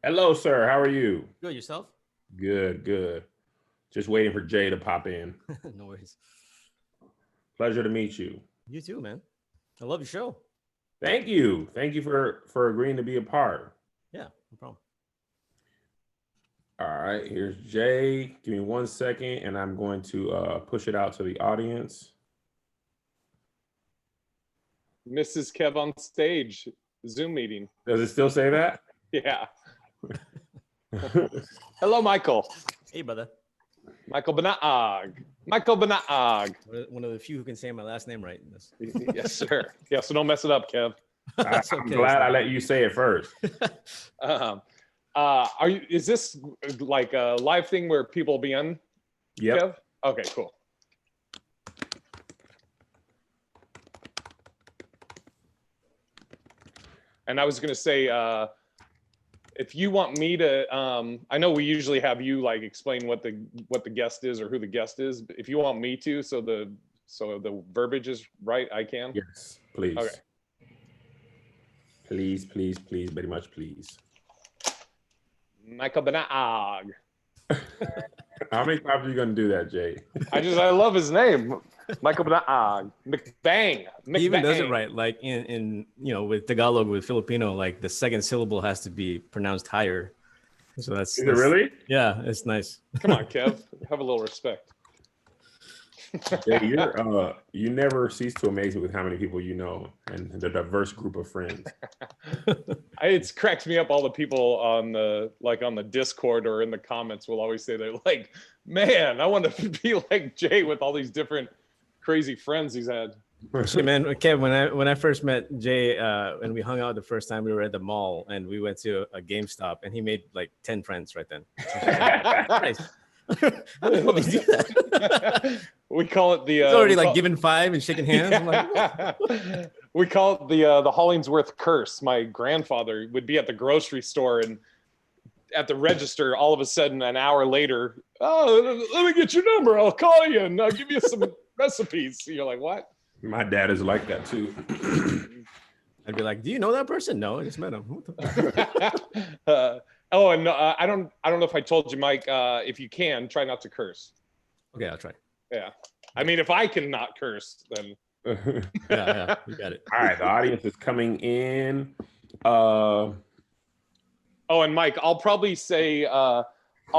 Hello, sir. How are you? Good, yourself? Good, good. Just waiting for Jay to pop in. No worries. Pleasure to meet you. You too, man. I love your show. Thank you. Thank you for agreeing to be a part. Yeah, no problem. All right, here's Jay. Give me 1 second, and I'm going to push it out to the audience. Mrs. Kev on stage, Zoom meeting. Does it still say that? Yeah. Hello, Michael. Hey, brother. Michael Banaag. Michael Banaag. One of the few who can say my last name right. Yes, sir. Yeah, so don't mess it up, Kev. I'm glad I let you say it first. Are you? Is this like a live thing where people will be on? Yep. Kev? Okay, cool. And I was gonna say, if you want me to, I know we usually have you like explain what the guest is or who the guest is. But if you want me to, so the verbiage is right, I can. Yes, please. Okay. Please, please, please, very much, please. Michael Banaag. How many times are you gonna do that, Jay? I love his name, Michael Banaag. McBang. He even does it right, like in with Tagalog, with Filipino, like the second syllable has to be pronounced higher. So that's. Is it really? Yeah, it's nice. Come on, Kev, have a little respect. Jay, you never cease to amaze me with how many people you know and the diverse group of friends. It's cracked me up. All the people on the Discord or in the comments will always say they're like, man, I want to be like Jay with all these different crazy friends he's had. Actually, man, Kev, when I first met Jay, and we hung out the first time, we were at the mall and we went to a GameStop, and he made like 10 friends right then. Nice. How the hell did you do that? We call it the. It's already like giving five and shaking hands. I'm like, we call it the Hollingsworth curse. My grandfather would be at the grocery store and at the register. All of a sudden, an hour later, oh, let me get your number. I'll call you and I'll give you some recipes. So you're like, what? My dad is like that too. I'd be like, do you know that person? No, I just met him. Oh, and I don't know if I told you, Mike. If you can, try not to curse. Okay, I'll try. Yeah, I mean, if I can not curse, then yeah, you got it. All right, the audience is coming in. Oh, and Mike, I'll probably say I'll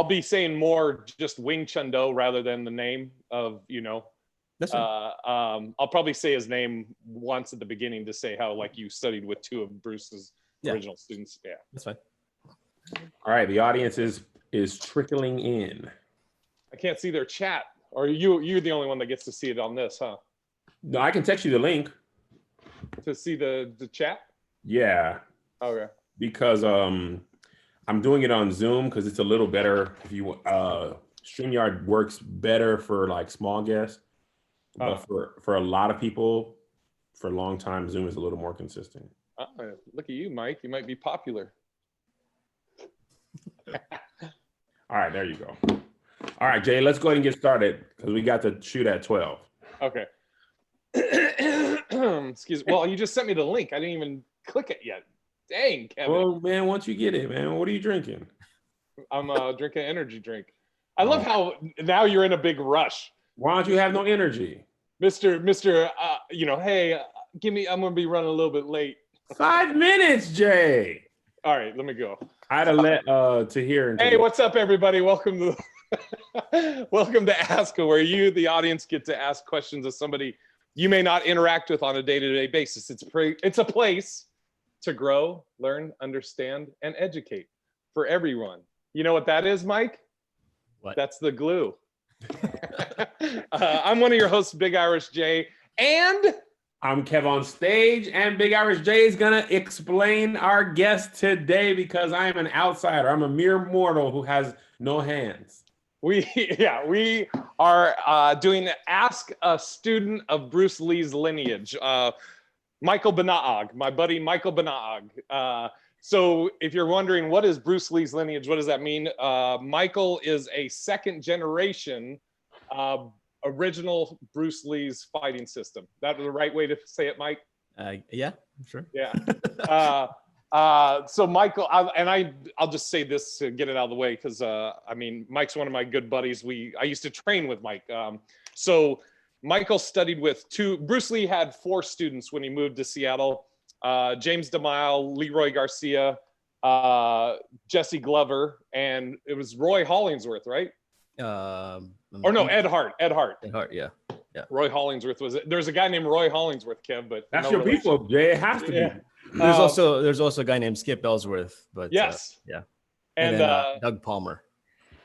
be saying more just Wing Chun Do rather than the name of That's I'll probably say his name once at the beginning to say how like you studied with two of Bruce's original students. Yeah, that's fine. All right, the audience is trickling in. I can't see their chat. Or you're the only one that gets to see it on this, huh? No, I can text you the link. To see the chat? Yeah. Okay. Because I'm doing it on Zoom because it's a little better. If you StreamYard works better for like small guests, but for a lot of people, for a long time, Zoom is a little more consistent. Look at you, Mike. You might be popular. All right, there you go. All right, Jay, let's go ahead and get started because we got to shoot at 12. Okay. Excuse me. Well, you just sent me the link. I didn't even click it yet. Dang, Kevin. Well, man, once you get it, man, what are you drinking? I'm drinking an energy drink. I love how now you're in a big rush. Why don't you have no energy? Mr. Hey, I'm going to be running a little bit late. 5 minutes, Jay. All right, let me go. I had to let Tahir. Hey, what's up, everybody? Welcome to Ask, where you, the audience, get to ask questions of somebody you may not interact with on a day-to-day basis. It's a place to grow, learn, understand, and educate for everyone. You know what that is, Mike? What? That's the glue. I'm one of your hosts, Big Irish Jay, and I'm Kev on stage, and Big Irish Jay is gonna explain our guest today because I am an outsider. I'm a mere mortal who has no hands. We are doing Ask a Student of Bruce Lee's Lineage. Michael Banaag, my buddy Michael Banaag. So if you're wondering what is Bruce Lee's lineage, what does that mean? Michael is a second generation original Bruce Lee's fighting system. That was the right way to say it, Mike? Yeah, sure. Yeah. So Michael, I'll just say this to get it out of the way because I mean Mike's one of my good buddies. I used to train with Mike. So Michael studied with Bruce Lee had 4 students when he moved to Seattle. James DeMille, Leroy Garcia, Jesse Glover, and it was Roy Hollingsworth, right? Or no, Ed Hart. Ed Hart, yeah. Roy Hollingsworth there's a guy named Roy Hollingsworth, Kev, but That's no your relation. people, Jay. It has to be. There's also a guy named Skip Ellsworth, but Yes. yeah. And then, Doug Palmer.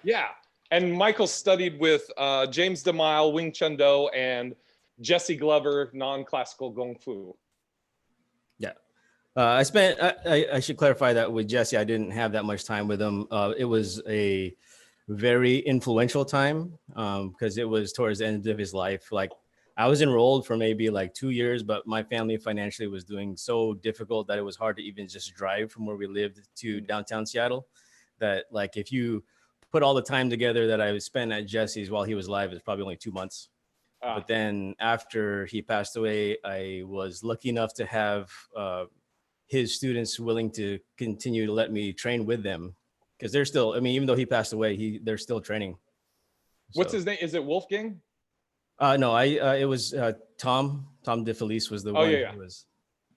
Yeah. And Michael studied with James DeMille, Wing Chun Do, and Jesse Glover, non-classical Kung Fu. Yeah. I should clarify that with Jesse, I didn't have that much time with him. It was a very influential time because it was towards the end of his life. Like I was enrolled for maybe like 2 years, but my family financially was doing so difficult that it was hard to even just drive from where we lived to downtown Seattle. That like if you put all the time together that I spent at Jesse's while he was alive, it's probably only 2 months. But then after he passed away, I was lucky enough to have his students willing to continue to let me train with them because they're still, I mean, even though he passed away, they're still training. What's his name? Is it Wolfgang? No, it was Tom DeFelice was the one who was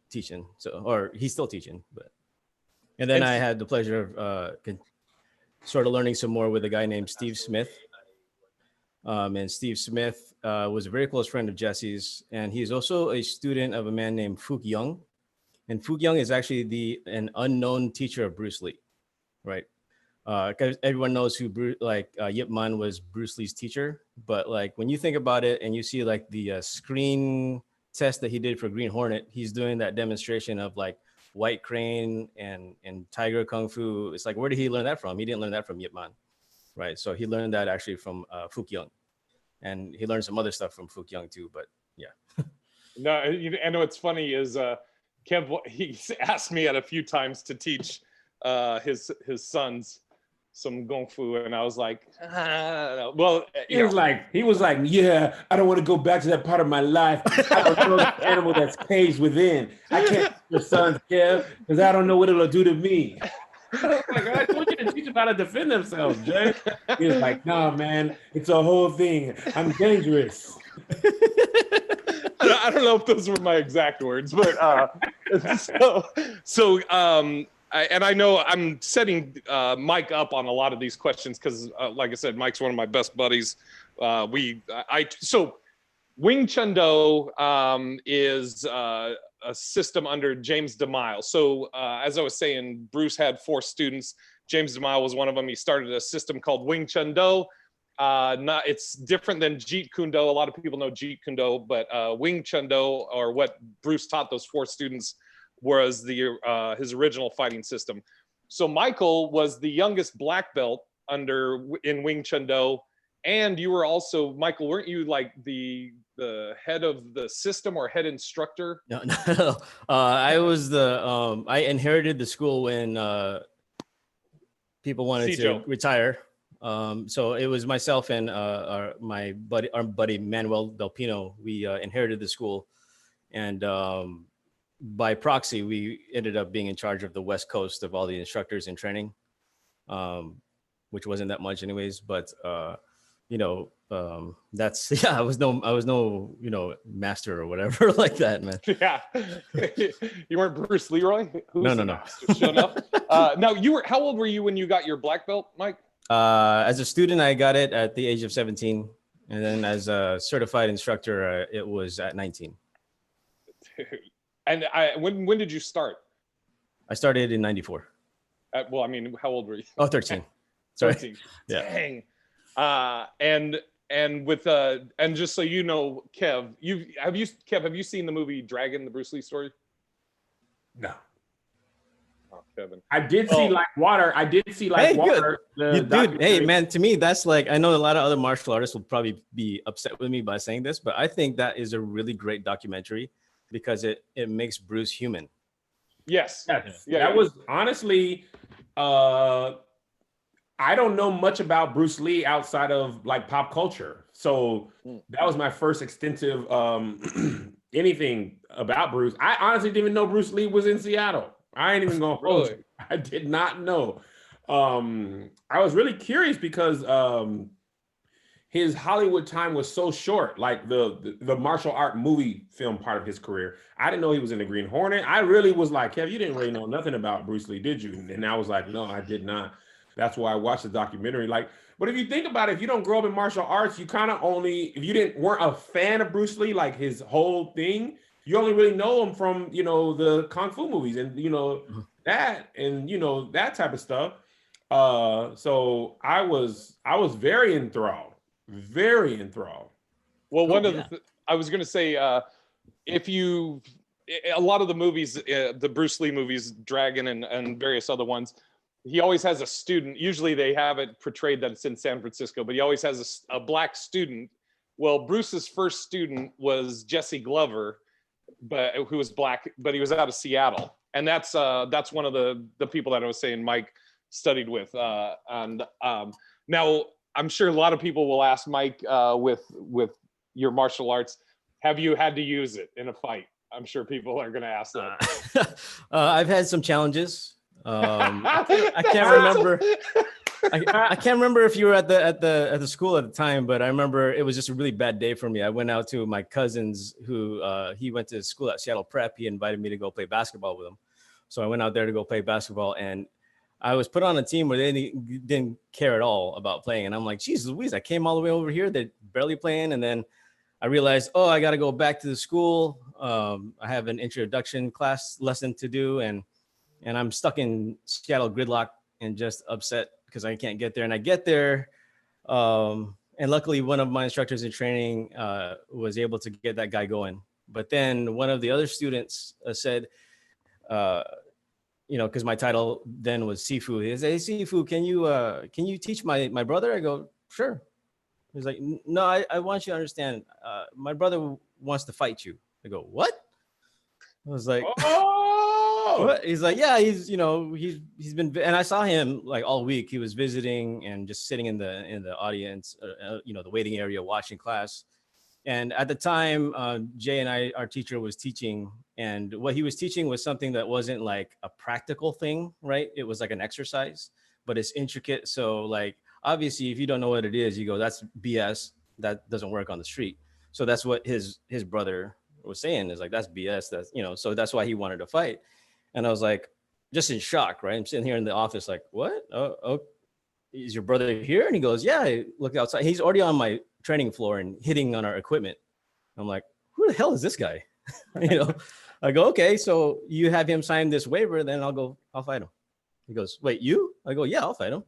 teaching. So, or he's still teaching, but, and then I had the pleasure of sort of learning some more with a guy named Steve Smith. And Steve Smith was a very close friend of Jesse's, and he's also a student of a man named Fook Young. And Fook Young is actually an unknown teacher of Bruce Lee, right? Because everyone knows who Yip Man was Bruce Lee's teacher, but like when you think about it and you see like the screen test that he did for Green Hornet, he's doing that demonstration of like White Crane and Tiger Kung Fu. It's like, where did he learn that from? He didn't learn that from Yip Man, right? So he learned that actually from Fook Young, and he learned some other stuff from Fook Young too. But yeah. No, I know what's funny is Kev. He's asked me at a few times to teach his sons some Kung Fu, and I was like, well, he was like, yeah, I don't want to go back to that part of my life. I don't know the animal that's caged within. I can't teach your sons, Kev, because I don't know what it'll do to me. I told you to teach them how to defend themselves, Jay. He was like, nah, man, it's a whole thing. I'm dangerous. I don't know if those were my exact words, but I know I'm setting Mike up on a lot of these questions because, like I said, Mike's one of my best buddies. So Wing Chun Do is a system under James DeMille. So as I was saying, Bruce had 4 students. James DeMille was one of them. He started a system called Wing Chun Do. It's different than Jeet Kune Do. A lot of people know Jeet Kune Do, but Wing Chun Do, or what Bruce taught those 4 students, was his original fighting system. So Michael was the youngest black belt in Wing Chun Do, and you were also, Michael, weren't you like the head of the system or head instructor? No. I was I inherited the school when people wanted to retire. So it was myself and our buddy Manuel Del Pino. We inherited the school, and by proxy, we ended up being in charge of the West Coast of all the instructors in training, which wasn't that much anyways. But that's I was no master or whatever like that, man. Yeah, you weren't Bruce Leroy. No. Showing up. Now how old were you when you got your black belt, Mike? As a student, I got it at the age of 17, and then as a certified instructor, it was at 19. And when did you start? I started in 94. Well, I mean, how old were you? Oh, 13. Sorry. 13. Yeah. Dang. And with and just so you know, Kev, have you seen the movie Dragon, the Bruce Lee story? No. Oh, Kevin. I did see Like Water. Water. Dude, hey man, to me that's like, I know a lot of other martial artists will probably be upset with me by saying this, but I think that is a really great documentary because it makes Bruce human. Yes. Yeah, that was honestly I don't know much about Bruce Lee outside of like pop culture. So that was my first extensive anything about Bruce. I honestly didn't even know Bruce Lee was in Seattle. I ain't even gonna hold Really? you. I did not know. I was really curious because his Hollywood time was so short, like the martial art movie film part of his career. I didn't know he was in the Green Hornet. I really was like, Kev, you didn't really know nothing about Bruce Lee, did you? And I was like, no, I did not. That's why I watched the documentary. Like, but if you think about it, if you don't grow up in martial arts, you kind of only, if you weren't a fan of Bruce Lee, like his whole thing, you only really know him from, the Kung Fu movies and, that and, that type of stuff. So I was very enthralled. Very enthralled. Well, Oh, one of yeah. I was going to say, if you, a lot of the movies, the Bruce Lee movies, Dragon and various other ones, he always has a student. Usually they have it portrayed that it's in San Francisco, but he always has a black student. Well, Bruce's first student was Jesse Glover, but who was black, but he was out of Seattle. And that's one of the people that I was saying Mike studied with. Now, I'm sure a lot of people will ask Mike with your martial arts, have you had to use it in a fight? I'm sure people are going to ask that. I've had some challenges. I can't remember. I can't remember if you were at the school at the time, but I remember it was just a really bad day for me. I went out to my cousin's who he went to school at Seattle Prep. He invited me to go play basketball with him. So I went out there to go play basketball, and I was put on a team where they didn't care at all about playing. And I'm like, geez Louise, I came all the way over here. They're barely playing. And then I realized, oh, I got to go back to the school. I have an introduction class lesson to do. And I'm stuck in Seattle gridlock and just upset because I can't get there. And I get there. And luckily, one of my instructors in training was able to get that guy going. But then one of the other students said, because my title then was Sifu. He said, "Hey, Sifu, can you teach my brother?" I go, "Sure." He's like, "No, I want you to understand. My brother wants to fight you." I go, "What?" I was like, Oh, "What?" He's like, "Yeah, he's been," and I saw him like all week. He was visiting and just sitting in the audience, the waiting area, watching class. And at the time, Jay and our teacher was teaching, and what he was teaching was something that wasn't like a practical thing, right? It was like an exercise, but it's intricate. So like, obviously, if you don't know what it is, you go, that's BS. That doesn't work on the street. So that's what his brother was saying is like, that's BS. That's, so that's why he wanted to fight. And I was like, just in shock, right? I'm sitting here in the office like, what? Oh, is your brother here? And he goes, yeah, look outside. He's already on my training floor and hitting on our equipment. I'm like, who the hell is this guy? I go, okay, so you have him sign this waiver, then I'll fight him. He goes, wait, you? I go, yeah, I'll fight him.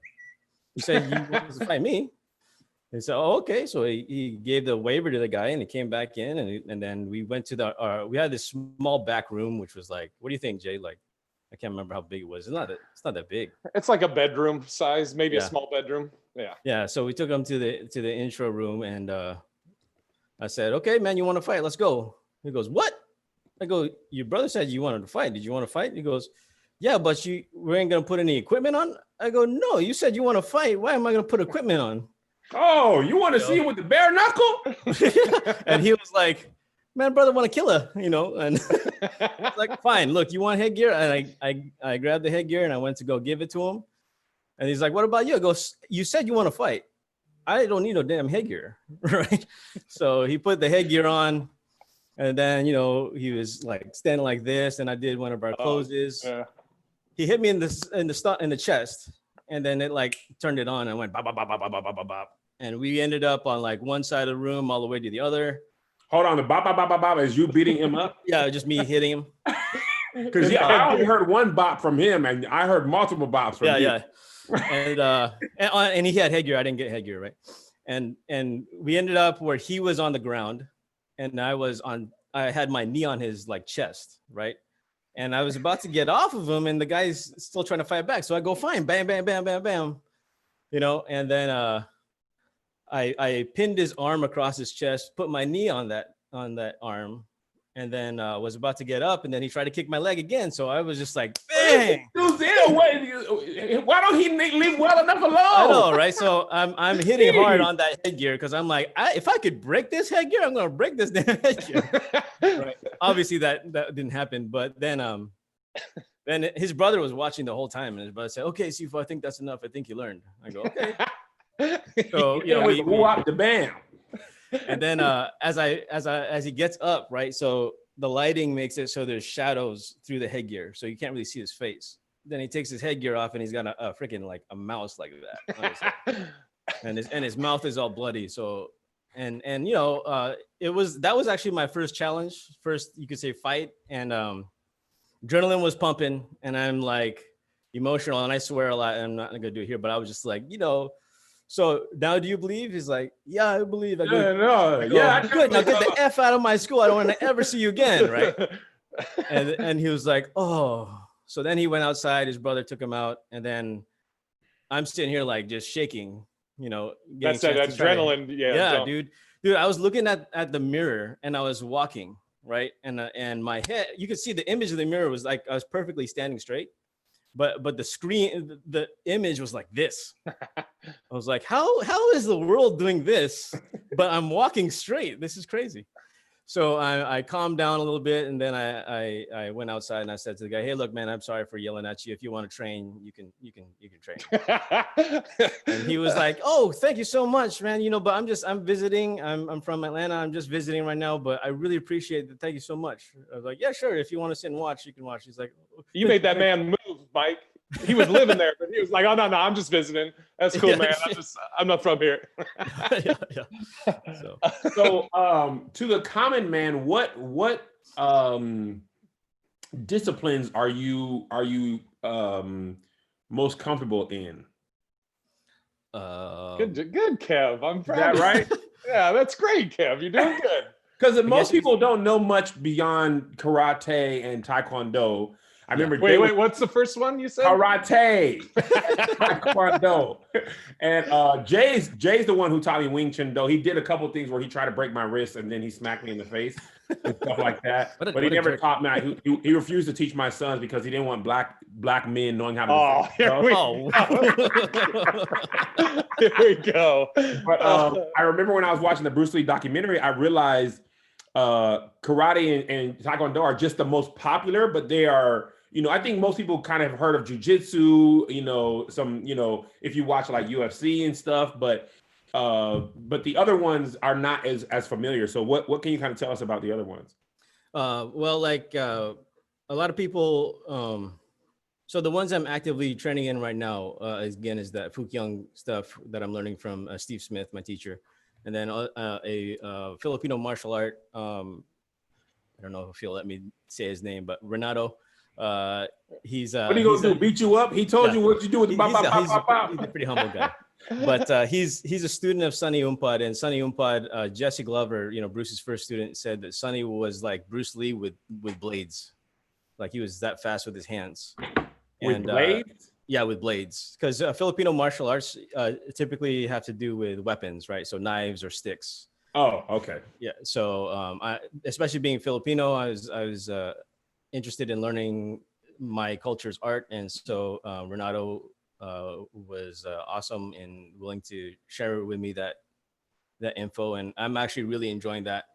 He said, you want to fight me? And so, okay. So he gave the waiver to the guy and he came back in and then we went to we had this small back room, which was like, what do you think, Jay? Like, I can't remember how big it was. It's not that big. It's like a bedroom size, maybe Yeah. a small bedroom. Yeah. Yeah. So we took him to the intro room and I said, okay, man, you want to fight? Let's go. He goes, what? I go, your brother said you wanted to fight. Did you want to fight? He goes, yeah, but we ain't going to put any equipment on. I go, no, you said you want to fight. Why am I going to put equipment on? Oh, you want to see him with the bare knuckle? And he was like, man, brother, want to kill her, and I was like, fine, look, you want headgear? And I grabbed the headgear and I went to go give it to him. And he's like, what about you? I go, you said you want to fight. I don't need no damn headgear, right? So he put the headgear on and then, he was like standing like this. And I did one of our closes. Yeah. He hit me in the chest and then it like turned it on and went bop, bop, bop, bop, bop, bop, bop, bop. And we ended up on like one side of the room all the way to the other. Hold on, the bop, bop, bop, bop, bop, is you beating him up? Yeah, just me hitting him. Because I only heard one bop from him, and I heard multiple bops from you. Yeah. And he had headgear. I didn't get headgear, right? And we ended up where he was on the ground, and I had my knee on his like chest, right? And I was about to get off of him, and the guy's still trying to fight back. So I go, fine, bam, bam, bam, bam, bam, and then I pinned his arm across his chest, put my knee on that arm, and then was about to get up, and then he tried to kick my leg again. So I was just like, bang! Why don't he leave well enough alone? I know, right? So I'm hitting hard on that headgear because I'm like, if I could break this headgear, I'm gonna break this damn headgear. Right? Obviously that didn't happen, but then then his brother was watching the whole time, and his brother said, "Okay, Sifu, I think that's enough. I think you learned." I go, "Okay." So You know, yeah, woo up the bam. and then as he gets up, right? So the lighting makes it so there's shadows through the headgear, so you can't really see his face. Then he takes his headgear off, and he's got a freaking like a mouse like that on his head. and his mouth is all bloody. So and you know, that was actually my first challenge, first you could say fight, and adrenaline was pumping, and I'm like emotional, and I swear a lot. And I'm not gonna do it here, but I was just like, you know. So now, do you believe? He's like, yeah, I believe. I go, Yeah, no, I go, yeah. good. Now get the F out of my school. I don't want to ever see you again, right? And he was like, oh. So then he went outside. His brother took him out, and then I'm sitting here like just shaking, you know. That's that adrenaline. Yeah, dude. I was looking at the mirror, and I was walking, right, and my head, you could see the image of the mirror was like I was perfectly standing straight. But the screen, the image was like this. I was like, how is the world doing this? But I'm walking straight. This is crazy. So I calmed down a little bit, and then I went outside and I said to the guy, "Hey, look, man, I'm sorry for yelling at you. If you want to train, you can train." And he was like, "Oh, thank you so much, man. You know, but I'm visiting. I'm from Atlanta. I'm just visiting right now, but I really appreciate it. Thank you so much." I was like, "Yeah, sure. If you want to sit and watch, you can watch." He's like, "You made that man move, Mike. He was living there, but he was like, oh no, I'm just visiting. That's cool, man. I'm not from here." yeah. So to the common man, what disciplines are you most comfortable in? Good, Kev. I'm proud. Is that right? Yeah, that's great, Kev. You're doing good. Because most people don't know much beyond karate and taekwondo. I remember. Wait, what's the first one you said? Karate, taekwondo, and Jay's the one who taught me Wing Chun Do. He did a couple of things where he tried to break my wrist and then he smacked me in the face and stuff like that. But he never taught me. He refused to teach my sons because he didn't want black men knowing how to. Oh, here we go. But I remember when I was watching the Bruce Lee documentary, I realized karate and taekwondo are just the most popular, but they are, you know, I think most people kind of have heard of jujitsu, you know, some, you know, if you watch like UFC and stuff, but the other ones are not as familiar. So what can you kind of tell us about the other ones? Well, like a lot of people, so the ones I'm actively training in right now, is that Fukyung stuff that I'm learning from Steve Smith, my teacher. And then a Filipino martial art. I don't know if he'll let me say his name, but Renato. He's what are you gonna do? Beat you up? He told you what you do with the he's a pretty humble guy. But he's a student of Sonny Umpad, and Sonny Umpad, Jesse Glover, you know, Bruce's first student, said that Sonny was like Bruce Lee with blades, like he was that fast with his hands. With blades? Yeah, with blades, because Filipino martial arts typically have to do with weapons, right? So knives or sticks. Oh, okay. Yeah. So I, especially being Filipino, I was interested in learning my culture's art, and so Renato was awesome and willing to share with me that info, and I'm actually really enjoying that.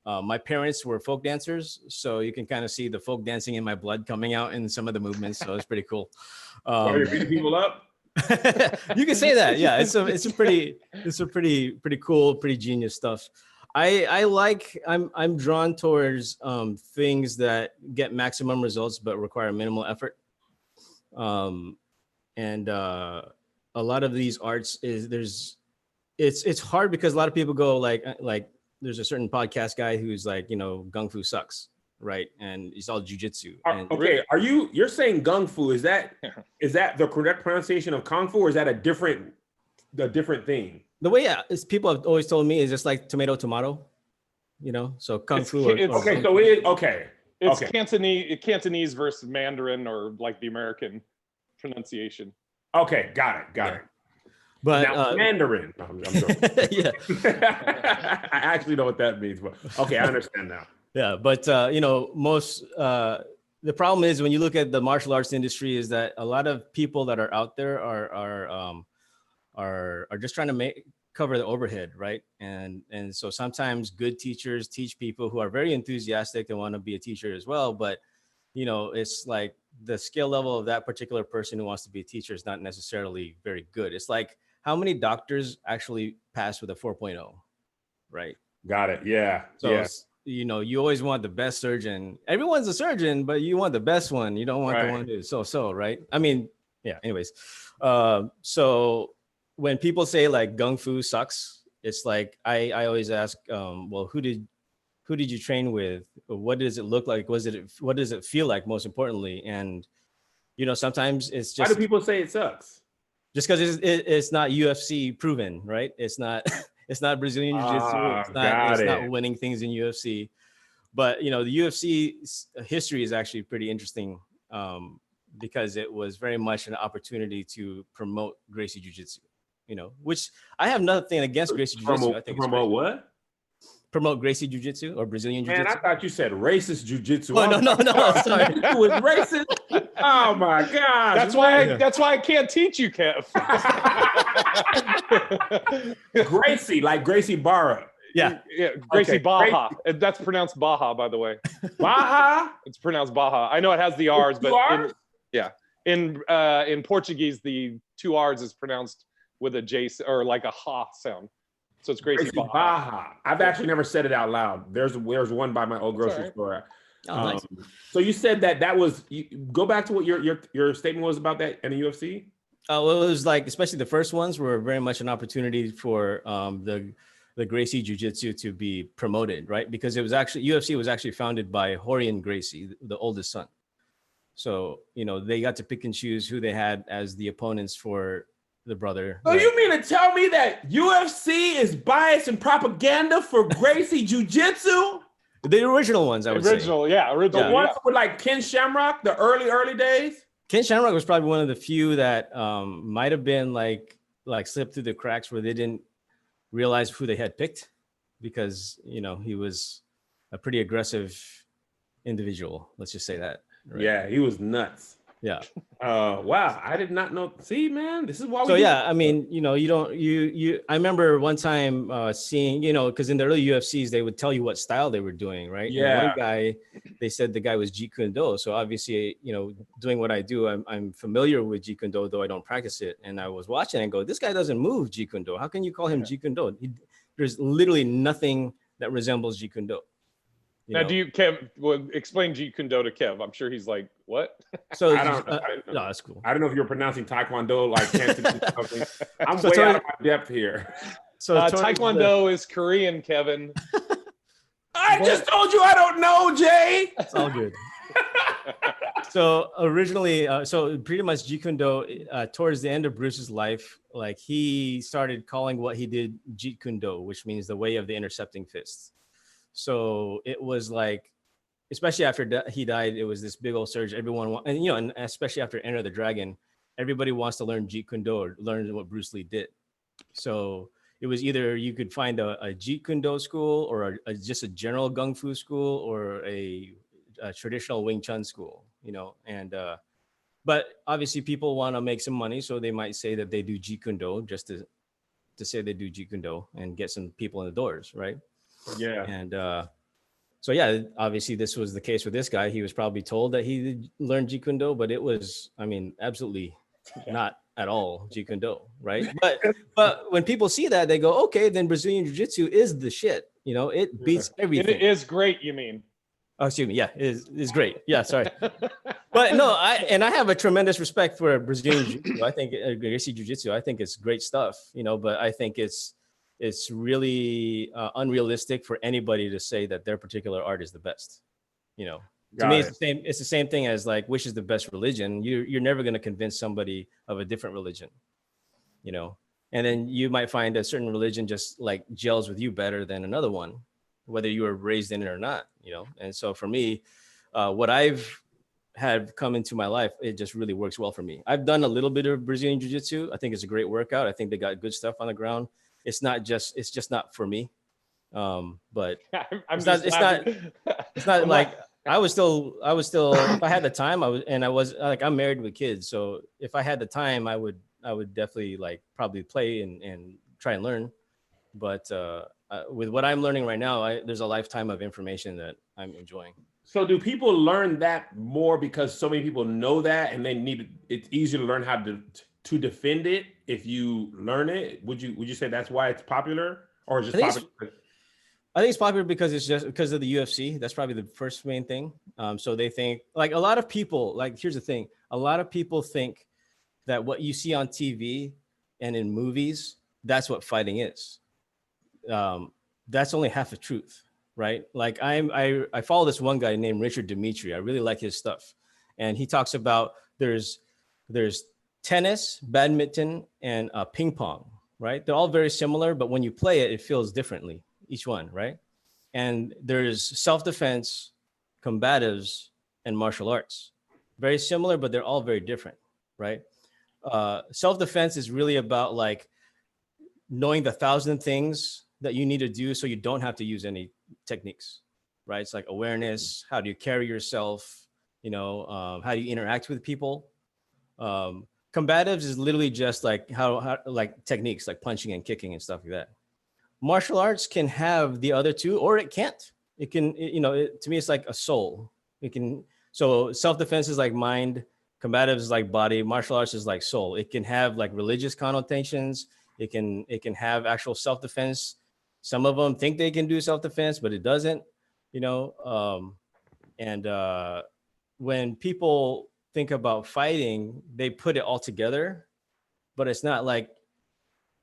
My parents were folk dancers, so you can kind of see the folk dancing in my blood coming out in some of the movements. So it's pretty cool. Are you beating people up? You can say that. Yeah, it's a pretty cool, pretty genius stuff. I'm drawn towards things that get maximum results but require minimal effort. And a lot of these arts it's hard because a lot of people go like there's a certain podcast guy who's like, you know, Gung Fu sucks, right? And it's all jujitsu. Okay, you're saying Gung Fu? Is that the correct pronunciation of Kung Fu, or is that a different thing? The way people have always told me is just like tomato, you know. So Kung Fu. It's Cantonese versus Mandarin, or like the American pronunciation. Okay, got it. But now, Mandarin. I'm yeah, I actually know what that means, but okay, I understand now. Yeah, but you know, most the problem is when you look at the martial arts industry is that a lot of people that are out there are just trying to cover the overhead, right? And so sometimes good teachers teach people who are very enthusiastic and want to be a teacher as well, but you know, it's like the skill level of that particular person who wants to be a teacher is not necessarily very good. It's like how many doctors actually pass with a 4.0, right? Got it. Yeah. So Yeah. you know, you always want the best surgeon. Everyone's a surgeon, but you want the best one. You don't want the Right. one who's so, right? I mean, yeah. Anyways, so when people say like gung fu sucks, it's like I always ask, well, who did you train with? What does it look like? What does it feel like? Most importantly, and you know, sometimes it's Why just do people say it sucks? just because it's not UFC proven, right? It's not it's not Brazilian Jiu-Jitsu. Got It's not it. winning things in UFC. But you know, the UFC history is actually pretty interesting because it was very much an opportunity to promote Gracie Jiu-Jitsu. You know, which I have nothing against Gracie Jiu-Jitsu. I think it's Promote great. what? Promote Gracie Jiu-Jitsu or Brazilian Man, Jiu-Jitsu. I thought you said racist jujitsu. Oh, no, sorry. Jiu-jitsu was racist. Oh my gosh. That's why I can't teach you, Kev. Gracie, like Gracie Barra. Yeah. Yeah, Gracie Okay, Baja. That's pronounced Baja, by the way. Baja? It's pronounced Baja. I know it has the R's, Two but Rs? in Portuguese, the two R's is pronounced with a J or like a ha sound. So it's Gracie, Gracie Baja. Baja. I've actually never said it out loud. There's one by my old grocery all right. store. Oh, nice. So you said that was go back to what your statement was about that in the UFC. Well, it was like, especially the first ones were very much an opportunity for the Gracie Jiu-Jitsu to be promoted, right? Because it was actually UFC was actually founded by Rorion Gracie, the oldest son. So you know they got to pick and choose who they had as the opponents for the brother. So you mean to tell me that UFC is biased and propaganda for Gracie Jiu-Jitsu? The original ones, I would say. Original. The Yeah. ones with like Ken Shamrock, the early days? Ken Shamrock was probably one of the few that might have been like slipped through the cracks where they didn't realize who they had picked, because you know he was a pretty aggressive individual. Let's just say that. Right? Yeah, he was nuts. Yeah. Wow, I did not know. See, man, this is why. So yeah, I mean, you know, I remember one time seeing, you know, because in the early UFCs they would tell you what style they were doing, right? Yeah. And one guy, they said the guy was Jeet Kune Do. So obviously, you know, doing what I do, I'm familiar with Jeet Kune Do, though I don't practice it. And I was watching and go, this guy doesn't move Jeet Kune Do. How can you call him Jeet Kune Do? There's literally nothing that resembles Jeet Kune Do. Now, do you, Kev, explain Jeet Kune Do to Kev? I'm sure he's like, what? So I don't. no, that's cool. I don't know if you're pronouncing Taekwondo like Cantonese or something. I'm So way Tony- out of my depth here. So Taekwondo is Korean, Kevin. I just told you I don't know, Jay. It's all good. So originally, so pretty much Jeet Kune Do, towards the end of Bruce's life, like he started calling what he did Jeet Kune Do, which means the way of the intercepting fists. So it was like, especially after he died, it was this big old surge. Everyone, and you know, and especially after Enter the Dragon, everybody wants to learn Jeet Kune Do or learn what Bruce Lee did. So it was either you could find a Jeet Kune Do school or just a general Gung Fu school or a traditional Wing Chun school, you know. And but obviously people want to make some money, so they might say that they do Jeet Kune Do just to say they do Jeet Kune Do and get some people in the doors, right? Yeah. And so yeah, obviously this was the case with this guy. He was probably told that he learned Jeet Kune Do, but it was, I mean, absolutely not at all Jeet Kune Do, right? But when people see that, they go, okay, then Brazilian Jiu-Jitsu is the shit. You know, it beats everything. It is great, you mean? Oh, excuse me. Yeah, it is great. Yeah, sorry. But no, I have a tremendous respect for Brazilian Jiu-Jitsu. I think Gracie Jiu-Jitsu, I think it's great stuff, you know, but I think it's really unrealistic for anybody to say that their particular art is the best. You know, to me, it's the same thing as like, which is the best religion. You're never going to convince somebody of a different religion, you know, and then you might find a certain religion just like gels with you better than another one, whether you were raised in it or not, you know. And so for me, what I've had come into my life, it just really works well for me. I've done a little bit of Brazilian Jiu-Jitsu. I think it's a great workout. I think they got good stuff on the ground. It's just not for me. But it's not like I was still, if I had the time, I'm married with kids. So if I had the time, I would definitely like probably play and try and learn. But with what I'm learning right now, there's a lifetime of information that I'm enjoying. So do people learn that more because so many people know that and they need it's easier to learn how to defend it if you learn it? Would you say that's why it's popular or just I think popular? I think it's popular because it's just because of the UFC. That's probably the first main thing. So they think like a lot of people, like here's the thing. A lot of people think that what you see on TV and in movies, that's what fighting is. That's only half the truth, right? Like I follow this one guy named Richard Dimitri. I really like his stuff. And he talks about there's tennis, badminton, and ping pong, right? They're all very similar, but when you play it, it feels differently, each one, right? And there's self-defense, combatives, and martial arts. Very similar, but they're all very different, right? Self-defense is really about like knowing the 1,000 things that you need to do so you don't have to use any techniques, right? It's like awareness, how do you carry yourself, how do you interact with people? Combatives is literally just like how like techniques like punching and kicking and stuff like that. Martial arts can have the other two, or it can't. It can, to me, it's like a soul. So self-defense is like mind, combatives is like body, martial arts is like soul. It can have like religious connotations. It can have actual self-defense. Some of them think they can do self-defense, but it doesn't, when people think about fighting, they put it all together, but it's not like,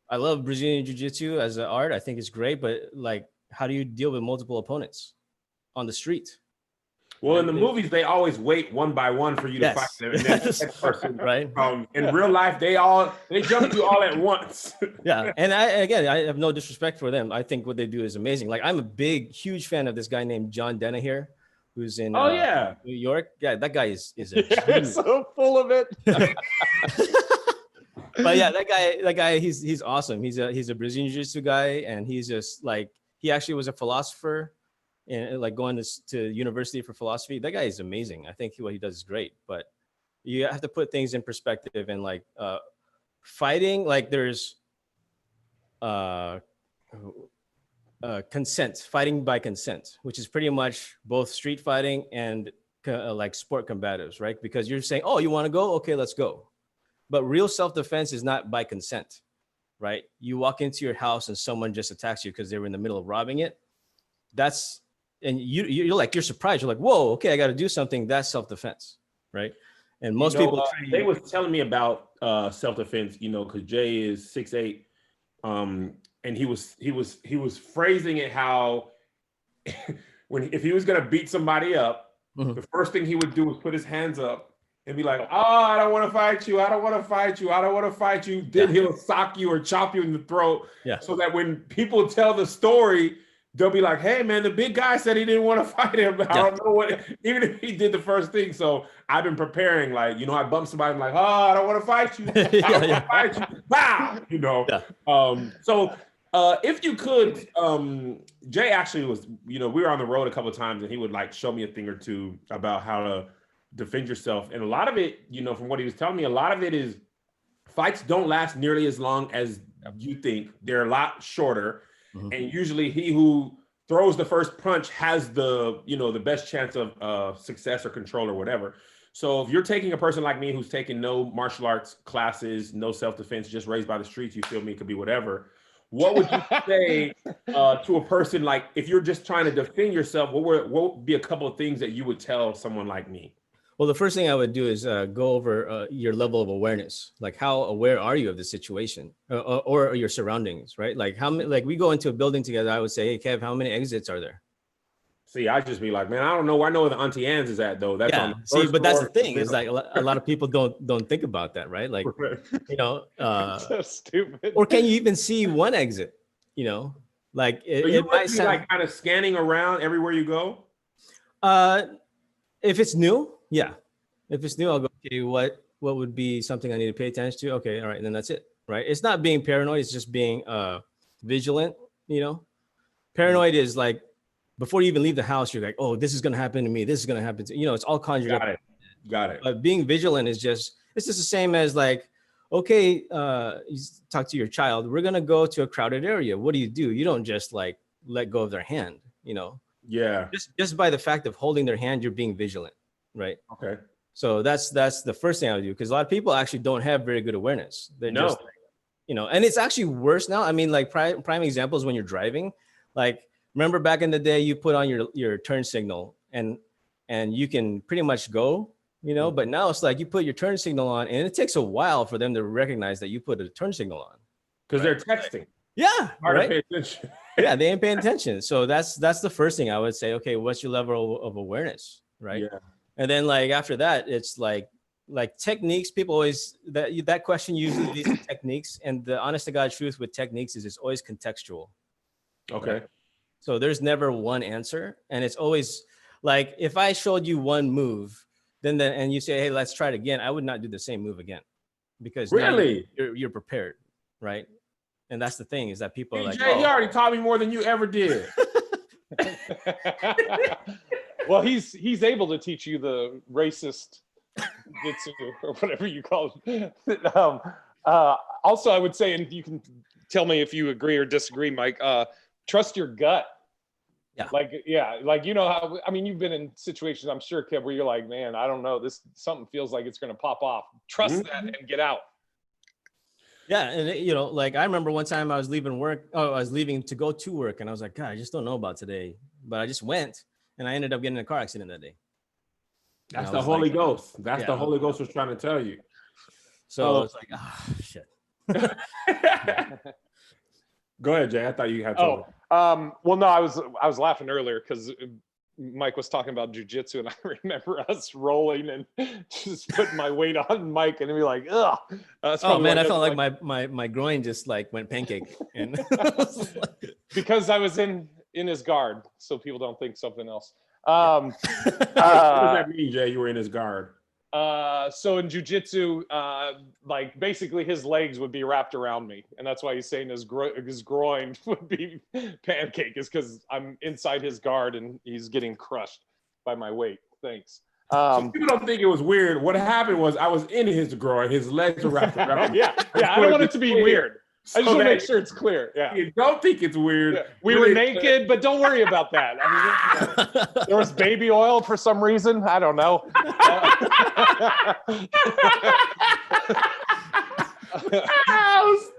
I love Brazilian Jiu-Jitsu as an art. I think it's great, but like, how do you deal with multiple opponents on the street? Well, in the movies, they always wait one by one for you to fight them. And then the next person, right? In real life, they jump you all at once. Yeah. And I have no disrespect for them. I think what they do is amazing. Like I'm a huge fan of this guy named John Danaher, who's in New York. Yeah, that guy is You're so full of it. But yeah, that guy, he's awesome. He's a Brazilian Jiu-Jitsu guy, and he's just like, he actually was a philosopher and like going to university for philosophy. That guy is amazing. I think what he does is great, but you have to put things in perspective and like fighting, like there's consent, fighting by consent, which is pretty much both street fighting and like sport combatives, right? Because you're saying, oh, you want to go? Okay, let's go. But real self-defense is not by consent, right? You walk into your house and someone just attacks you because they were in the middle of robbing it. And you're surprised. You're like, whoa, okay, I got to do something. That's self-defense, right? And most people. They was telling me about self-defense, because Jay is 6'8", and he was phrasing it how if he was gonna beat somebody up, the first thing he would do was put his hands up and be like, oh, I don't want to fight you. I don't want to fight you. I don't want to fight you. Then he'll sock you or chop you in the throat. Yeah. So that when people tell the story, they'll be like, hey, man, the big guy said he didn't want to fight him. I don't know even if he did the first thing. So I've been preparing, like, I bump somebody, I'm like, oh, I don't want to fight you. I don't want to fight you. Wow. Yeah. If you could, Jay actually was, we were on the road a couple of times and he would like show me a thing or two about how to defend yourself. And a lot of it, from what he was telling me, a lot of it is fights don't last nearly as long as you think. They're a lot shorter. And usually he who throws the first punch has the best chance of success or control or whatever. So if you're taking a person like me who's taken no martial arts classes, no self-defense, just raised by the streets, you feel me, it could be whatever. What would you say to a person like, if you're just trying to defend yourself, what would be a couple of things that you would tell someone like me? Well, the first thing I would do is go over your level of awareness. Like, how aware are you of the situation or your surroundings, right? Like, we go into a building together. I would say, hey, Kev, how many exits are there? See, I just be like, man, I don't know. I know where the Auntie Anne's is at, though. That's on the first but that's the floor. thing. Is like a lot of people don't think about that, right? Like, So stupid. Or can you even see one exit? Like it might sound like kind of scanning around everywhere you go. If it's new. Yeah. If it's new, I'll go, okay, what would be something I need to pay attention to? Okay. All right. And then that's it. Right. It's not being paranoid. It's just being vigilant, Paranoid is like, before you even leave the house, you're like, oh, this is going to happen to me. This is going to happen to, it's all conjured up. Got it. But being vigilant is it's just the same as like, okay, you talk to your child. We're going to go to a crowded area. What do? You don't just like let go of their hand, Yeah. Just by the fact of holding their hand, you're being vigilant, right? Okay. So that's the first thing I would do, because a lot of people actually don't have very good awareness. They're No. just, and it's actually worse now. I mean, like prime examples when you're driving, like remember back in the day, you put on your turn signal and you can pretty much go, but now it's like you put your turn signal on and it takes a while for them to recognize that you put a turn signal on. Because they're texting. Yeah. Hard right. to pay attention. Yeah, they ain't paying attention. So that's the first thing I would say. Okay, what's your level of awareness, right? Yeah. And then like after that, it's like techniques. People always that question usually leads to techniques, and the honest to God truth with techniques is it's always contextual. Okay. Right? So there's never one answer, and it's always like if I showed you one move, and you say, hey, let's try it again, I would not do the same move again, because now Really, you're prepared, right? And that's the thing, is that people are like, Jay, he already taught me more than you ever did. Well, he's able to teach you the racist jitsu or whatever you call it. Also, I would say, and you can tell me if you agree or disagree, Mike, trust your gut. Yeah. Like, how, I mean, you've been in situations, I'm sure, Kev, where you're like, man, I don't know, something feels like it's going to pop off. Trust that and get out. Yeah, and like I remember one time I was leaving work. Oh, I was leaving to go to work, and I was like, God, I just don't know about today. But I just went, and I ended up getting in a car accident that day. That's the Holy Ghost. That's the Holy Ghost was trying to tell you. So it's like, shit. Go ahead, Jay. I thought you had something. Well, no, I was laughing earlier because Mike was talking about jujitsu, and I remember us rolling and just putting my weight on Mike, and he'd be like, "Ugh." Oh man, I felt like my groin just like went pancake, and because I was in his guard, so people don't think something else. What does that mean, Jay? You were in his guard. So in jujitsu, like basically his legs would be wrapped around me, and that's why he's saying his groin would be pancake, is because I'm inside his guard and he's getting crushed by my weight. Thanks. So people don't think it was weird. What happened was I was in his groin, his legs were wrapped around me. Yeah. I don't want it to be weird. I just want to make sure it's clear. Yeah. You don't think it's weird. Yeah. We were naked, but don't worry about that. I mean, there was baby oil for some reason. I don't know. Oh,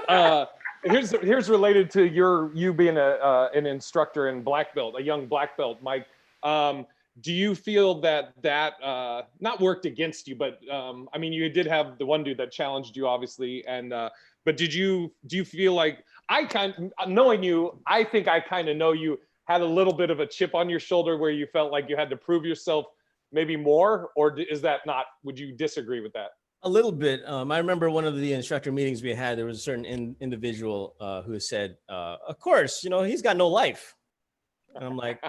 snap. Here's related to you being an instructor in black belt, a young black belt, Mike. Do you feel that not worked against you, but I mean, you did have the one dude that challenged you, obviously, and but do you feel like, knowing you, I think I kind of know you had a little bit of a chip on your shoulder where you felt like you had to prove yourself maybe more, or is that not? Would you disagree with that? A little bit. I remember one of the instructor meetings we had, there was a certain individual who said, of course, he's got no life. And I'm like,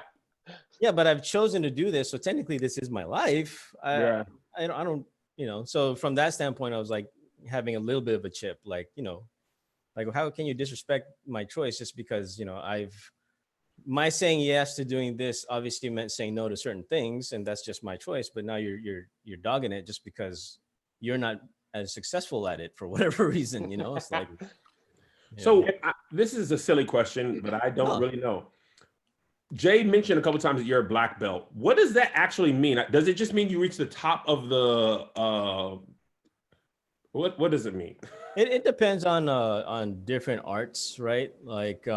yeah, but I've chosen to do this. So technically this is my life. I don't, so from that standpoint, I was like having a little bit of a chip, like, like how can you disrespect my choice just because, my saying yes to doing this obviously meant saying no to certain things. And that's just my choice. But now you're dogging it just because you're not as successful at it for whatever reason, it's like. So this is a silly question, but I don't really know. Jay mentioned a couple of times that you're a black belt. What does that actually mean? Does it just mean you reach the top of the, what does it mean? It depends on different arts, right? Like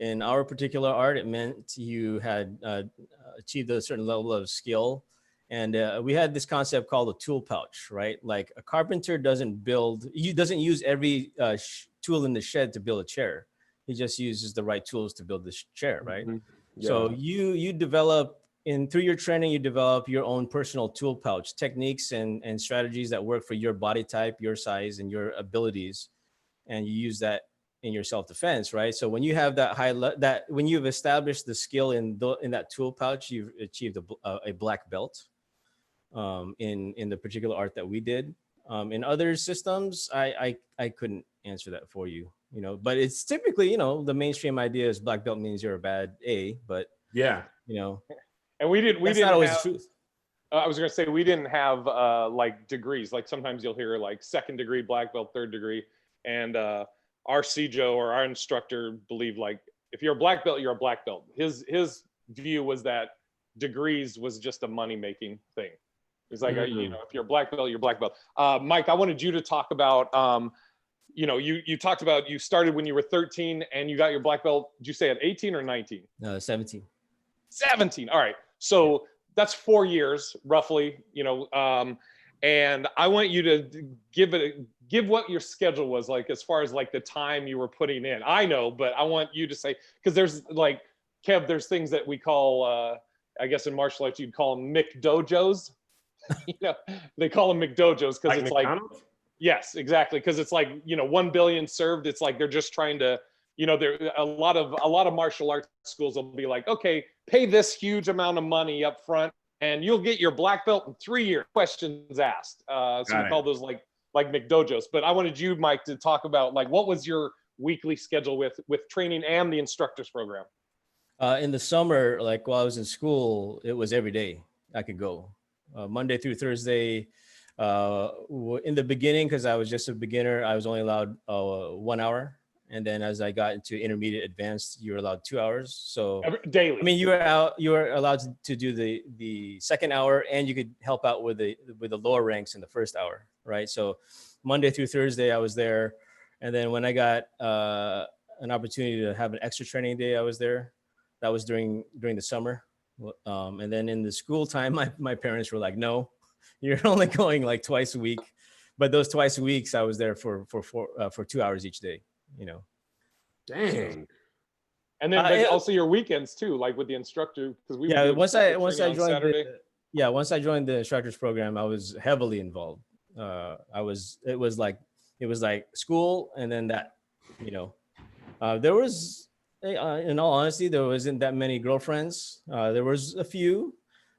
in our particular art, it meant you had achieved a certain level of skill. And we had this concept called a tool pouch, right? Like a carpenter doesn't use every tool in the shed to build a chair. He just uses the right tools to build this chair, right? Mm-hmm. Yeah. So you develop through your training, you develop your own personal tool pouch, techniques and strategies that work for your body type, your size, and your abilities. And you use that in your self-defense, right? So when you have that when you've established the skill in that tool pouch, you've achieved a black belt in the particular art that we did. In other systems, I couldn't answer that for you. But it's typically, the mainstream idea is black belt means you're a bad A, but yeah, and we didn't not always the truth. I was going to say, we didn't have like degrees. Like sometimes you'll hear like 2nd degree black belt, 3rd degree. And our CJO or our instructor believed like if you're a black belt, you're a black belt. His view was that degrees was just a money making thing. He's like, you know, if you're a black belt, you're a black belt. Mike, I wanted you to talk about, you know, you talked about you started when you were 13 and you got your black belt. Did you say at 18 or 19? No, 17. 17. All right. So that's 4 years roughly, you know, and I want you to give what your schedule was like as far as like the time you were putting in. I know, but I want you to say, because there's like, Kev, there's things that we call, I guess in martial arts, you'd call them McDojos. You know, they call them McDojos because it's McDonald's? like, yes, exactly. Because it's like, you know, 1 billion served. It's like they're just trying to, you know, there a lot of martial arts schools will be like, okay, pay this huge amount of money up front, and you'll get your black belt in 3 years. Questions asked. So we call those like McDojos. But I wanted you, Mike, to talk about like what was your weekly schedule with training and the instructors program. In the summer, like while I was in school, it was every day I could go. Monday through Thursday. In the beginning, because I was just a beginner, I was only allowed 1 hour. And then as I got into intermediate advanced, you were allowed 2 hours. So daily. I mean, you were allowed to do the second hour, and you could help out with the lower ranks in the first hour, right? So Monday through Thursday, I was there. And then when I got an opportunity to have an extra training day, I was there. That was during the summer. And then in the school time, my parents were like, no, you're only going like twice a week. But those twice a weeks, I was there for 2 hours each day, you know. Dang. And then also your weekends too, like with the instructor, because we once I joined the instructors program, I was heavily involved. It was like school, and then that, you know, there was. In all honesty, there wasn't that many girlfriends. There was a few,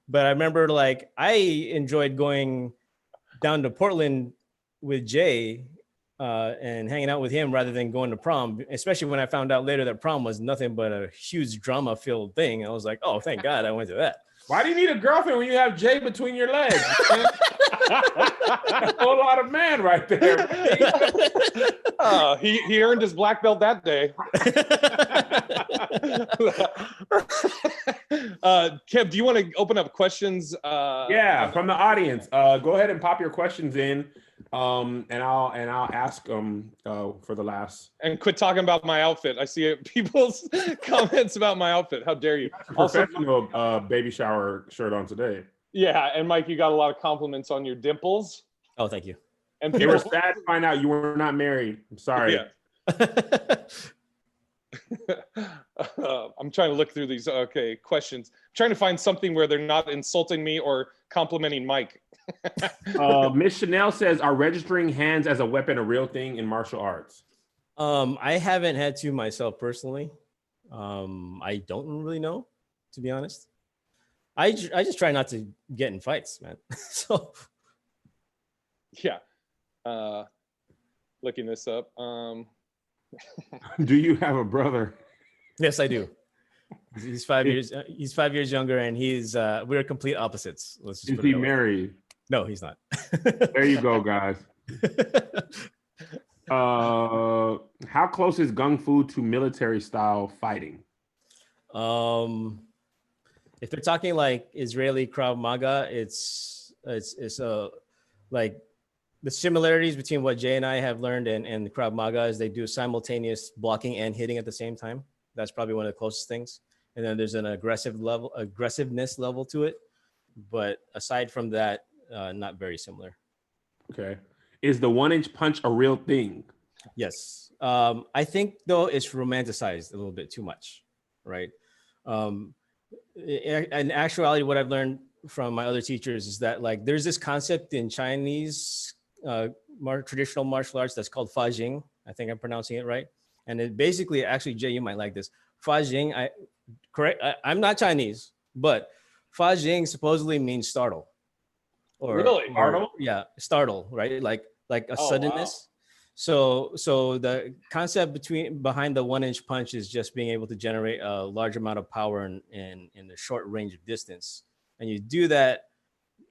but I remember like I enjoyed going down to Portland with Jay and hanging out with him rather than going to prom, especially when I found out later that prom was nothing but a huge drama-filled thing. I was like, oh, thank God I went to that. Why do you need a girlfriend when you have Jay between your legs? That's a whole lot of man right there. He earned his black belt that day. Kev, do you want to open up questions? Yeah, from the audience. Go ahead and pop your questions in, and I'll ask them for the last. And quit talking about my outfit. I see people's comments about my outfit. How dare you? Professional baby shower shirt on today. Yeah, and Mike, you got a lot of compliments on your dimples. Oh, thank you. And they were sad to find out you were not married. I'm sorry. Yeah. I'm trying to look through these questions. I'm trying to find something where they're not insulting me or complimenting Mike. Miss Chanel says, are registering hands as a weapon a real thing in martial arts? I haven't had to myself personally. I don't really know, to be honest. I just try not to get in fights, man. So yeah. Looking this up. Do you have a brother? Yes, I do. He's 5 years. He's 5 years younger, and we're complete opposites. Let's just Is he married? No, he's not. There you go, guys. How close is Gung Fu to military style fighting? If they're talking like Israeli Krav Maga, it's like the similarities between what Jay and I have learned and Krav Maga is they do simultaneous blocking and hitting at the same time. That's probably one of the closest things. And then there's an aggressiveness level to it. But aside from that, not very similar. Okay. Is the 1-inch punch a real thing? Yes. I think though it's romanticized a little bit too much, right? In actuality, what I've learned from my other teachers is that like there's this concept in Chinese traditional martial arts that's called Fa Jing. I think I'm pronouncing it right. And it basically, actually, Jay, you might like this. Fa Jing, I'm not Chinese, but Fa Jing supposedly means startle. Really? Startle? Yeah, startle, right? Like a suddenness. Wow. So the concept behind the 1-inch punch is just being able to generate a large amount of power in a short range of distance. And you do that.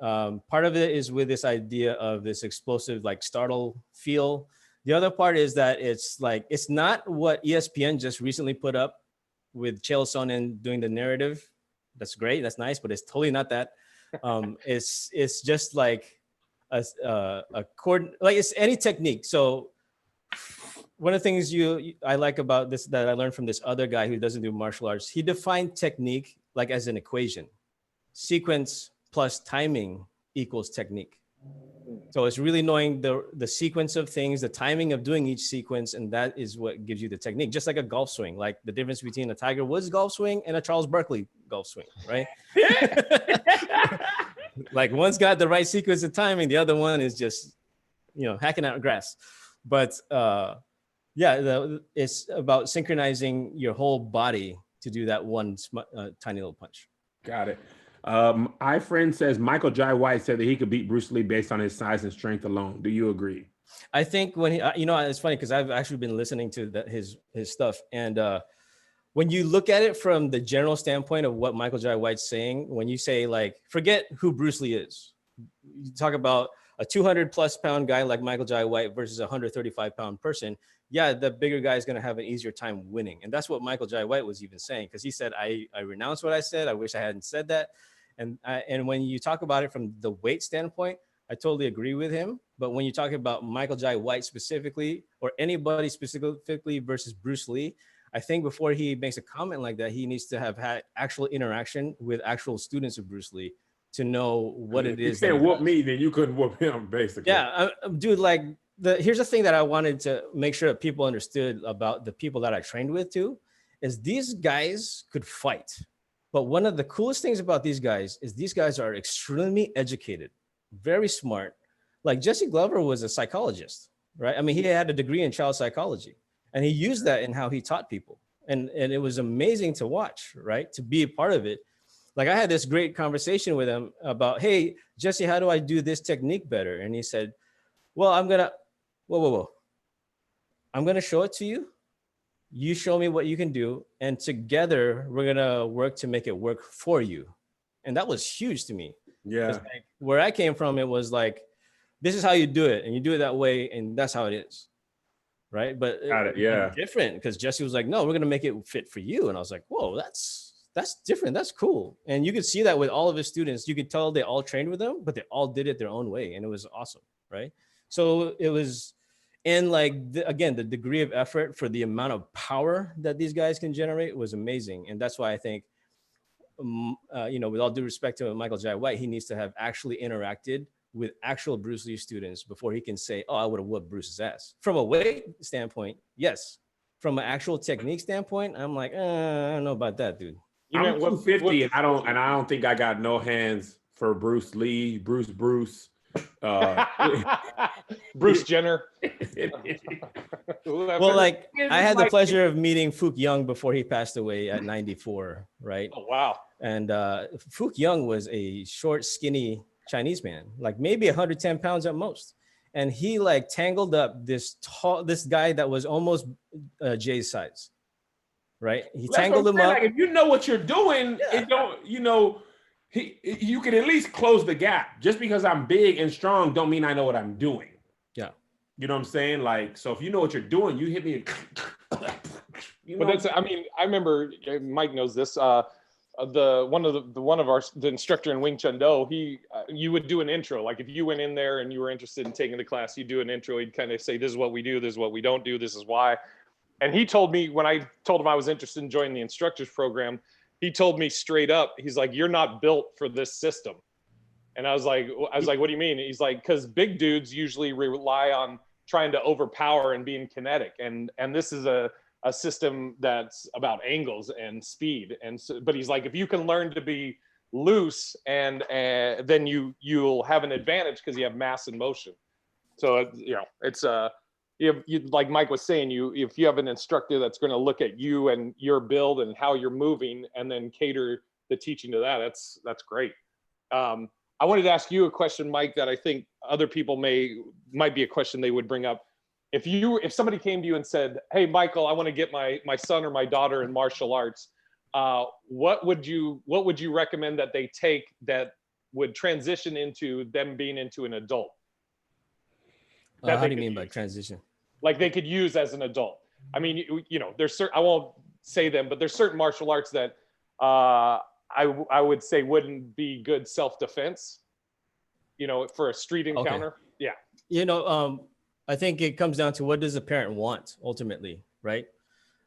Part of it is with this idea of this explosive, like startle feel. The other part is that it's not what ESPN just recently put up with Chael Sonnen doing the narrative. That's great. That's nice, but it's totally not that. It's just like a chord, like it's any technique. So one of the things I like about this that I learned from this other guy who doesn't do martial arts, he defined technique like as an equation. Sequence plus timing equals technique. So it's really knowing the sequence of things, the timing of doing each sequence, and that is what gives you the technique. Just like a golf swing, like the difference between a Tiger Woods golf swing and a Charles Barkley golf swing, right? Like one's got the right sequence of timing, the other one is just, hacking out grass. But it's about synchronizing your whole body to do that one tiny little punch. Got it. iFriend says Michael Jai White said that he could beat Bruce Lee based on his size and strength alone. Do you agree? I think when it's funny because I've actually been listening to his stuff, and when you look at it from the general standpoint of what Michael Jai White's saying, when you say like, forget who Bruce Lee is, you talk about a 200+ pound guy like Michael Jai White versus a 135-pound person. Yeah, the bigger guy is going to have an easier time winning. And that's what Michael Jai White was even saying, because he said, I renounce what I said. I wish I hadn't said that. And when you talk about it from the weight standpoint, I totally agree with him. But when you talk about Michael Jai White specifically, or anybody specifically versus Bruce Lee, I think before he makes a comment like that, he needs to have had actual interaction with actual students of Bruce Lee to know what it is. If you can't whoop me, then you couldn't whoop him, basically. Yeah, dude, like here's the thing that I wanted to make sure that people understood about the people that I trained with too, is these guys could fight. But one of the coolest things about these guys is these guys are extremely educated, very smart. Like Jesse Glover was a psychologist, right? I mean, he had a degree in child psychology, and he used that in how he taught people. And it was amazing to watch, right? To be a part of it. Like I had this great conversation with him about, hey, Jesse, how do I do this technique better? And he said, well, I'm going to, whoa. I'm going to show it to you. You show me what you can do. And together we're going to work to make it work for you. And that was huge to me. Yeah. Like, where I came from, it was like, this is how you do it. And you do it that way. And that's how it is. Right. But got it. Yeah. Different, because Jesse was like, no, we're going to make it fit for you. And I was like, whoa, that's different. That's cool. And you could see that with all of his students. You could tell they all trained with him, but they all did it their own way. And it was awesome. Right. So it was, and like, again, the degree of effort for the amount of power that these guys can generate was amazing. And that's why I think, with all due respect to Michael Jai White, he needs to have actually interacted with actual Bruce Lee students before he can say, oh, I would have whooped Bruce's ass. From a weight standpoint, yes. From an actual technique standpoint, I'm like, I don't know about that, dude. I'm 250, and I don't think I got no hands for Bruce Lee, Bruce, Bruce Jenner. Well, like I had the pleasure of meeting Fook Young before he passed away at 94, right? Oh wow! And Fook Young was a short, skinny Chinese man, like maybe 110 pounds at most, and he like tangled up this guy that was almost Jay's size. Right, he tangled him up. Like, if you know what you're doing, it don't, you can at least close the gap. Just because I'm big and strong, don't mean I know what I'm doing. Yeah, you know what I'm saying? Like, so if you know what you're doing, you hit me. But that's, I mean, I remember Mike knows this. The instructor in Wing Chun Do, you would do an intro. Like if you went in there and you were interested in taking the class, you do an intro. He'd kind of say, "This is what we do. This is what we don't do. This is why." And he told me, when I told him I was interested in joining the instructors program, he told me straight up, he's like, "You're not built for this system." And I was like, "What do you mean?" He's like, "Because big dudes usually rely on trying to overpower and being kinetic. And this is a system that's about angles and speed." And so, but he's like, if you can learn to be loose, and then you'll have an advantage because you have mass and motion. So, it's you like Mike was saying, if you have an instructor that's going to look at you and your build and how you're moving and then cater the teaching to that, that's great. I wanted to ask you a question, Mike, that I think other people might be a question they would bring up. If somebody came to you and said, "Hey, Michael, I want to get my son or my daughter in martial arts," what would you recommend that they take that would transition into them being into an adult? How do you mean by transition? Like they could use as an adult. I mean, there's certain, I won't say them, but there's certain martial arts that I would say wouldn't be good self-defense, for a street encounter. Yeah. I think it comes down to what does the parent want ultimately, right?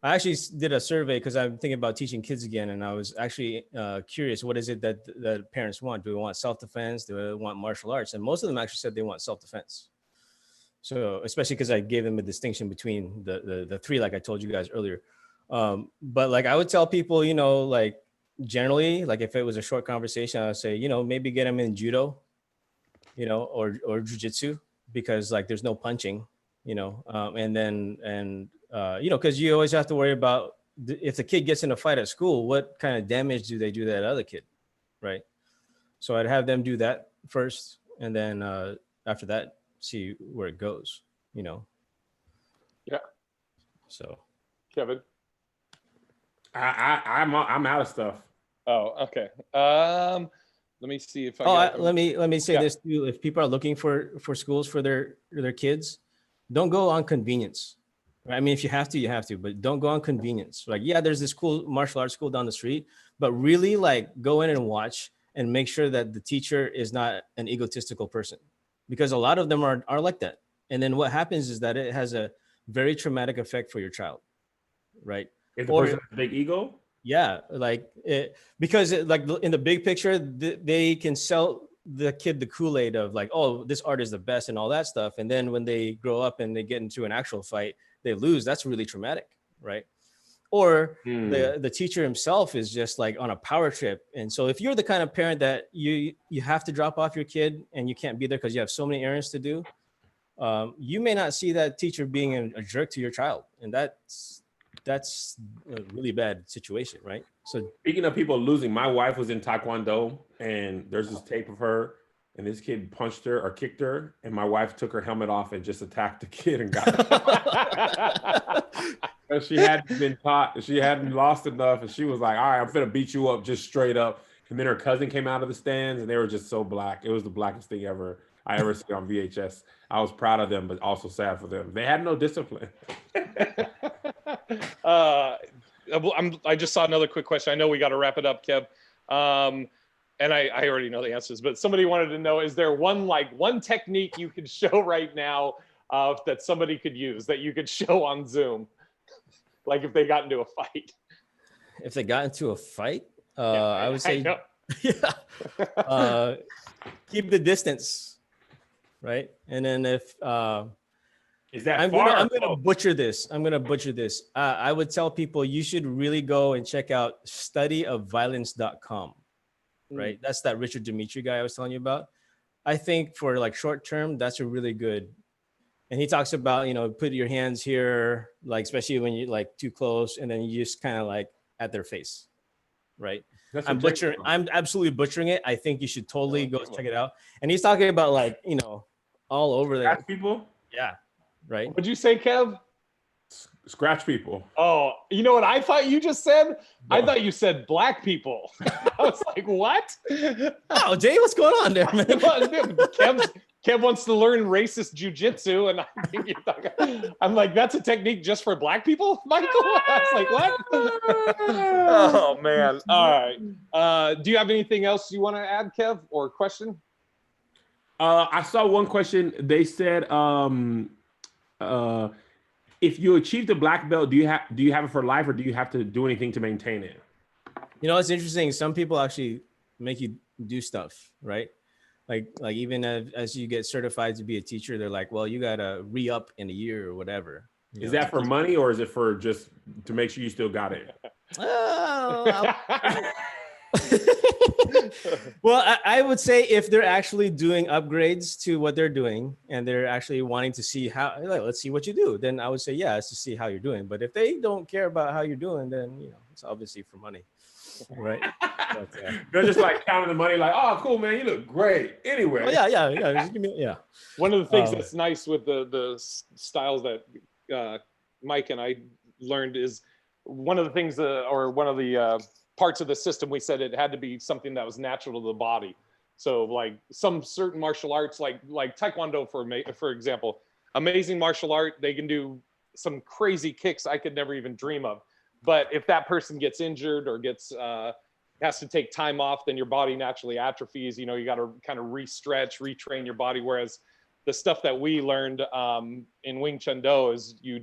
I actually did a survey because I'm thinking about teaching kids again, and I was actually curious, what is it that parents want? Do they want self-defense? Do they want martial arts? And most of them actually said they want self-defense. So especially because I gave them a distinction between the three, like I told you guys earlier. But like I would tell people, like generally, like if it was a short conversation, I would say, maybe get them in judo, or jujitsu, because like there's no punching, because you always have to worry about if the kid gets in a fight at school, what kind of damage do they do to that other kid, right? So I'd have them do that first, and then after that, see where it goes, Yeah. So, Kevin. I'm out of stuff. Oh, okay. Let me see if I. let me say this too. If people are looking for schools for their kids, don't go on convenience. I mean, if you have to, you have to, but don't go on convenience. Like, yeah, there's this cool martial arts school down the street, but really like go in and watch and make sure that the teacher is not an egotistical person, because a lot of them are like that. And then what happens is that it has a very traumatic effect for your child, right? If the person has a big ego? Yeah, because like in the big picture, they can sell the kid the Kool-Aid of like, oh, this art is the best and all that stuff. And then when they grow up and they get into an actual fight, they lose. That's really traumatic, right? Or the teacher himself is just like on a power trip. And so if you're the kind of parent that you have to drop off your kid and you can't be there because you have so many errands to do, you may not see that teacher being a jerk to your child. And that's a really bad situation, right? So speaking of people losing, my wife was in Taekwondo, and there's this tape of her, and this kid punched her or kicked her, and my wife took her helmet off and just attacked the kid and got her. She hadn't been taught, she hadn't lost enough, and she was like, all right, I'm finna beat you up just straight up. And then her cousin came out of the stands, and they were just so black. It was the blackest thing I ever see on VHS. I was proud of them, but also sad for them. They had no discipline. I just saw another quick question. I know we got to wrap it up, Kev. And I already know the answers, but somebody wanted to know, is there one technique you could show right now that somebody could use, that you could show on Zoom? Like if they got into a fight. If they got into a fight, I would say, keep the distance, right? And then if is that I'm gonna butcher this. I would tell people you should really go and check out studyofviolence.com, right? That's that Richard Dimitri guy I was telling you about. I think for like short term, that's a really good. And he talks about, put your hands here, like especially when you're like too close, and then you just kind of like at their face, right? I'm absolutely butchering it. I think you should totally go check it out. And he's talking about like, all over there. People? Yeah. Right. What'd you say, Kev? Scratch people. Oh, you know what I thought you just said? No. I thought you said black people. I was like, what? Oh, Jay, what's going on there, man? Kev wants to learn racist jujitsu, and I think you're talking. I'm like, that's a technique just for black people, Michael? I was like, what? Oh man! All right. Do you have anything else you want to add, Kev, or question? I saw one question. They said, if you achieve the black belt, do you have it for life, or do you have to do anything to maintain it? It's interesting. Some people actually make you do stuff, right? Like even as you get certified to be a teacher, they're like, well, you gotta re-up in a year or whatever. Is that for money, or is it for just to make sure you still got it? Well, I would say if they're actually doing upgrades to what they're doing and they're actually wanting to see let's see what you do, then I would say, yeah, it's to see how you're doing. But if they don't care about how you're doing, then, it's obviously for money. Right. But, they're just like counting the money like, oh, cool, man. You look great. Anyway. Oh, yeah. Just give me, yeah. One of the things that's nice with the styles that Mike and I learned is one of the things or one of the parts of the system, we said it had to be something that was natural to the body. So like some certain martial arts, like Taekwondo, for example, amazing martial art. They can do some crazy kicks I could never even dream of. But if that person gets injured or gets has to take time off, then your body naturally atrophies. You got to kind of re-stretch, retrain your body. Whereas the stuff that we learned in Wing Chun Do is you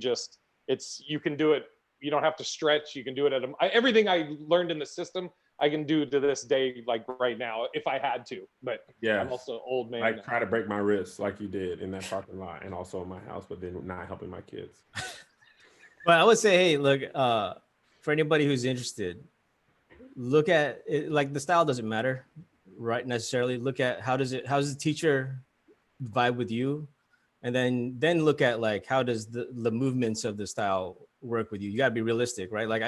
can do it. You don't have to stretch. You can do it everything I learned in the system, I can do to this day, like right now, if I had to. But Yeah, I'm also an old man. Like try to break my wrist like you did in that parking lot and also in my house, but then not helping my kids. But I would say, hey, look, for anybody who's interested, look at it, like the style doesn't matter, right? Necessarily. Look at how does the teacher vibe with you, and then look at like how does the movements of the style work with you. You got to be realistic, right? Like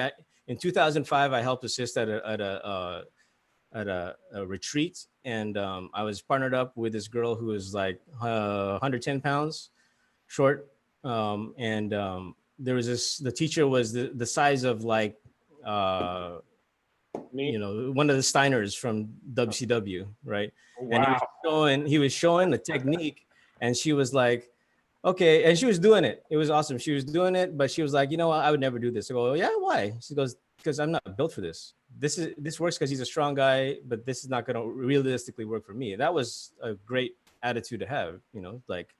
in 2005, I helped assist at a retreat, and I was partnered up with this girl who was like 110 pounds short, and there was the teacher was the size of like Me? one of the Steiners from WCW, right? Wow. And he was showing the technique, and she was like, okay, and she was doing it. It was awesome. She was doing it, but she was like, you know what? I would never do this. I go, yeah, why? She goes, because I'm not built for this. This works because he's a strong guy, but this is not going to realistically work for me. That was a great attitude to have, like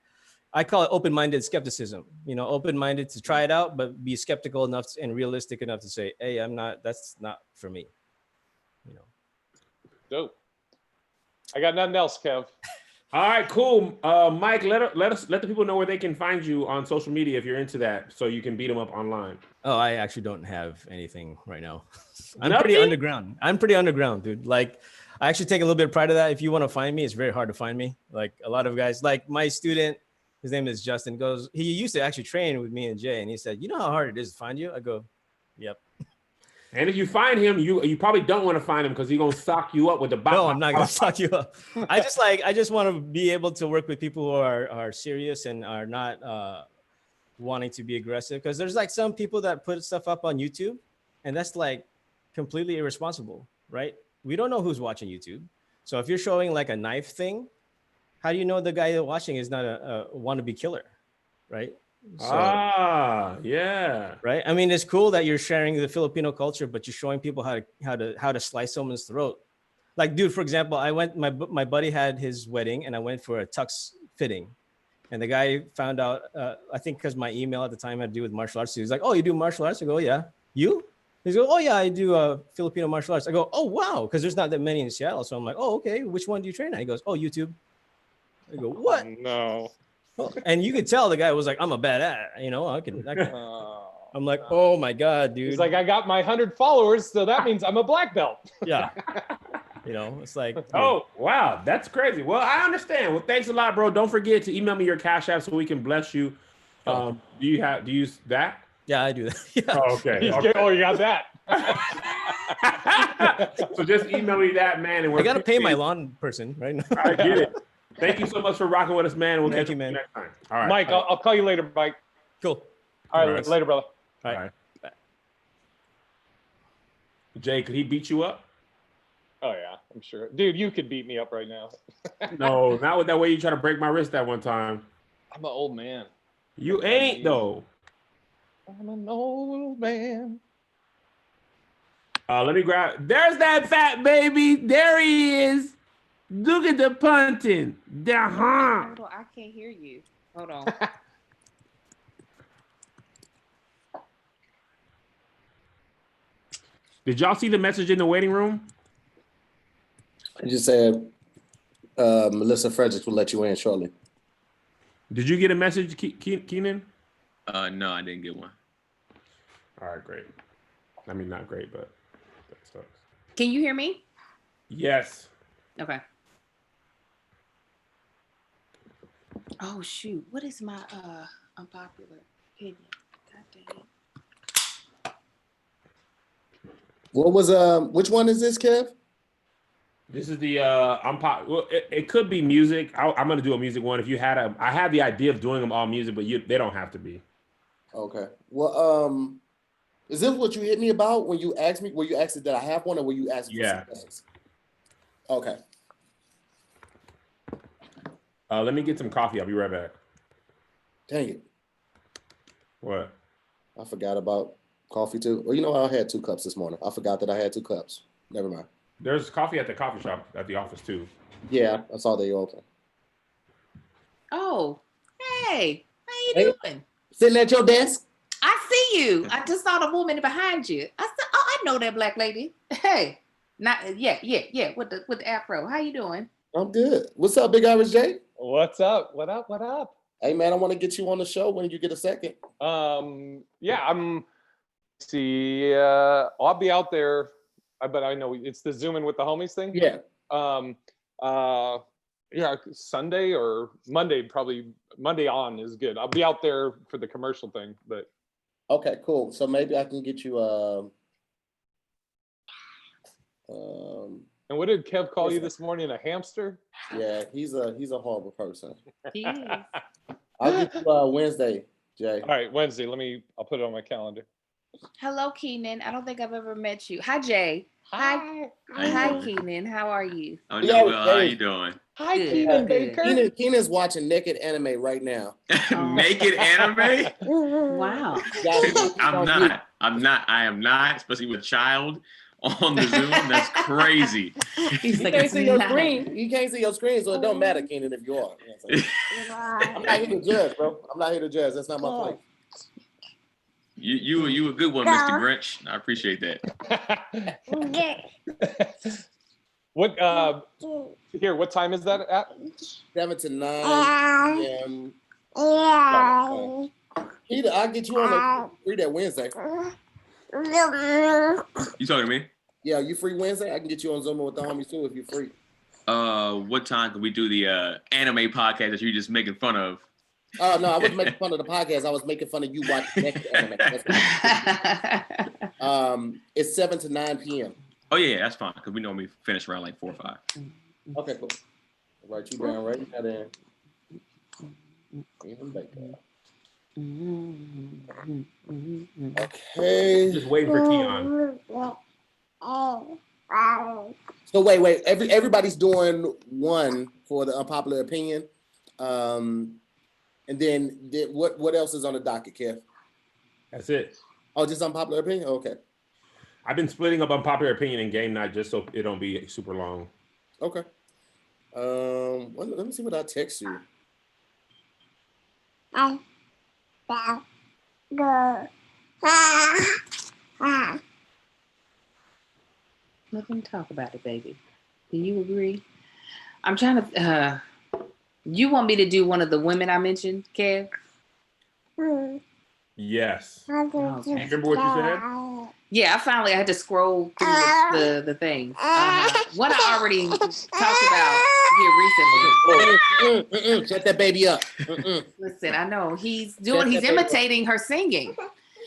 I call it open-minded skepticism, open-minded to try it out, but be skeptical enough and realistic enough to say, hey, that's not for me. Dope. I got nothing else, Kev. All right, cool. Mike, let the people know where they can find you on social media if you're into that, so you can beat them up online. Oh, I actually don't have anything right now. I'm Nothing? pretty underground, dude. Like, I actually take a little bit of pride of that. If you want to find me, it's very hard to find me. Like a lot of guys, like my student, his name is Justin, he used to actually train with me and Jay, and he said, you know how hard it is to find you? I go, yep. And if you find him, you probably don't want to find him because he's gonna sock you up with the No, I'm not gonna sock you up. I just want to be able to work with people who are serious and are not wanting to be aggressive. Because there's like some people that put stuff up on YouTube, and that's like completely irresponsible, right? We don't know who's watching YouTube. So if you're showing like a knife thing, how do you know the guy you're watching is not a wannabe killer, right? So, yeah. Right. I mean, it's cool that you're sharing the Filipino culture, but you're showing people how to slice someone's throat. Like, dude, for example, my buddy had his wedding, and I went for a tux fitting, and the guy found out. I think because my email at the time had to do with martial arts. He was like, "Oh, you do martial arts?" I go, "Yeah." You? He's go, "Oh yeah, I do Filipino martial arts." I go, "Oh wow," because there's not that many in Seattle. So I'm like, "Oh okay, which one do you train at?" He goes, "Oh, YouTube." I go, "What?" Oh, no. And you could tell the guy was like, I'm a badass, I'm like, oh my God, dude. He's like, I got my 100 followers, so that means I'm a black belt. Yeah. It's like, oh, wow. That's crazy. Well, I understand. Well, thanks a lot, bro. Don't forget to email me your Cash App so we can bless you. Do you use that? Yeah, I do that. Yeah. Oh, okay. Oh, you got that. So just email me that, man. And I got to pay my lawn person right now. I get it. Thank you so much for rocking with us, man. We'll catch you next time. All right. Mike, I'll call you later, Mike. Cool. All right, later, brother. All right. Bye. Jay, could he beat you up? Oh, yeah, I'm sure. Dude, you could beat me up right now. No, not with that way you try to break my wrist that one time. I'm an old man. You ain't, though. I'm an old man. Let me grab. There's that fat baby. There he is. Look at the punting. Hold on, I can't hear you. Hold on. Did y'all see the message in the waiting room? I just said Melissa Fredericks will let you in shortly. Did you get a message, Keenan? No, I didn't get one. All right, great. I mean, not great, but that sucks. Can you hear me? Yes. Okay. Oh shoot! What is my unpopular opinion? God dang it. What was which one is this, Kev? This is the well, it could be music. I'm gonna do a music one. If you had I had the idea of doing them all music, but they don't have to be. Okay. Well, is this what you hit me about when you asked me? Were you asking that I have one, or were you asking? Yeah. For some things? Okay. Let me get some coffee. I'll be right back. Dang it! What? I forgot about Coffee too. Well, you know, I had 2 cups this morning. I forgot that I had 2 cups. Never mind. There's coffee at the coffee shop at the office too. Yeah, I saw they open. Oh, hey, how you Hey. doing? Sitting at your desk. I see you. I just saw the woman behind you. I said, "Oh, I know that black lady." Hey, not yeah. With the afro. How you doing? I'm good. What's up, Big Irish J? What's up? What up? What up? Hey man, I want to get you on the show when you get a second. Yeah, I'll be out there, but I know it's the Zooming with the homies thing. Yeah. Yeah, Sunday or Monday, probably Monday on is good. I'll be out there for the commercial thing, but Okay, cool. So maybe I can get you and what did Kev call you this morning? A hamster? yeah, he's a horrible person. He is. I'll get you Wednesday, Jay. All right, Wednesday. I'll put it on my calendar. Hello, Keenan. I don't think I've ever met you. Hi, Jay. Hi, How you hi, doing? Keenan. How are you? Oh, Yeah, no, well, how hey. you doing? Hi, Good. Keenan Good. Baker. Keenan's watching naked anime right now. Naked anime? Wow. I'm not. I am not, especially with a child on the Zoom. That's crazy. He's You like, can't "It's see your not." screen. You can't see your screen, so it don't matter, Keenan, if you are. I'm not here to judge, bro. I'm not here to judge. That's not my place. You a good one, Mr. Grinch. I appreciate that. What here, what time is that at? 7 to 9 p.m. Peter, I'll get you on the free that Wednesday. You talking to me? Yeah, you free Wednesday? I can get you on Zoom with the homies too if you're free. What time can we do the anime podcast that you're just making fun of? Oh no, I wasn't making fun of the podcast. I was making fun of you watching next anime. That's what it's 7 to 9 p.m. Oh yeah, that's fine because we normally finish around like 4 or 5. Okay, cool. Write you down right now then. Even better. Okay. Just waiting for Keon. So wait. Everybody's doing one for the unpopular opinion. And then what else is on the docket, Kev? That's it. Oh, just unpopular opinion? Okay. I've been splitting up unpopular opinion and game night just so it don't be super long. Okay. Let me see what I text you. Let them talk about it, baby. Do you agree? I'm trying to. You want me to do one of the women I mentioned, Kev? Yes. Okay. Remember what you said? Yeah, I had to scroll through the thing. One I already talked about here recently. Shut that baby up. Listen, I know he's imitating her singing.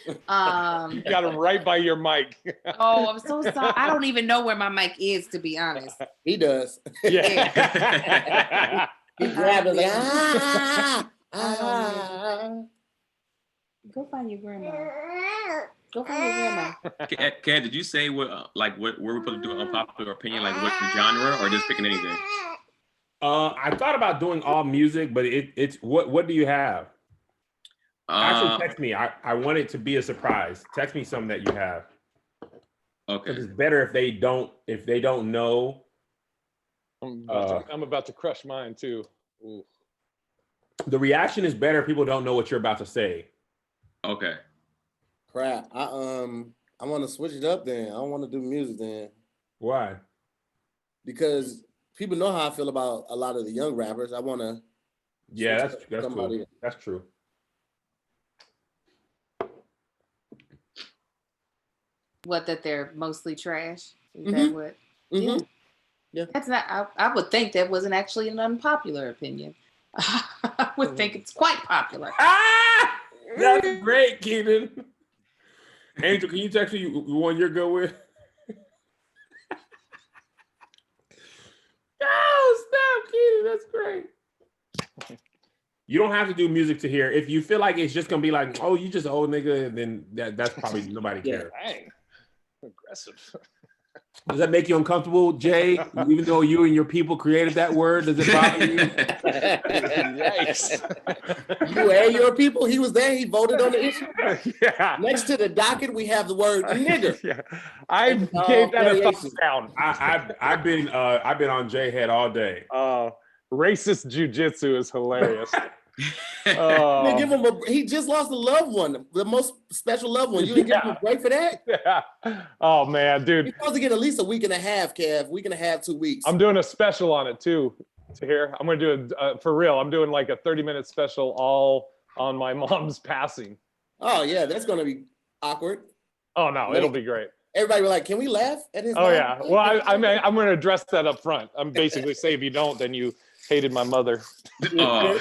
You got him right by your mic. Oh, I'm so sorry. I don't even know where my mic is, to be honest. He does. Yeah. He grabbed it like Go find your grandma. Go find your grandma. Kat, did you say what we're supposed to do an unpopular opinion, like what the genre, or just picking anything? I thought about doing all music, but it's what do you have? Actually, text me. I want it to be a surprise. Text me something that you have. Okay. It's better if they don't know. I'm about to crush mine too. Ooh. The reaction is better if people don't know what you're about to say. Okay. crap. I want to switch it up then. I don't want to do music then. Why? Because people know how I feel about a lot of the young rappers. I want to. Yeah, that's somebody. cool. That's true. What, that they're mostly trash? Is that what? Mm-hmm. Yeah. That's not. I would think that wasn't actually an unpopular opinion. I would think it's quite popular. Ah, that's great, Keenan. Angel, can you text me one you're good with? Oh, snap, Keenan, that's great. You don't have to do music to hear. If you feel like it's just gonna be like, oh, you just old nigga, then that's probably nobody cares. Dang. Aggressive. Does that make you uncomfortable, Jay? Even though you and your people created that word, does it bother you? Yikes. You and your people, he was there, he voted on the issue. Yeah. Next to the docket, we have the word nigger. Yeah. I And, gave that a thumbs variations. down. I've been on Jay head all day. Racist jujitsu is hilarious. Man, give him he just lost a loved one, the most special loved one. You didn't give him a break for that? Yeah. Oh man, dude. You're supposed to get at least a week and a half, Kev. Week and a half, 2 weeks. I'm doing a special on it too. To hear, I'm gonna do it for real. I'm doing like a 30-minute special all on my mom's passing. Oh yeah, that's gonna be awkward. Oh no, it'll be great. Everybody was like, can we laugh at his Oh mom? yeah. Well, I'm going to address that up front. I'm basically say if you don't, then you hated my mother. Oh.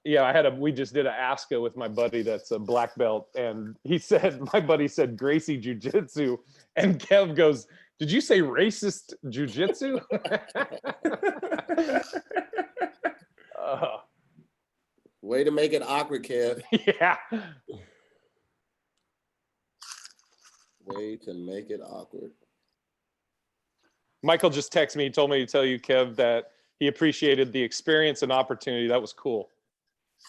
Yeah, we just did an ASCA with my buddy that's a black belt, and my buddy said Gracie Jiu-Jitsu, and Kev goes, "Did you say racist Jiu-Jitsu?" Way to make it awkward, Kev. Yeah. Way to make it awkward. Michael just texted me. He told me to tell you, Kev, that he appreciated the experience and opportunity. That was cool.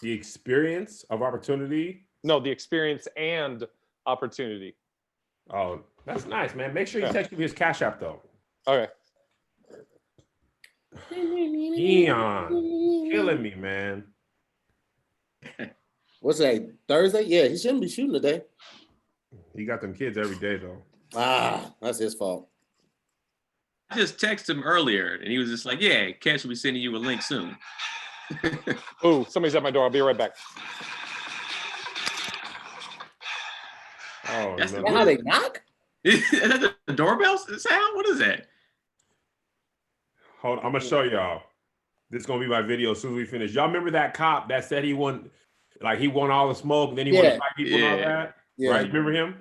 The experience of opportunity. No, the experience and opportunity. Oh, that's nice, man. Make sure you text me his Cash App though. Okay. Keon, killing me, man. What's that? Thursday? Yeah, he shouldn't be shooting today. He got them kids every day though. Ah, that's his fault. I just texted him earlier, and he was just like, "Yeah, Cash will be sending you a link soon." Oh, somebody's at my door. I'll be right back. Oh, That's no. Is that how they knock? Is that the doorbell sound? What is that? Hold on, I'm gonna show y'all. This is gonna be my video as soon as we finish. Y'all remember that cop that said he won all the smoke, and then he wanted to fight people and all that? Yeah. Right? You remember him?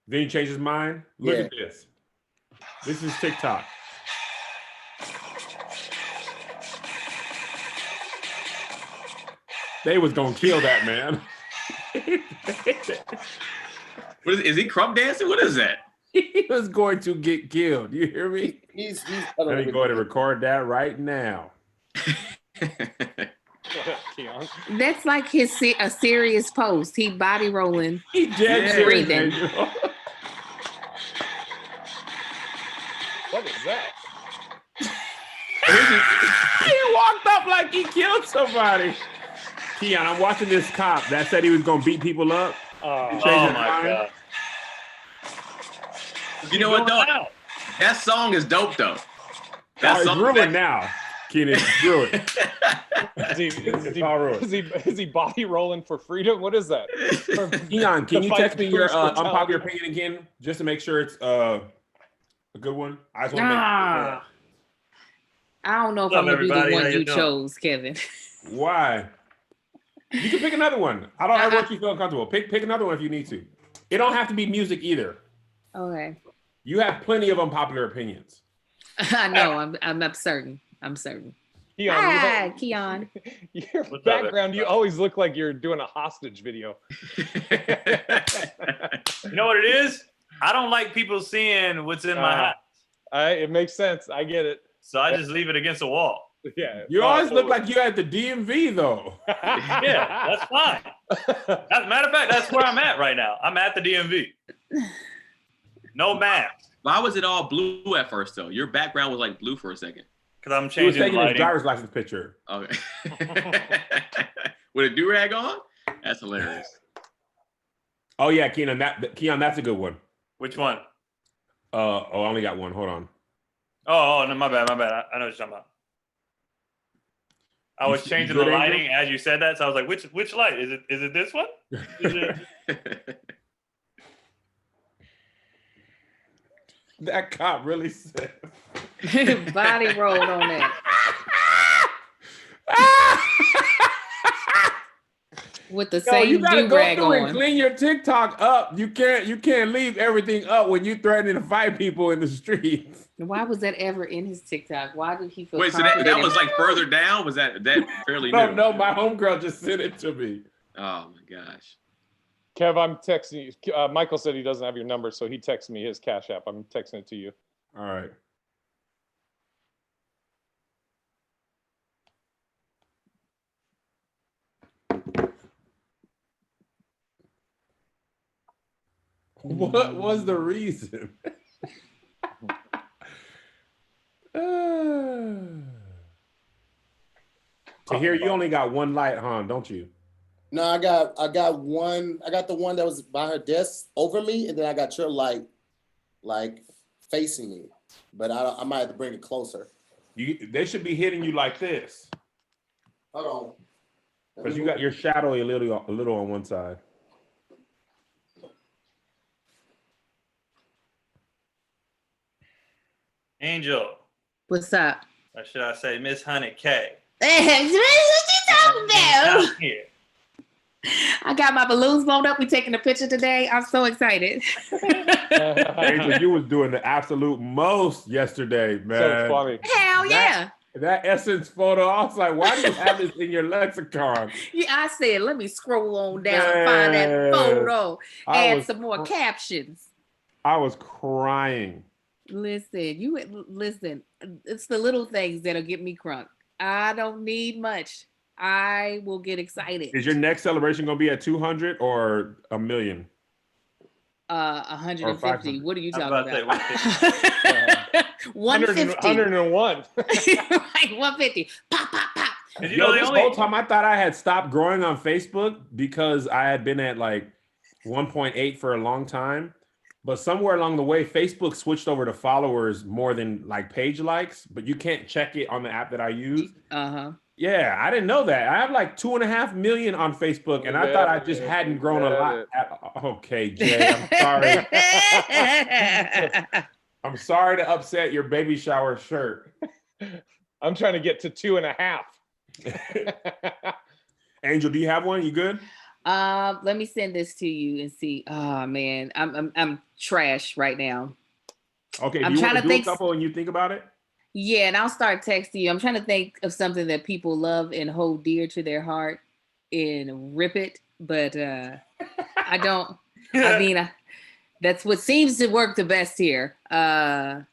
Then he changed his mind. Look Yeah. at this. This is TikTok. They was gonna kill that man. What is he crump dancing? What is that? He was going to get killed. You hear me? He's Let me go ahead and record that right now. Keon. That's like a serious post. He body rolling. He dead Yeah. serious, Breathing. man. What is that? He walked up like he killed somebody. Keon, I'm watching this cop that said he was gonna beat people up. Oh, Change Oh his my mind. god! You know what though? That song is dope though. That It's song. ruined now. Keenan, it's ruined. is all ruined. is he body rolling for freedom? What is that? Keon, can The you fight text me your police brutality. unpopular opinion again, just to make sure it's a good one? I just want to Ah. I don't know if What's I'm up, gonna do the everybody? How one you you doing? chose, Kevin. Why? You can pick another one. I don't know what you feel comfortable. Pick another one if you need to. It don't have to be music either. Okay. You have plenty of unpopular opinions. I know. I'm certain. I'm certain. Keon, Hi, Keon. your What's up, background, you always look like you're doing a hostage video. You know what it is? I don't like people seeing what's in my house, It makes sense. I get it. so I just leave it against the wall. Yeah. You always look like you at the DMV though. Yeah, that's fine. As a matter of fact, that's where I'm at right now. I'm at the DMV. No mask, Why was it all blue at first though? Your background was like blue for a second. because I'm He was changing the taking his lighting. driver's license picture. Okay. With a do-rag on? That's hilarious. Oh yeah, Keon, that's a good one. Which one? I only got one. Hold on. Oh, no, my bad. I know what you're talking about. I was You changing good, the Angel? lighting as you said that, so I was like, which light? Is it this one? Is it- That cop really said. Body rolled on that. With the Yo, you same gotta go do-rag through and on. clean your TikTok up. You can't leave everything up when you threatening to fight people in the streets. Why was that ever in his TikTok? Why did he feel Wait, so that confident was like further down? Was that fairly No, new? no, my homegirl just sent it to me. Oh my gosh. Kev, I'm texting you. Michael said he doesn't have your number, so he texted me his Cash App. I'm texting it to you. All right. What was the reason? To hear you only got one light, huh? Don't you? No, I got one. I got the one that was by her desk over me, and then I got your light, like facing me. But I might have to bring it closer. They should be hitting you like this. Hold on. Because you got your shadow a little on one side. Angel, What's up? or should I say Miss Honey K? What you talking about? Down here. I got my balloons blown up. We taking a picture today. I'm so excited. Angel, you was doing the absolute most yesterday, man. So funny. Hell yeah. That Essence photo, I was like, why do you have this in your lexicon? Yeah, I said, let me scroll on down and find that photo. Add some more captions. I was crying. Listen. It's the little things that'll get me crunk. I don't need much. I will get excited. Is your next celebration gonna be at 200 or a million? 150. What are you I'm talking about to say about? 150. 101. Like 150. Pop, pop, pop. Did you Yo, know this whole time I thought I had stopped growing on Facebook because I had been at like 1.8 for a long time. But somewhere along the way, Facebook switched over to followers more than like page likes, but you can't check it on the app that I use. Uh-huh. Yeah, I didn't know that. I have like 2.5 million on Facebook, and I thought I just hadn't grown a lot. Okay, Jay, I'm sorry. I'm sorry to upset your baby shower shirt. I'm trying to get to 2.5. Angel, do you have one? You good? Let me send this to you and see. Oh man, I'm trash right now. Okay, I'm do you trying want to to do think- a couple and you think about it? Yeah, and I'll start texting you. I'm trying to think of something that people love and hold dear to their heart and rip it, but I don't. I mean, that's what seems to work the best here. So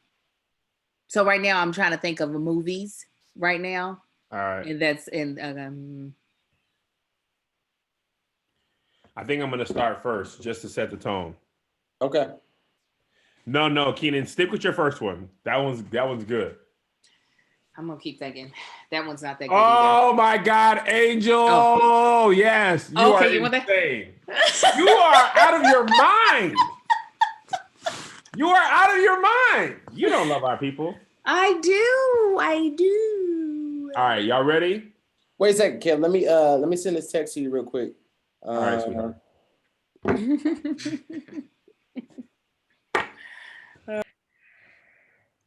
right now, I'm trying to think of movies right now, All right. and that's I think I'm going to start first just to set the tone. Okay. No, Keenan, stick with your first one. That one's good. I'm gonna keep thinking. That one's not that good. Oh my God, Angel! Oh. Yes, you Okay, are you want that? insane. You are out of your mind. You are out of your mind. You don't love our people. I do. All right, y'all ready? Wait a second, Kev. Let me send this text to you real quick. All right, sweetheart.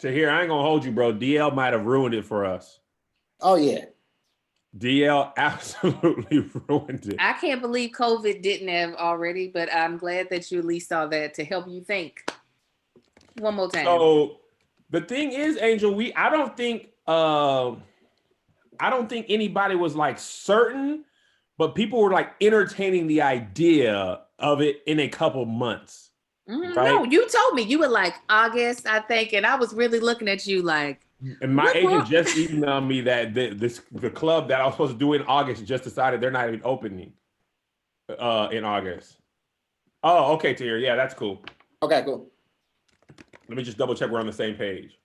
So here, I ain't gonna hold you, bro. DL might have ruined it for us. Oh yeah. DL absolutely ruined it. I can't believe COVID didn't have already, but I'm glad that you at least saw that to help you think. One more time. So the thing is, Angel, I don't think anybody was like certain, but people were like entertaining the idea of it in a couple months. Mhm. Right? No, you told me you were like August, I think, and I was really looking at you like. And my What? agent just emailed me that the club that I was supposed to do in August just decided they're not even opening in August. Oh, okay, Tahir. Yeah, that's cool. Okay, cool. Let me just double check we're on the same page.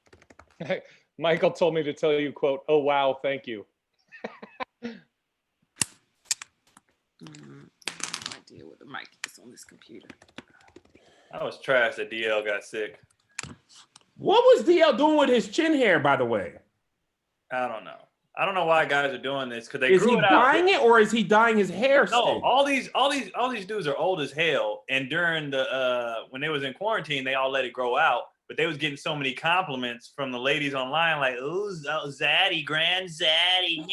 Michael told me to tell you, quote, "Oh wow, thank you." No idea what the mic is on this computer. I was trash that DL got sick. What was DL doing with his chin hair, by the way? I don't know. I don't know why guys are doing this because they Is grew he it out. dyeing it or is he dyeing his hair? No, still? all these dudes are old as hell. And during the when they was in quarantine, they all let it grow out. But they was getting so many compliments from the ladies online, like, "Oh, Zaddy, Grand Zaddy,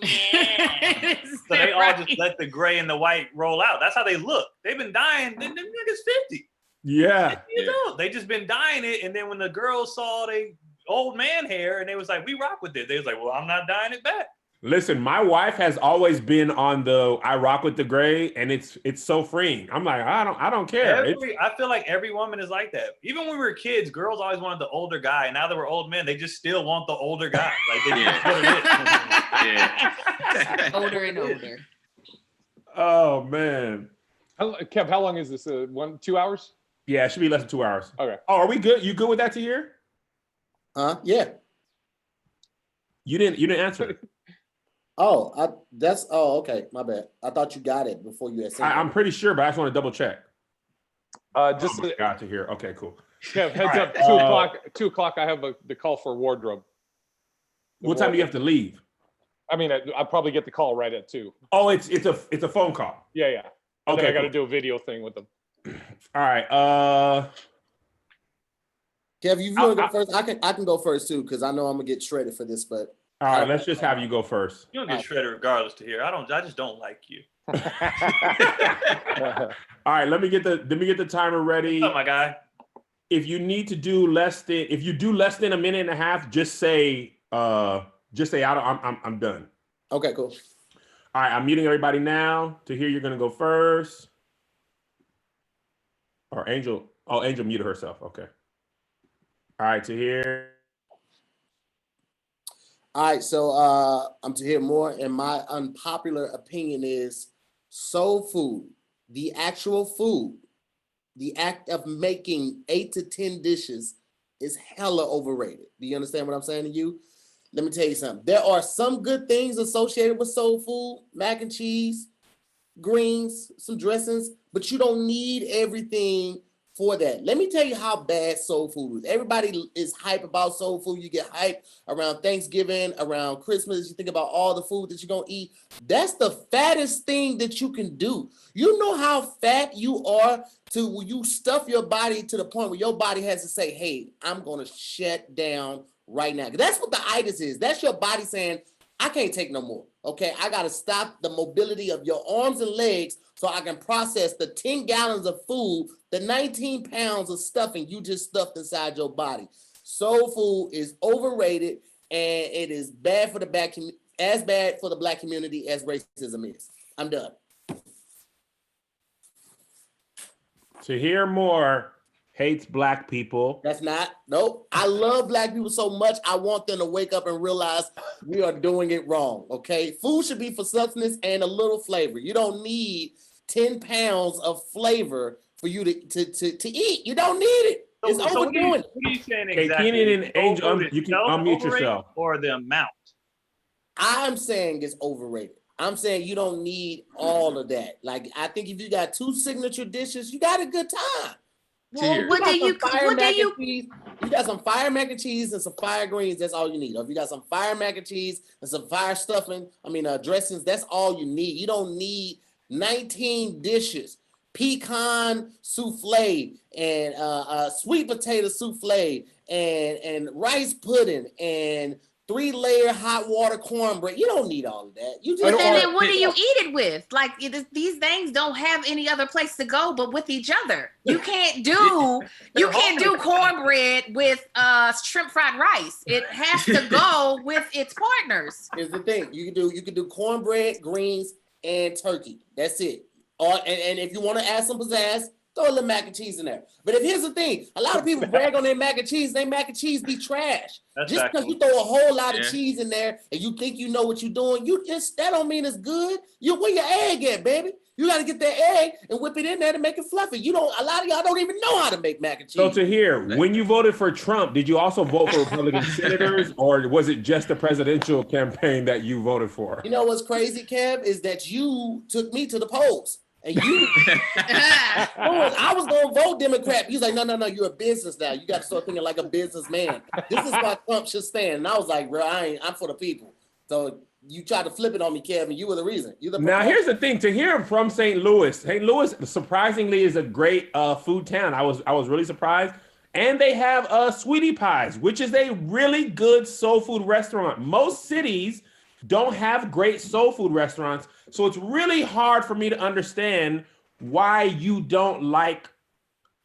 yeah." So they all just let the gray and the white roll out. That's how they look. They've been dying. Them niggas 50 Yeah. years old. They just been dyeing it. And then when the girls saw they old man hair, and they was like, "We rock with it," they was like, "Well, I'm not dyeing it back." Listen, my wife has always been on the I rock with the gray, and it's so freeing. I'm like, I don't care. I feel like every woman is like that. Even when we were kids, girls always wanted the older guy. And now that we're old men, they just still want the older guy. Like they just what it is. Older and older. Oh man. Kev, how long is this? 2 hours? Yeah, it should be less than 2 hours. Okay. Oh, are we good? You good with that to hear? Yeah. You didn't answer. Oh, okay. My bad. I thought you got it before you had said I'm pretty sure, but I just want to double check. Just Got to hear. Okay, cool. Kev, heads up. 2 o'clock. 2 o'clock. I have the call for wardrobe. What time do you have to leave? I mean, I'll probably get the call right at 2. Oh, it's a phone call. Yeah. And Okay, then I got to cool. do a video thing with them. All right. Kev, you want to go first? I can go first too, because I know I'm gonna get shredded for this, but All right. Let's just have you go first. You don't get shredded regardless to here. I just don't like you. All right. Let me get the timer ready. What's up, my guy? If you need to do less than a minute and a half, just say I'm done. okay, cool. All right. I'm muting everybody now. To hear, you're gonna go first. Or Angel. Oh, Angel muted herself. Okay. All right. To hear. All right, so I'm to hear more, and my unpopular opinion is soul food, the actual food, the act of making 8 to 10 dishes is hella overrated. Do you understand what I'm saying to you? Let me tell you something. There are some good things associated with soul food, mac and cheese, greens, some dressings, but you don't need everything for that. Let me tell you how bad soul food is. Everybody is hype about soul food. You get hype around Thanksgiving, around Christmas. You think about all the food that you're going to eat. That's the fattest thing that you can do. You know how fat you are to when you stuff your body to the point where your body has to say, hey, I'm going to shut down right now. That's what the itis is. That's your body saying, I can't take no more. Okay, I got to stop the mobility of your arms and legs so I can process the 10 gallons of food, the 19 pounds of stuffing you just stuffed inside your body. Soul food is overrated, and it is bad for the black community as racism is. I'm done. To hear more, hates black people. That's not. Nope. I love black people so much. I want them to wake up and realize we are doing it wrong. Okay. Food should be for substance and a little flavor. You don't need 10 pounds of flavor for you to eat. You don't need it. It's overdoing it. What are you saying Okay, exactly? Keenan and Angel, Overrated you can itself, unmute overrated, yourself. or the amount. I'm saying it's overrated. I'm saying you don't need all of that. Like, I think if you got 2 signature dishes, you got a good time. Cheers. What do you? You got some fire mac and cheese and some fire greens. That's all you need. Or if you got some fire mac and cheese and some fire stuffing, dressings. That's all you need. You don't need 19 dishes. Pecan souffle and sweet potato souffle and rice pudding and 3-layer hot water cornbread. You don't need all of that. You just And then what do you eat it with? Like these things don't have any other place to go but with each other. You can't do cornbread with shrimp fried rice. It has to go with its partners. Here's the thing: you can do cornbread, greens, and turkey. That's it. And if you want to add some pizzazz, throw a little mac and cheese in there. But here's the thing: a lot of people brag on their mac and cheese. Their mac and cheese be trash. That's just because you throw a whole lot of cheese in there and you think you know what you're doing, that don't mean it's good. Where your egg at, baby? You got to get that egg and whip it in there to make it fluffy. A lot of y'all don't even know how to make mac and cheese. So to hear, when you voted for Trump, did you also vote for Republican senators, or was it just the presidential campaign that you voted for? You know what's crazy, Kev, is that you took me to the polls. And I was going to vote Democrat. He's like, no, you're a business now. You got to start thinking like a businessman. This is why Trump should stand. And I was like, bro, I'm for the people. So you tried to flip it on me, Kevin. You were the reason. Now, here's the thing. To hear from St. Louis, St. Louis surprisingly is a great food town. I was really surprised. And they have Sweetie Pies, which is a really good soul food restaurant. Most cities don't have great soul food restaurants. So it's really hard for me to understand why you don't like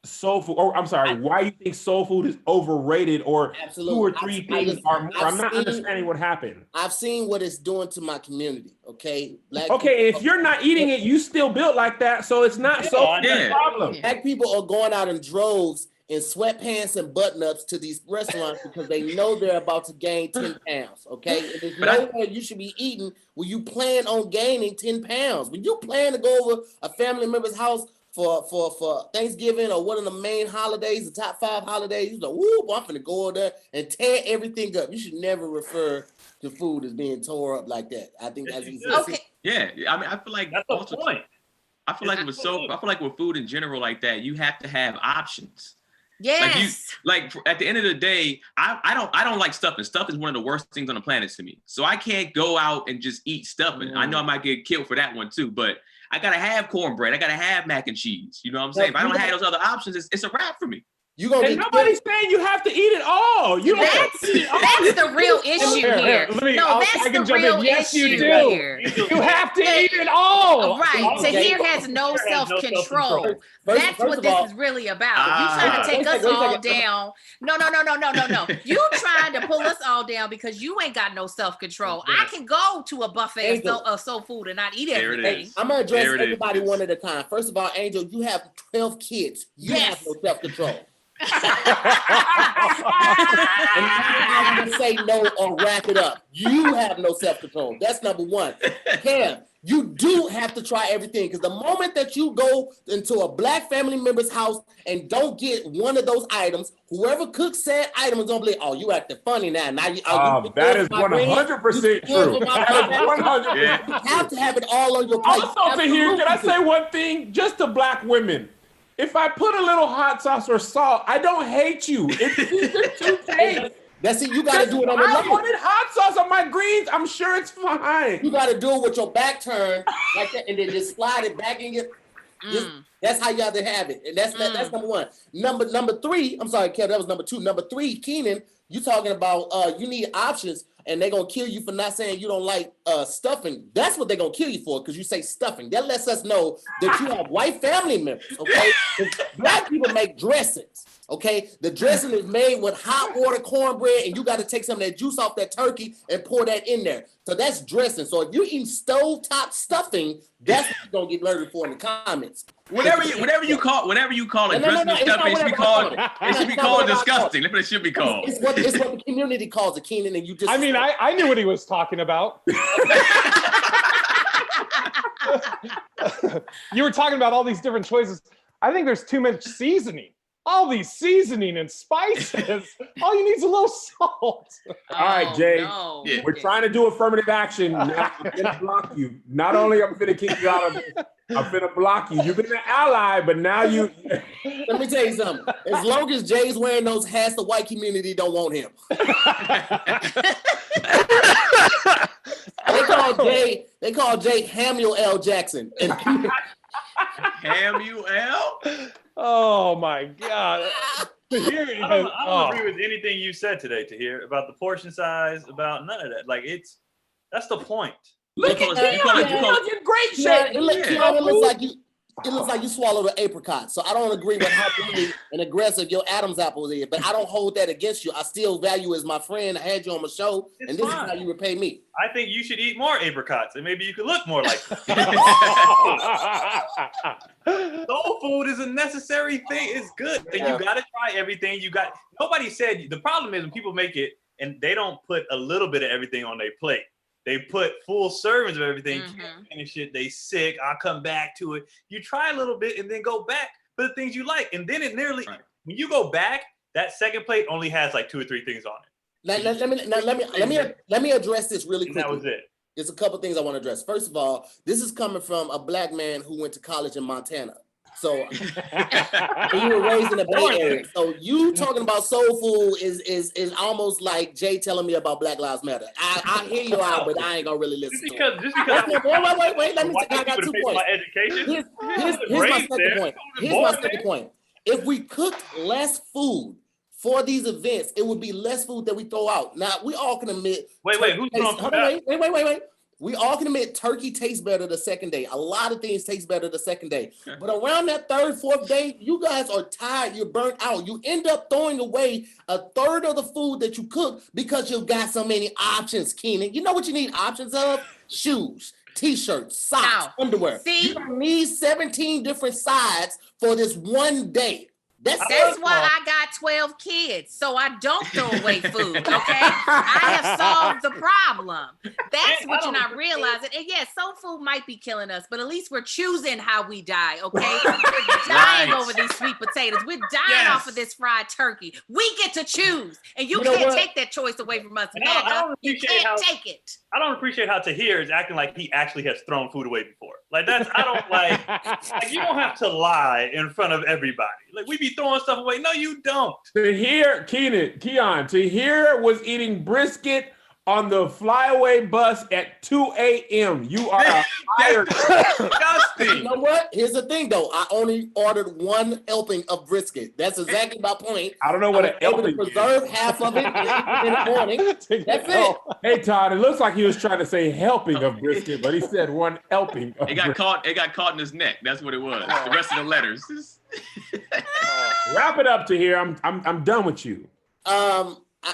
soul food, or I'm sorry, why you think soul food is overrated, or Absolutely. 2 or 3 things are more? I'm not seen- understanding what happened. I've seen what it's doing to my community. Okay. Okay, if you're not eating it, you still built like that, so it's not soul food Yeah. problem. Black people are going out in droves in sweatpants and button-ups to these restaurants because they know they're about to gain 10 pounds, okay? And there's nowhere you should be eating when you plan on gaining 10 pounds. When you plan to go over a family member's house for Thanksgiving or one of the main holidays, the top 5 holidays, you're like, woo, boy, I'm finna go over there and tear everything up. You should never refer to food as being tore up like that. I think that's Okay. Yeah, I mean, I feel like That's the also, point. I feel like with food in general like that, you have to have options. Yes. At the end of the day, I don't like stuffing. Stuffing is one of the worst things on the planet to me. So I can't go out and just eat stuffing. I know I might get killed for that one too, but I gotta have cornbread. I gotta have mac and cheese. You know what I'm saying? If I don't have those other options, it's a wrap for me. you gonna And get nobody's saying you have to eat it all. You don't have to eat it all. That's the real issue here. That's I can the jump real in. Yes, you issue do. here. You have to eat it all. Right. Okay. Tahir has no Tahir has no self-control. self-control. That's what of this all- is really about. You trying to take Wait a us second, wait a all second. down. No. You trying to pull us all down because you ain't got no self-control. I can go to a buffet Angel. of soul food and not eat There it everything. is. I'm gonna address There it everybody is. one at a time. First of all, Angel, you have 12 kids. You have Yes. no self-control. And I'm gonna say no or wrap it up. You have no self-control. That's number one. Cam, you do have to try everything because the moment that you go into a black family member's house and don't get one of those items, whoever cooks said item is gonna be, oh, you acting funny now. Now you, That is 100% true. You 100%. Yeah. have to have it all on your plate. Also, Tahir, can I Absolutely. say one thing? Just to black women. If I put a little hot sauce or salt, I don't hate you. It's either 2 tastes. That's it. You got to do it on the I low. wanted hot sauce on my greens. I'm sure it's fine. You got to do it with your back turned like that, and then just slide it back in your. That's how you have to have it, and that's number one. Number 3. I'm sorry, Kev. That was number 2. Number 3, Keenan. You talking about you need options, and they're gonna kill you for not saying you don't like stuffing. That's what they're gonna kill you for because you say stuffing. That lets us know that you have white family members. Okay, black people make dressings. Okay, the dressing is made with hot water cornbread, and you got to take some of that juice off that turkey and pour that in there. So that's dressing. So if you're eating stovetop stuffing, that's what you're gonna get alerted for in the comments. Whatever you call it, No, dressing it's and not stuffing, it should be whatever I called. call It should be It's not called whatever I call disgusting. That's what it should be called. It's what the community calls it, Keenan, and you just. I mean, I knew what he was talking about. You were talking about all these different choices. I think there's too much seasoning. All these seasoning and spices. All you need is a little salt. All right, Jay. No. Yeah. We're trying to do affirmative action. Now I'm gonna block you. Not only I'm gonna kick you out of this, I'm gonna block you. You've been an ally, but now you. Let me tell you something. As long as Jay's wearing those hats, the white community don't want him. They call Jay Samuel L. Jackson. And Samuel? Oh my God. Here, I don't agree with anything you said today, Tahir, about the portion size, about none of that. Like that's the point. Look You at call it- you call it- you you call it- look in great Keanu, shape. it looks like you swallowed an apricot. So I don't agree with how big and aggressive your Adam's apple is, but I don't hold that against you. I still value you as my friend. I had you on my show, It's and this fine. is how you repay me. I think you should eat more apricots, and maybe you could look more like. Soul food is a necessary thing. It's good, and you got to try everything. Nobody said the problem is when people make it and they don't put a little bit of everything on their plate. They put full servings of everything. Can't finish it. They sick. I'll come back to it. You try a little bit and then go back for the things you like, and then it nearly when you go back, that second plate only has like 2 or 3 things on it. Let me address this really And quickly. that was it. There's a couple things I want to address. First of all, this is coming from a black man who went to college in Montana. So and you were raised in the Bay Area. So you talking about soul food is almost like Jay telling me about Black Lives Matter. I hear you out, but I ain't gonna really listen Just to it. because. Wait. Let me. I got 2 points. My education. Here's my second point. Here's my second point. If we cooked less food for these events, it would be less food that we throw out. Now we all can admit. Wait, who's throwing food out? Wait. We all can admit turkey tastes better the second day. A lot of things taste better the second day. But around that third, fourth day, you guys are tired. You're burnt out. You end up throwing away a third of the food that you cook because you've got so many options, Keenan. You know what you need options of? Shoes, t-shirts, socks, Now, underwear. see? You don't need 17 different sides for this one day. That's why I got 12 kids, so I don't throw away food, okay? I have solved the problem. That's what you're not realizing. And yes, soul food might be killing us, but at least we're choosing how we die, okay? We're dying over these sweet potatoes. We're dying off of this fried turkey. We get to choose, and you can't take that choice away from us, MAGA. You can't take it. I don't appreciate how Tahir is acting like he actually has thrown food away before. Like that's I don't like you don't have to lie in front of everybody. Like we be throwing stuff away. No, you don't. Tahir, Keon, Tahir was eating brisket on the flyaway bus at 2 a.m. You are a liar. You know what? Here's the thing, though. I only ordered one helping of brisket. That's exactly my point. I don't know what an able to helping preserve half of it in the morning. That's it. Hey Todd, it looks like he was trying to say helping of brisket, but he said one helping. Of It got caught in his neck. That's what it was. The rest of the letters. Wrap it up, Tahir. I'm done with you. Wrap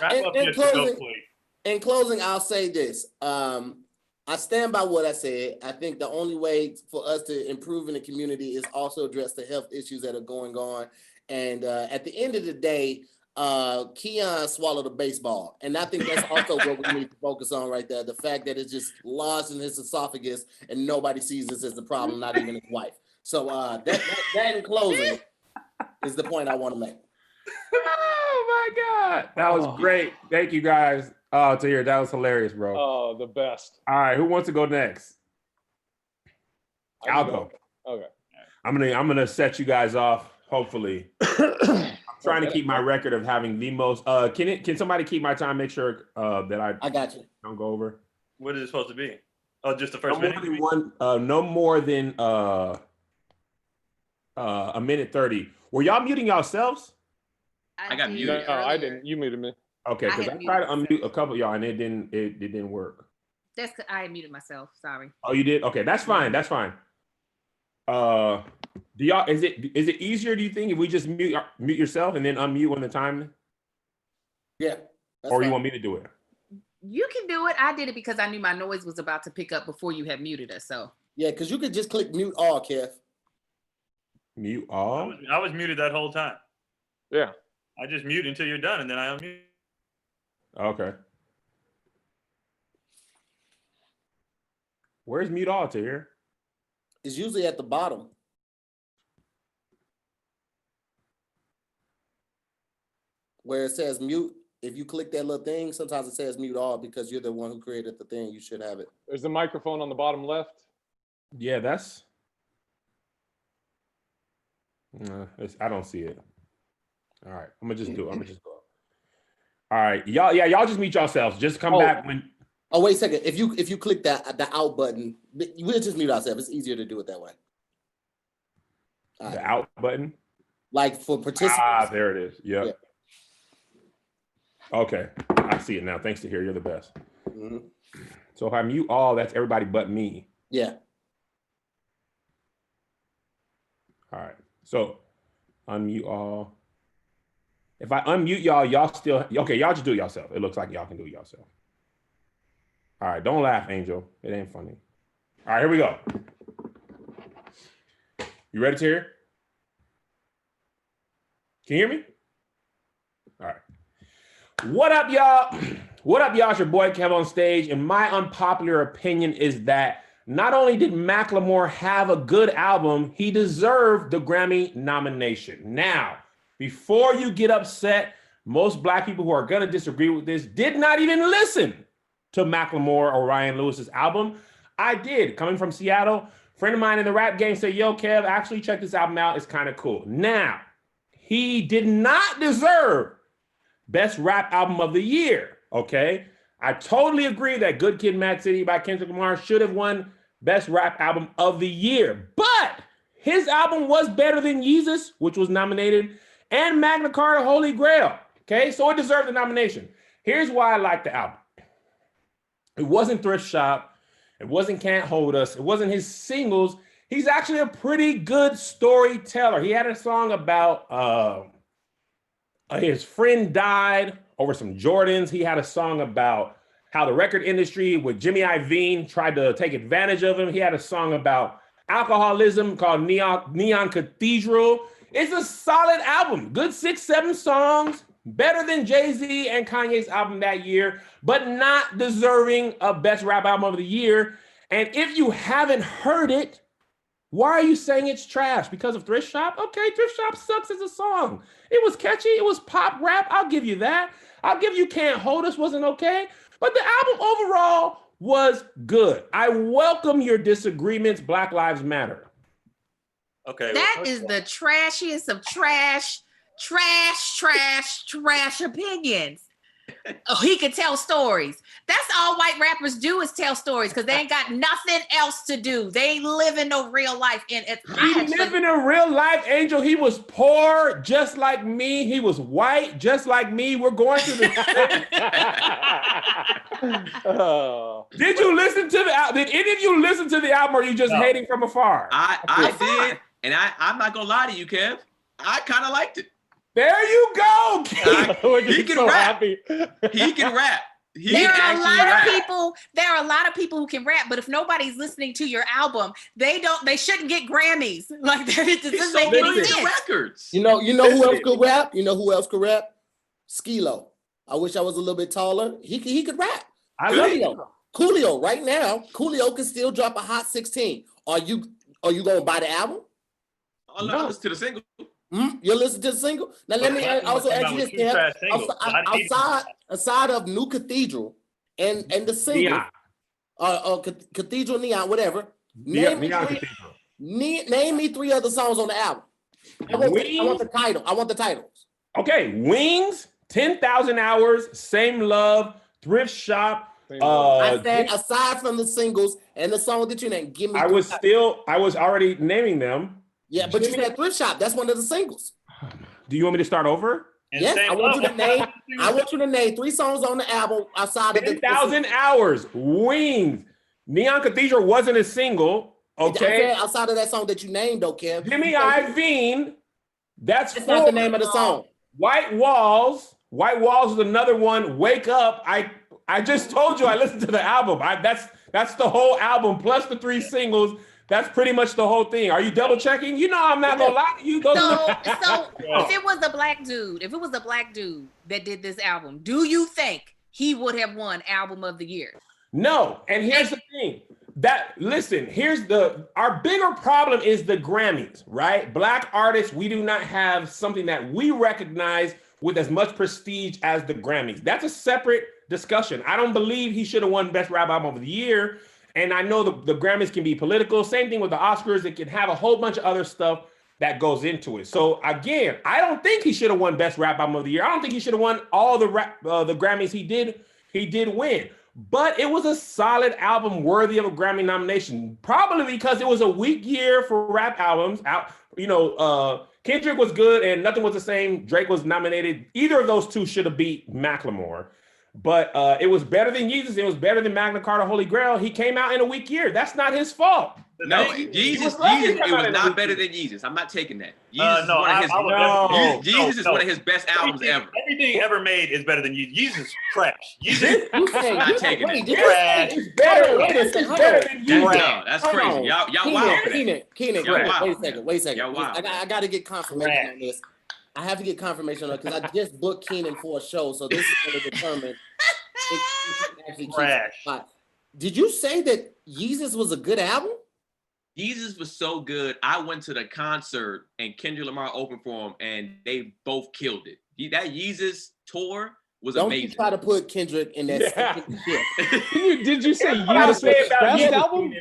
up your to-go plate. In closing, I'll say this. I stand by what I said. I think the only way for us to improve in the community is also address the health issues that are going on. And at the end of the day, Keon swallowed a baseball. And I think that's also what we need to focus on right there. The fact that it's just lodged in his esophagus and nobody sees this as a problem, not even his wife. So that in closing is the point I want to make. Oh my God. That was great. Thank you guys. Tahir, that was hilarious, bro. Oh, the best. All right, who wants to go next? I'll go. Okay. I'm gonna set you guys off. Hopefully, I'm trying to keep my record of having the most. Can somebody keep my time? Make sure that I got you. don't go over. What is it supposed to be? Oh, just the first No minute? more than one. No more than a minute 30. Were y'all muting yourselves? I got did muted. No, I earlier. didn't. You muted me. Okay, I because had I tried to muted unmute a couple of y'all and it didn't work. That's 'cause I muted myself. Sorry. Oh, you did? Okay, that's fine. That's fine. Do y'all is it easier, do you think, if we just mute yourself and then unmute when the time, Yeah. that's or you fine. want me to do it? You can do it. I did it because I knew my noise was about to pick up before you had muted us. So Yeah, because you could just click mute all, Kev. Mute all? I was muted that whole time. Yeah. I just mute until you're done and then I unmute. Okay. Where's mute all to here? It's usually at the bottom. Where it says mute, if you click that little thing, sometimes it says mute all because you're the one who created the thing. You should have it. There's the microphone on the bottom left. Yeah, that's. I don't see it. All right, I'm gonna just do it. I'm gonna just go. All right, y'all just meet yourselves. Just come back when. Oh, wait a second. If you click the out button, we'll just mute ourselves. It's easier to do it that way. All The right. out button. Like for participants. Ah, there it is. Yep. Yeah. Okay, I see it now. Thanks to here, you're the best. Mhm. So if I mute all, that's everybody but me. Yeah. All right. So unmute all. If I unmute y'all still okay? Y'all just do it yourself. It looks like y'all can do it yourself. All right. Don't laugh, Angel. It ain't funny. All right. Here we go. You ready, Terry? Can you hear me? All right. What up, y'all? What up, y'all? It's your boy Kev on stage, and my unpopular opinion is that not only did Macklemore have a good album, he deserved the Grammy nomination. Now, before you get upset, most Black people who are going to disagree with this did not even listen to Macklemore or Ryan Lewis's album. I did. Coming from Seattle, a friend of mine in the rap game said, yo, Kev, actually check this album out. It's kind of cool. Now, he did not deserve Best Rap Album of the Year, okay? I totally agree that Good Kid, Mad City by Kendrick Lamar should have won Best Rap Album of the Year. But his album was better than Yeezus, which was nominated, and Magna Carta Holy Grail, okay? So it deserved the nomination. Here's why I like the album. It wasn't Thrift Shop. It wasn't Can't Hold Us. It wasn't his singles. He's actually a pretty good storyteller. He had a song about his friend died over some Jordans. He had a song about how the record industry with Jimmy Iovine tried to take advantage of him. He had a song about alcoholism called Neon Cathedral. It's a solid album. Good 6-7 songs. Better than Jay-Z and Kanye's album that year, but not deserving of Best Rap Album of the Year. And if you haven't heard it, why are you saying it's trash? Because of Thrift Shop? Okay, Thrift Shop sucks as a song. It was catchy. It was pop rap. I'll give you that. I'll give you Can't Hold Us wasn't okay. But the album overall was good. I welcome your disagreements. Black Lives Matter. Okay. That is the trashiest of trash opinions. Oh, he could tell stories. That's all white rappers do is tell stories because they ain't got nothing else to do. They ain't living no real life. And He lived in a real life, Angel. He was poor, just like me. He was white, just like me. We're going through the Oh. Did you listen to the album? Did any of you listen to the album, or are you just No. hating from afar? I did, and I'm not gonna lie to you, Kev. I kind of liked it. There you go, Keith. He can rap. He can rap. He there can are a actually lot rap. of people. There are a lot of people who can rap, but if nobody's listening to your album, they shouldn't get Grammys. Like that, it He doesn't sold make any millions of sense. records. You know who else could rap? You know who else could rap? Skilo. I wish I was a little bit taller. He could rap. I love it. Coolio, right now, Coolio can still drop a hot 16. Are you gonna buy the album? I'll listen to the single. You'll listen to the single? Now let me also ask you this, Kev. Outside of New Cathedral and the single, Cathedral Neon, whatever. Name me 3 other songs on the album. I want the title. I want the titles. Okay, Wings, 10,000 Hours, Same Love, Thrift Shop. I said aside from the singles and the song that you named, give me. I was already naming them. Yeah, but you said Thrift Shop. That's one of the singles. Do you want me to start over? And Yes, Same I want Love. you to name. I want you to name 3 songs on the album outside of the 10,000 Hours, Wings. Neon Cathedral wasn't a single. Okay. Outside of that song that you named, though, Kev. Jimmy Iovine. That's not the name of the song. White Walls. White Walls is another one. Wake Up. I just told you I listened to the album. That's the whole album plus the 3 singles. That's pretty much the whole thing. Are you double checking? You know I'm not gonna lie to you. So if it was a black dude that did this album, do you think he would have won Album of the Year? No. And here's the thing. Our bigger problem is the Grammys, right? Black artists, we do not have something that we recognize with as much prestige as the Grammys. That's a separate discussion. I don't believe he should have won Best Rap Album of the Year. And I know the Grammys can be political. Same thing with the Oscars. It can have a whole bunch of other stuff that goes into it. So again, I don't think he should have won Best Rap Album of the Year. I don't think he should have won all the Grammys he did win. But it was a solid album worthy of a Grammy nomination. Probably because it was a weak year for rap albums. Kendrick was good and Nothing Was the Same. Drake was nominated. Either of those two should have beat Macklemore. But it was better than Yeezus. It was better than Magna Carta Holy Grail. He came out in a weak year. That's not his fault. No, Yeezus, it was not better than Yeezus. I'm not taking that. Yeezus is one of his best albums ever. Everything ever made is better than Yeezus. Yeezus is trash. Yeezus not taking it. trash. It's better than Yeezus. No, that's crazy. Y'all wild for that. Keenan, Y'all wild. wait a second. Y'all wild. I got to get confirmation on this. I have to get confirmation on it because I just booked Keenan for a show, so this is going to determine if he actually Trash. Did you say that Yeezus was a good album? Yeezus was so good. I went to the concert and Kendrick Lamar opened for him, and they both killed it. That Yeezus tour was Don't amazing. you try to put Kendrick in that second shit. Did you say What I Yeezus was say his about best Yeezus, album?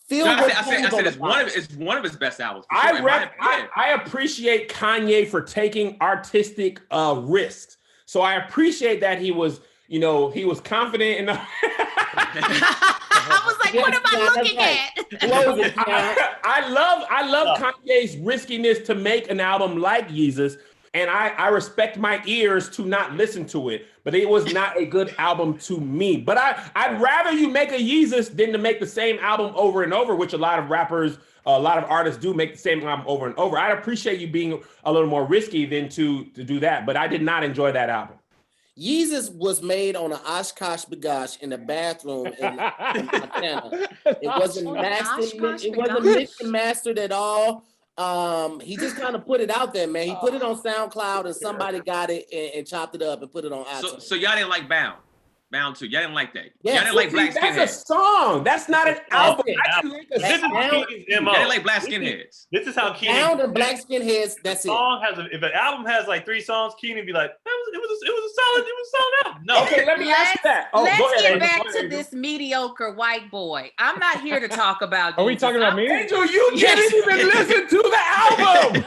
Feel No, I what said comes on it's the one of his best albums. for sure, in my opinion. I appreciate Kanye for taking artistic risks. So I appreciate that he was confident in the I was like, what am I looking at? I love Kanye's riskiness to make an album like Yeezus. and I respect my ears to not listen to it, but it was not a good album to me. But I'd rather you make a Yeezus than to make the same album over and over, which a lot of rappers, a lot of artists do, make the same album over and over. I'd appreciate you being a little more risky than to do that, but I did not enjoy that album. Yeezus was made on an Oshkosh Bagosh in the bathroom in Montana. It wasn't mastered. It wasn't mixed and mastered at all. He just kind of put it out there, man. He put it on SoundCloud, and somebody got it and chopped it up and put it on iTunes. So y'all didn't like Bound 2. Y'all didn't like that. Yes. Y'all didn't like Black That's a Skinheads. song. That's not an album. it. I can make a This is song. Keenan's MO. Y'all didn't like Black Skinheads. This is how Keenan. Sound and Black Skinheads. That's it. Song has if an album has like 3 songs, Keenan be like, it was a solid album. No, Okay, let me ask you that. Oh, Let's go ahead, get Angel. back Go to ahead, this mediocre white boy. I'm not here to talk about. Are we Jesus. talking about me? Angel, you Yes. didn't even listen to the album.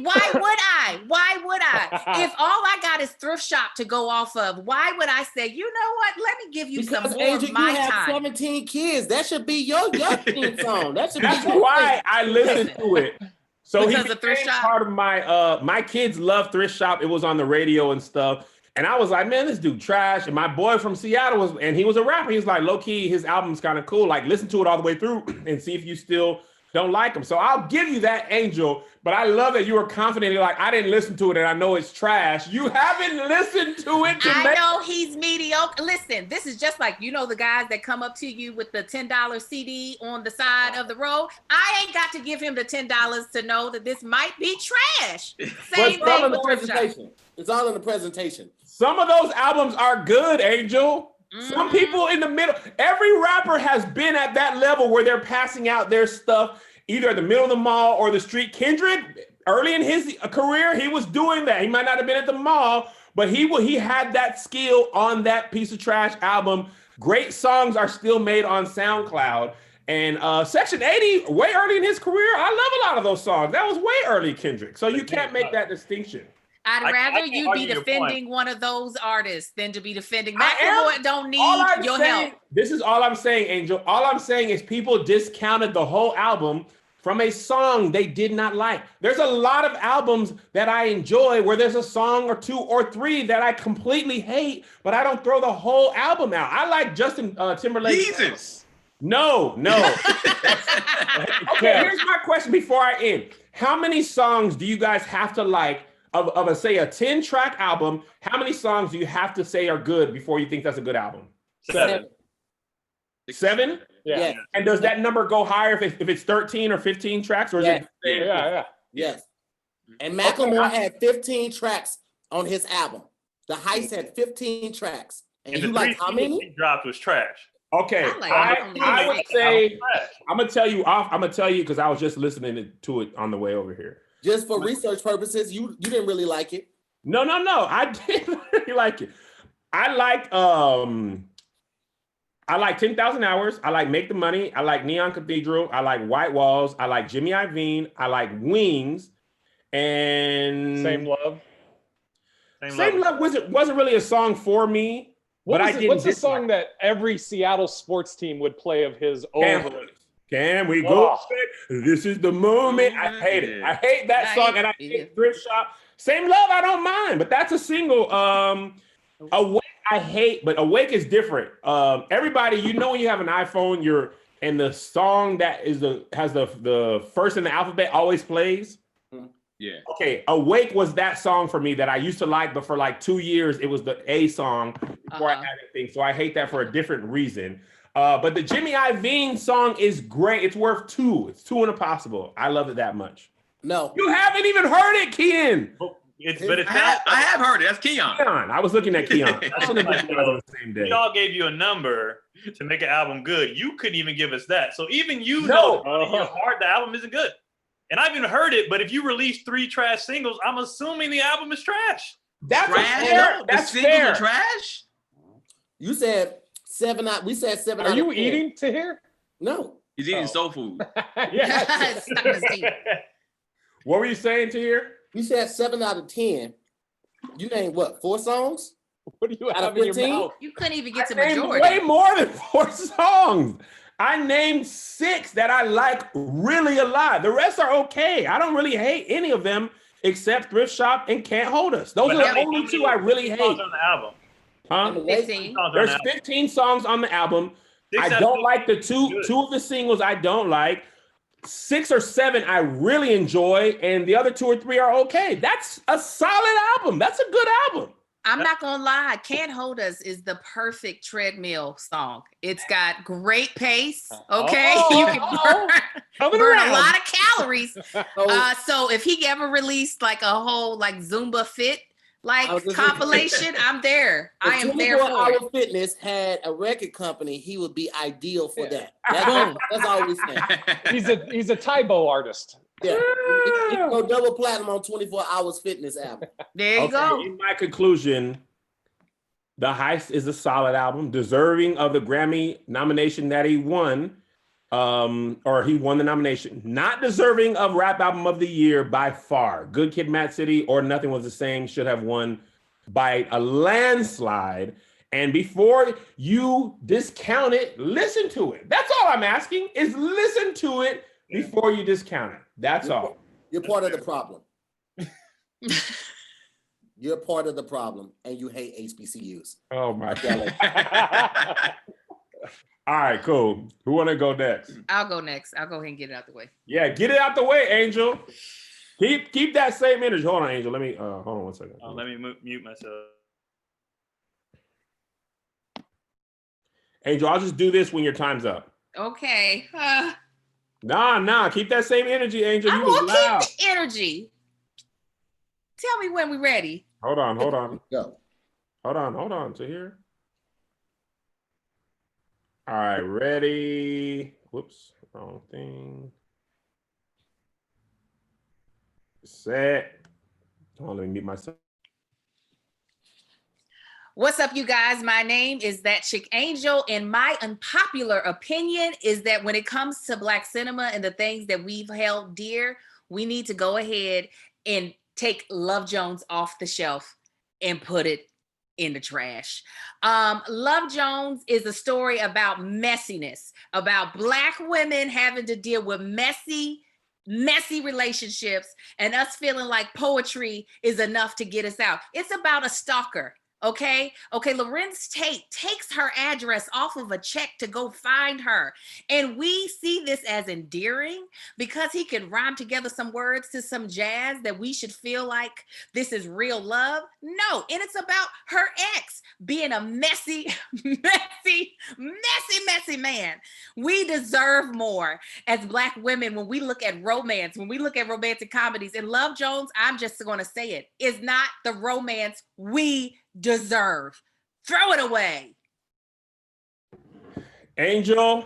Why would I? Why would I? If all I got is thrift shop to go off of, why would I say, you know what? Let me give you some Because more Angel, of my you have time. 17 kids. That should be your theme song. That should be That's your why I listened to it. So Because he of Thrift became Shop? part of my my kids love Thrift Shop. It was on the radio and stuff. And I was like, man, this dude trash. And my boy from Seattle was, and he was a rapper. He was like, low key, his album's kind of cool. Like, listen to it all the way through and see if you still don't like him. So I'll give you that, Angel. But I love that you were confident. You're like, I didn't listen to it and I know it's trash. You haven't listened to it. I know he's mediocre. Listen, this is just like, you know, the guys that come up to you with the $10 CD on the side of the road. I ain't got to give him the $10 to know that this might be trash. Same It's all thing in the with Thrift Shop. presentation. It's all in the presentation. Some of those albums are good, Angel. Some people in the middle, every rapper has been at that level where they're passing out their stuff either at the middle of the mall or the street. Kendrick, early in his career, he was doing that. He might not have been at the mall, but he had that skill on that piece of trash album. Great songs are still made on SoundCloud. And Section 80, way early in his career, I love a lot of those songs. That was way early Kendrick. So you can't make that distinction. I'd I rather can't you be argue your point. defending one of those artists than to be defending I am. Macklemore. Don't All need I'm your saying, help. this is all I'm saying, Angel. All I'm saying is people discounted the whole album from a song they did not like. There's a lot of albums that I enjoy where there's a song or 2 or 3 that I completely hate, but I don't throw the whole album out. I like Justin Timberlake. Jesus. No. Okay, here's my question before I end. How many songs do you guys have to like of a, say, a 10-track album? How many songs do you have to say are good before you think that's a good album? 7. 7? Yeah. And does that number go higher if it's 13 or 15 tracks, or is it? Yeah. Yes. And Macklemore had 15 tracks on his album. The Heist had 15 tracks. And And you the like 3 how singles many? he dropped was trash. Okay, I like I would Macklemore. say Trash. I'm gonna tell you because I was just listening to it on the way over here. Just for research purposes, you didn't really like it. No, I didn't really like it. I like 10,000 Hours. I like Make the Money. I like Neon Cathedral. I like White Walls. I like Jimmy Iovine. I like Wings. And Same love. Same Love wasn't really a song for me. But I didn't. What's the song that every Seattle sports team would play of his over? Can we go? Oh. This is the moment. I hate it. I hate that song, and I hate Thrift Shop. Same Love, I don't mind, but that's a single. Awake, I hate, but Awake is different. Everybody, you know, when you have an iPhone, and the song that has the first in the alphabet always plays. Yeah. Okay, Awake was that song for me that I used to like, but for like 2 years, it was the A song before I had anything. So I hate that for a different reason. But the Jimmy Iovine song is great. It's worth 2. It's 2 and a possible. I love it that much. No. You haven't even heard it, Keon. I have heard it. That's Keon. Keon. I was looking at Keon. I shouldn't have been on the same day. We all gave you a number to make an album good. You couldn't even give us that. So even you No. know in your heart the album isn't good. And I've even heard it, but if you release 3 trash singles, I'm assuming the album is trash. That's Trash? fair. The That's singles fair. are trash? You said 7 out. We said 7 Are out you of 10. eating to here? No. He's eating soul food. Yes. Stuck in his teeth. What were you saying to here? You said 7 out of 10. You named what? 4 songs? What do you Out of have in your 15? mouth? You couldn't even get to I named majority. way more than 4 songs. I named 6 that I like really a lot. The rest are okay. I don't really hate any of them. except Thrift Shop and Can't Hold Us. Those But are how the many only two I really songs hate. on the album? Huh? 15. Songs on There's the album. 15 songs on the album. Six I out of don't 15 like the is two good. of the singles I don't like. 6 or 7 I really enjoy, and the other 2 or 3 are okay. That's a solid album. That's a good album. I'm not gonna lie, Can't Hold Us is the perfect treadmill song. It's got great pace. Okay. Oh, You can Coming burn around. a lot of calories. So, So if he ever released like a whole like Zumba fit like I was just- compilation, I'm there. I am there for it. 24 Hour Fitness had a record company, he would be ideal for Yeah. that. Boom. That's all we saying. He's a Tybo artist. Yeah. He can go double platinum on 24 Hours Fitness album. There you go. In my conclusion, The Heist is a solid album, deserving of the Grammy nomination that he won. Or he won the nomination. Not deserving of Rap Album of the Year by far. Good Kid, Mad City, or Nothing Was the Same should have won by a landslide. And before you discount it, listen to it. That's all I'm asking, is listen to it before you discount it. That's all. You're part of the problem. You're part of the problem, and you hate HBCUs. Oh my God. All right, cool. Who want to go next? I'll go next. I'll go ahead and get it out the way. Yeah, get it out the way, Angel. Keep that same energy. Hold on, Angel. Let me hold on one second. Let me mute myself. Angel, I'll just do this when your time's up. Okay. Nah. Keep that same energy, Angel. I You was will loud. keep the energy. Tell me when we're ready. Hold on. Go. Hold on to here. All right, ready. Whoops, wrong thing. Set. Hold on, let me mute myself. What's up, you guys? My name is That Chick Angel, and my unpopular opinion is that when it comes to Black cinema and the things that we've held dear, we need to go ahead and take Love Jones off the shelf and put it in the trash. Love Jones is a story about messiness, about Black women having to deal with messy relationships, and us feeling like poetry is enough to get us out. It's about a stalker. Okay, Lorenz Tate takes her address off of a check to go find her. And we see this as endearing because he could rhyme together some words to some jazz that we should feel like this is real love. No, and it's about her ex being a messy man. We deserve more as Black women when we look at romance, when we look at romantic comedies. And Love Jones, I'm just going to say it, is not the romance we deserve. Throw it away. Angel,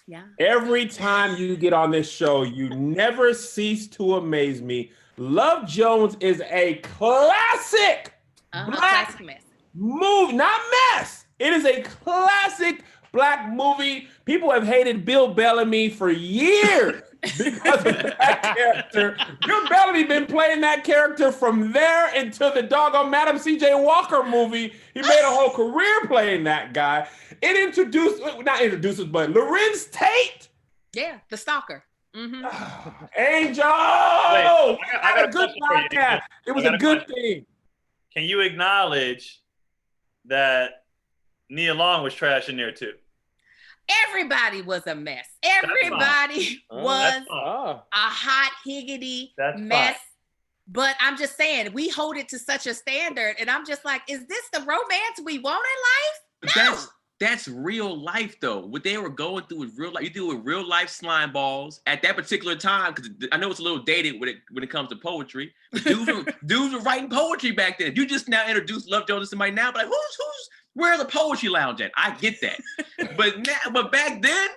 Yeah. every time you get on this show, you never cease to amaze me. Love Jones is a classic Black Classic mess. movie, not mess. It is a classic Black movie. People have hated Bill Bellamy for years because of that character. Bill Bellamy been playing that character from there until the doggone Madam C.J. Walker movie. He made a whole career playing that guy. It introduces, but Lorenz Tate. Yeah, the stalker. Angel, I had got a a good question for you, podcast. It was I got a a good question. thing. Can you acknowledge that Nia Long was trash in there too? Everybody was a mess. Everybody was That's fine. a hot higgity That's mess. fine. But I'm just saying, we hold it to such a standard, and I'm just like, is this the romance we want in life? No. That's real life though. What they were going through is real life. You deal with real life slime balls at that particular time, because I know it's a little dated when it comes to poetry. But dudes were writing poetry back then. If you just now introduce Love Jones to somebody now, but like where's the poetry lounge at? I get that. but back then,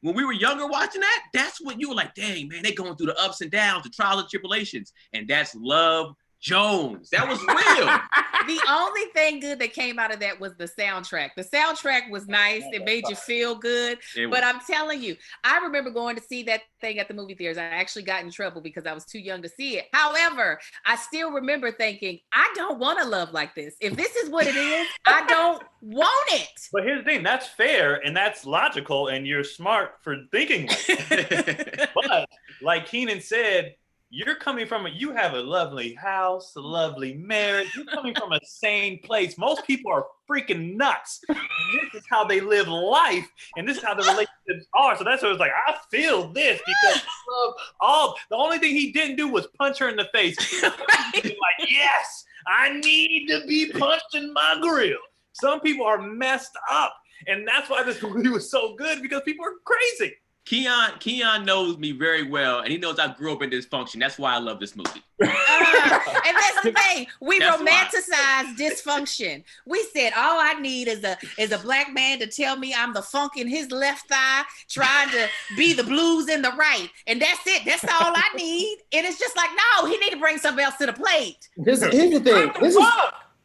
when we were younger watching that, that's what you were like, dang man, they going through the ups and downs, the trials and tribulations. And that's Love Jones. That was real. The only thing good that came out of that was the soundtrack. The soundtrack was nice. It made you feel good. But I'm telling you, I remember going to see that thing at the movie theaters. I actually got in trouble because I was too young to see it. However, I still remember thinking, I don't want a love like this. If this is what it is, I don't want it. But here's the thing, that's fair and that's logical and you're smart for thinking like that. But like Keenan said, you're coming from you have a lovely house, a lovely marriage. You're coming from a sane place. Most people are freaking nuts. And this is how they live life, and this is how the relationships are. So that's what it's like. I feel this because I love all. The only thing he didn't do was punch her in the face. Like, yes, I need to be punched in my grill. Some people are messed up, and that's why this movie was so good, because people are crazy. Keon knows me very well, and he knows I grew up in dysfunction. That's why I love this movie. And that's the thing. We That's romanticize dysfunction. We said all I need is a black man to tell me I'm the funk in his left thigh, trying to be the blues in the right, and that's it. That's all I need. And it's just like, no, he need to bring something else to the plate. Here's the thing.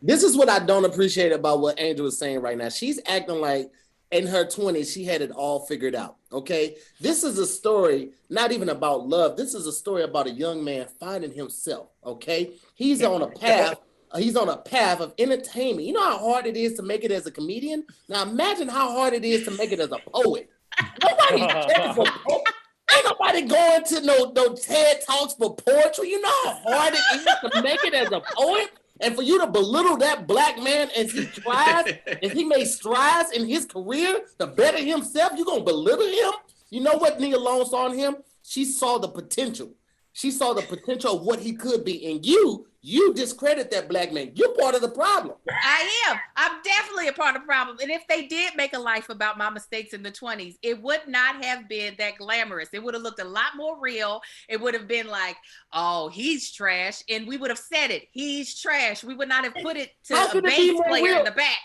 This is what I don't appreciate about what Angel is saying right now. She's acting like in her 20s, she had it all figured out, okay? This is a story not even about love. This is a story about a young man finding himself, okay? He's on a path of entertainment. You know how hard it is to make it as a comedian? Now imagine how hard it is to make it as a poet. Nobody's checking for poetry. Ain't nobody going to no TED Talks for poetry. You know how hard it is to make it as a poet? And for you to belittle that black man as he tries, as he made strides in his career to better himself, you're going to belittle him? You know what Nia Long saw in him? She saw the potential. She saw the potential of what he could be. And you discredit that black man. You're part of the problem. I am. I'm definitely a part of the problem. And if they did make a life about my mistakes in the 20s, it would not have been that glamorous. It would have looked a lot more real. It would have been like, oh, he's trash. And we would have said it. He's trash. We would not have put it to a bass player in the back.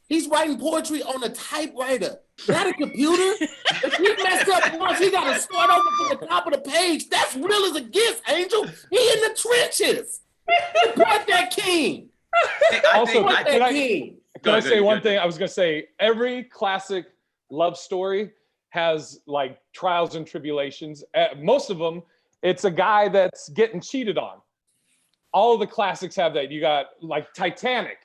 He's writing poetry on a typewriter, not a computer. If he messed up once, he got to start over from the top of the page. That's real as it gets, Angel. He in the trenches. Support that king. Can I say one thing? I was going to say, every classic love story has like trials and tribulations. Most of them, it's a guy that's getting cheated on. All of the classics have that. You got like Titanic.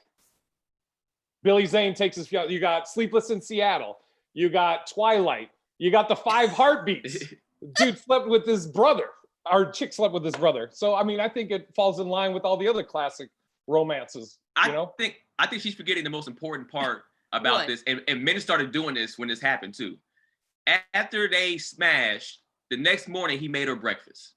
Billy Zane takes his, you got Sleepless in Seattle. You got Twilight. You got The Five Heartbeats. Dude slept with his brother. Our chick slept with his brother. So, I mean, I think it falls in line with all the other classic romances. I think she's forgetting the most important part about this. And men started doing this when this happened too. After they smashed, the next morning he made her breakfast.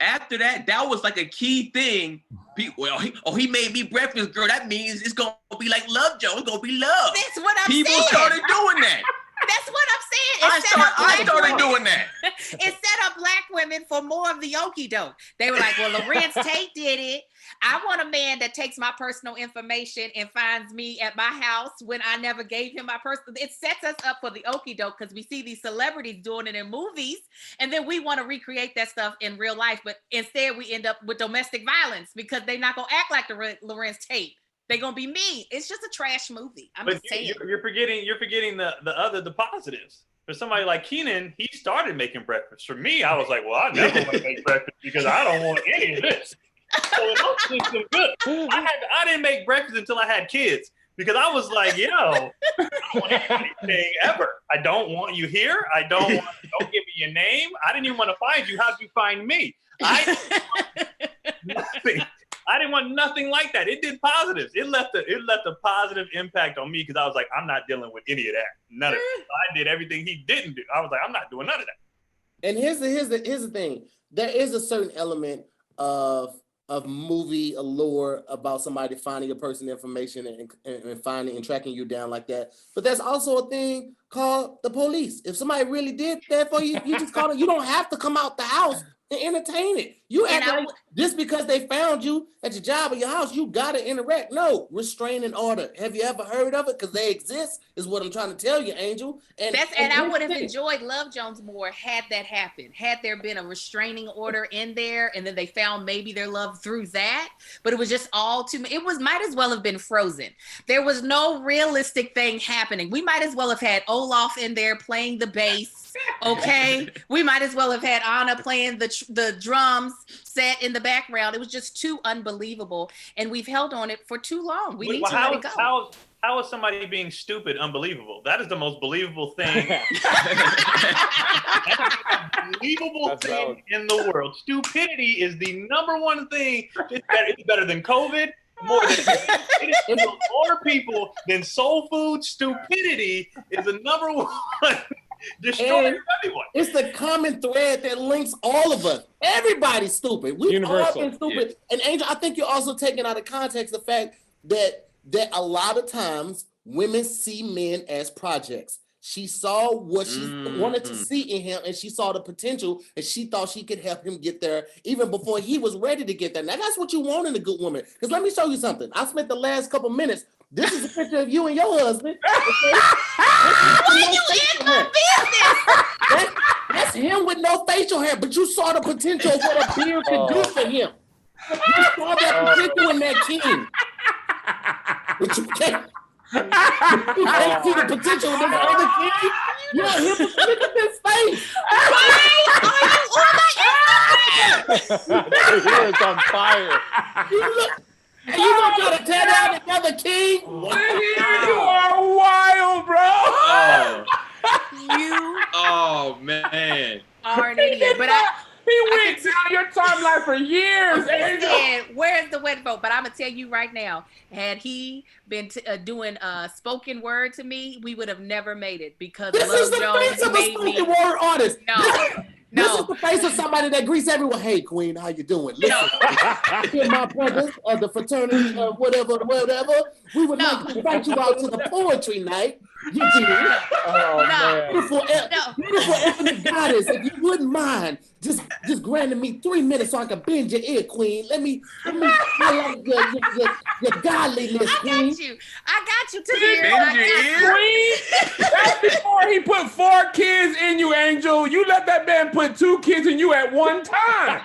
After that, that was like a key thing. He made me breakfast, girl. That means it's gonna be like love, Joe. It's gonna be love. That's what I'm saying. People started doing that. That's what I'm saying. I started doing that. It set up black women for more of the okie doke. They were like, well, Lorenz Tate did it. I want a man that takes my personal information and finds me at my house when I never gave him my personal. It sets us up for the okie doke because we see these celebrities doing it in movies, and then we want to recreate that stuff in real life. But instead, we end up with domestic violence because they're not gonna act like the Lorenz Tate. They're gonna be mean. It's just a trash movie. I'm just saying. You're forgetting the positives. For somebody like Kenan, he started making breakfast. For me, I was like, well, I never want to make breakfast because I don't want any of this. So it don't seem so good. I didn't make breakfast until I had kids because I was like, yo, I don't want anything ever. I don't want you here. Don't give me your name. I didn't even want to find you. How'd you find me? Nothing. I didn't want nothing like that. It did positives. It left a positive impact on me because I was like, I'm not dealing with any of that. None of it. I did everything he didn't do. I was like, I'm not doing none of that. And here's the thing. There is a certain element of movie allure about somebody finding your personal information and finding and tracking you down like that. But there's also a thing called the police. If somebody really did that for you, you just call it. You don't have to come out the house to entertain it. You act like just because they found you at your job or your house, you gotta interact. No, restraining order. Have you ever heard of it? Because they exist, is what I'm trying to tell you, Angel. And I would have enjoyed Love Jones more had that happened. Had there been a restraining order in there, and then they found maybe their love through that. But it was just all too. It might as well have been Frozen. There was no realistic thing happening. We might as well have had Olaf in there playing the bass. Okay, we might as well have had Anna playing the drums set in the background. It was just too unbelievable, and we've held on it for too long. We need to let it go. How is somebody being stupid unbelievable? That is the most believable thing. Believable That's thing valid. in the world. Stupidity is the number one thing. It's better than COVID. More than it kills more people than soul food. Stupidity is the number one. Destroying And everyone. it's the common thread that links all of us. Everybody's stupid. We've all Universal. been stupid. And Angel, I think you're also taking out of context the fact that a lot of times women see men as projects. She saw what she wanted to see in him, and she saw the potential, and she thought she could help him get there even before he was ready to get there. Now that's what you want in a good woman. Because let me show you something. I spent the last couple minutes. This is a picture of you and your husband. That's him with no facial hair, but you saw the potential of what a beard could do for him. You saw that potential in that king. But you can't see the potential in this other king. You know, look at his face. Tahir is on fire. You look. You gonna try to tear down another king? You are wild, bro. You Oh man. are an idiot. But He went down your timeline for years, Angel. said, where's the wedding vote? But I'm gonna tell you right now, had he been doing spoken word to me, we would have never made it because This is Love the Jones face of a made spoken me. word artist. No, This is no. the face of somebody that greets everyone. Hey, Queen, how you doing? Listen, you're my brothers of the fraternity, whatever. We would like to invite you out to the poetry night. You did. Oh, man. Beautiful, No. beautiful ebony goddess. If you wouldn't mind, just granting me 3 minutes so I can bend your ear, Queen. Let me highlight your godliness, I Queen. got you, Tahir. Bend I your got ear? you. Queen, that's before he put 4 kids in you, Angel. You let that man put 2 kids in you at one time.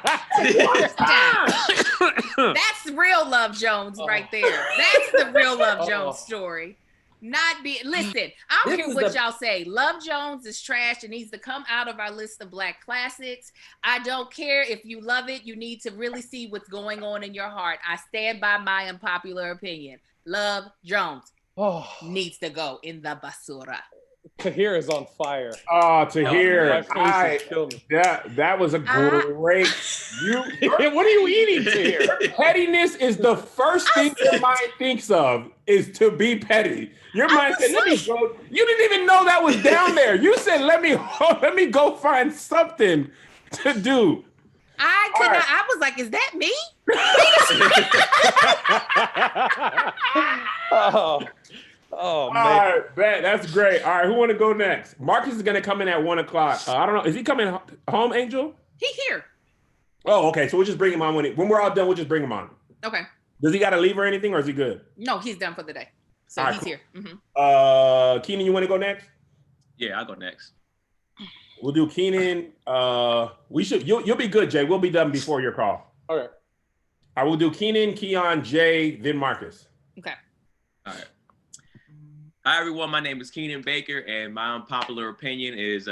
That's real Love Jones right there. That's the real Love Jones story. Not be listen, I don't This care is what the- y'all say. Love Jones is trash and needs to come out of our list of black classics. I don't care if you love it, you need to really see what's going on in your heart. I stand by my unpopular opinion. Love Jones Oh, needs to go in the basura. Tahir is on fire. Oh, to Oh, hear My face is killing me. that was a great. What are you eating, Tahir? Pettiness is the first thing your mind thinks of is to be petty. Your mind said, "Let me go." You didn't even know that was down there. You said, "Let me go find something to do." I could All not, right. I was like, is that me? Oh, All man. right, bet. That's great. All right, who want to go next? Marcus is gonna come in at 1:00. I don't know. Is he coming home, Angel? He here. Oh, okay. So we'll just bring him on when we're all done. We'll just bring him on. Okay. Does he got to leave or anything, or is he good? No, he's done for the day. So All right, he's cool. here. Mhm. Keenan, you want to go next? Yeah, I'll go next. We'll do Keenan. We should. You'll be good, Jay. We'll be done before your call. Okay. I will do Keenan, Keon, Jay, then Marcus. Okay. All right. Hi everyone, my name is Keenan Baker, and my unpopular opinion is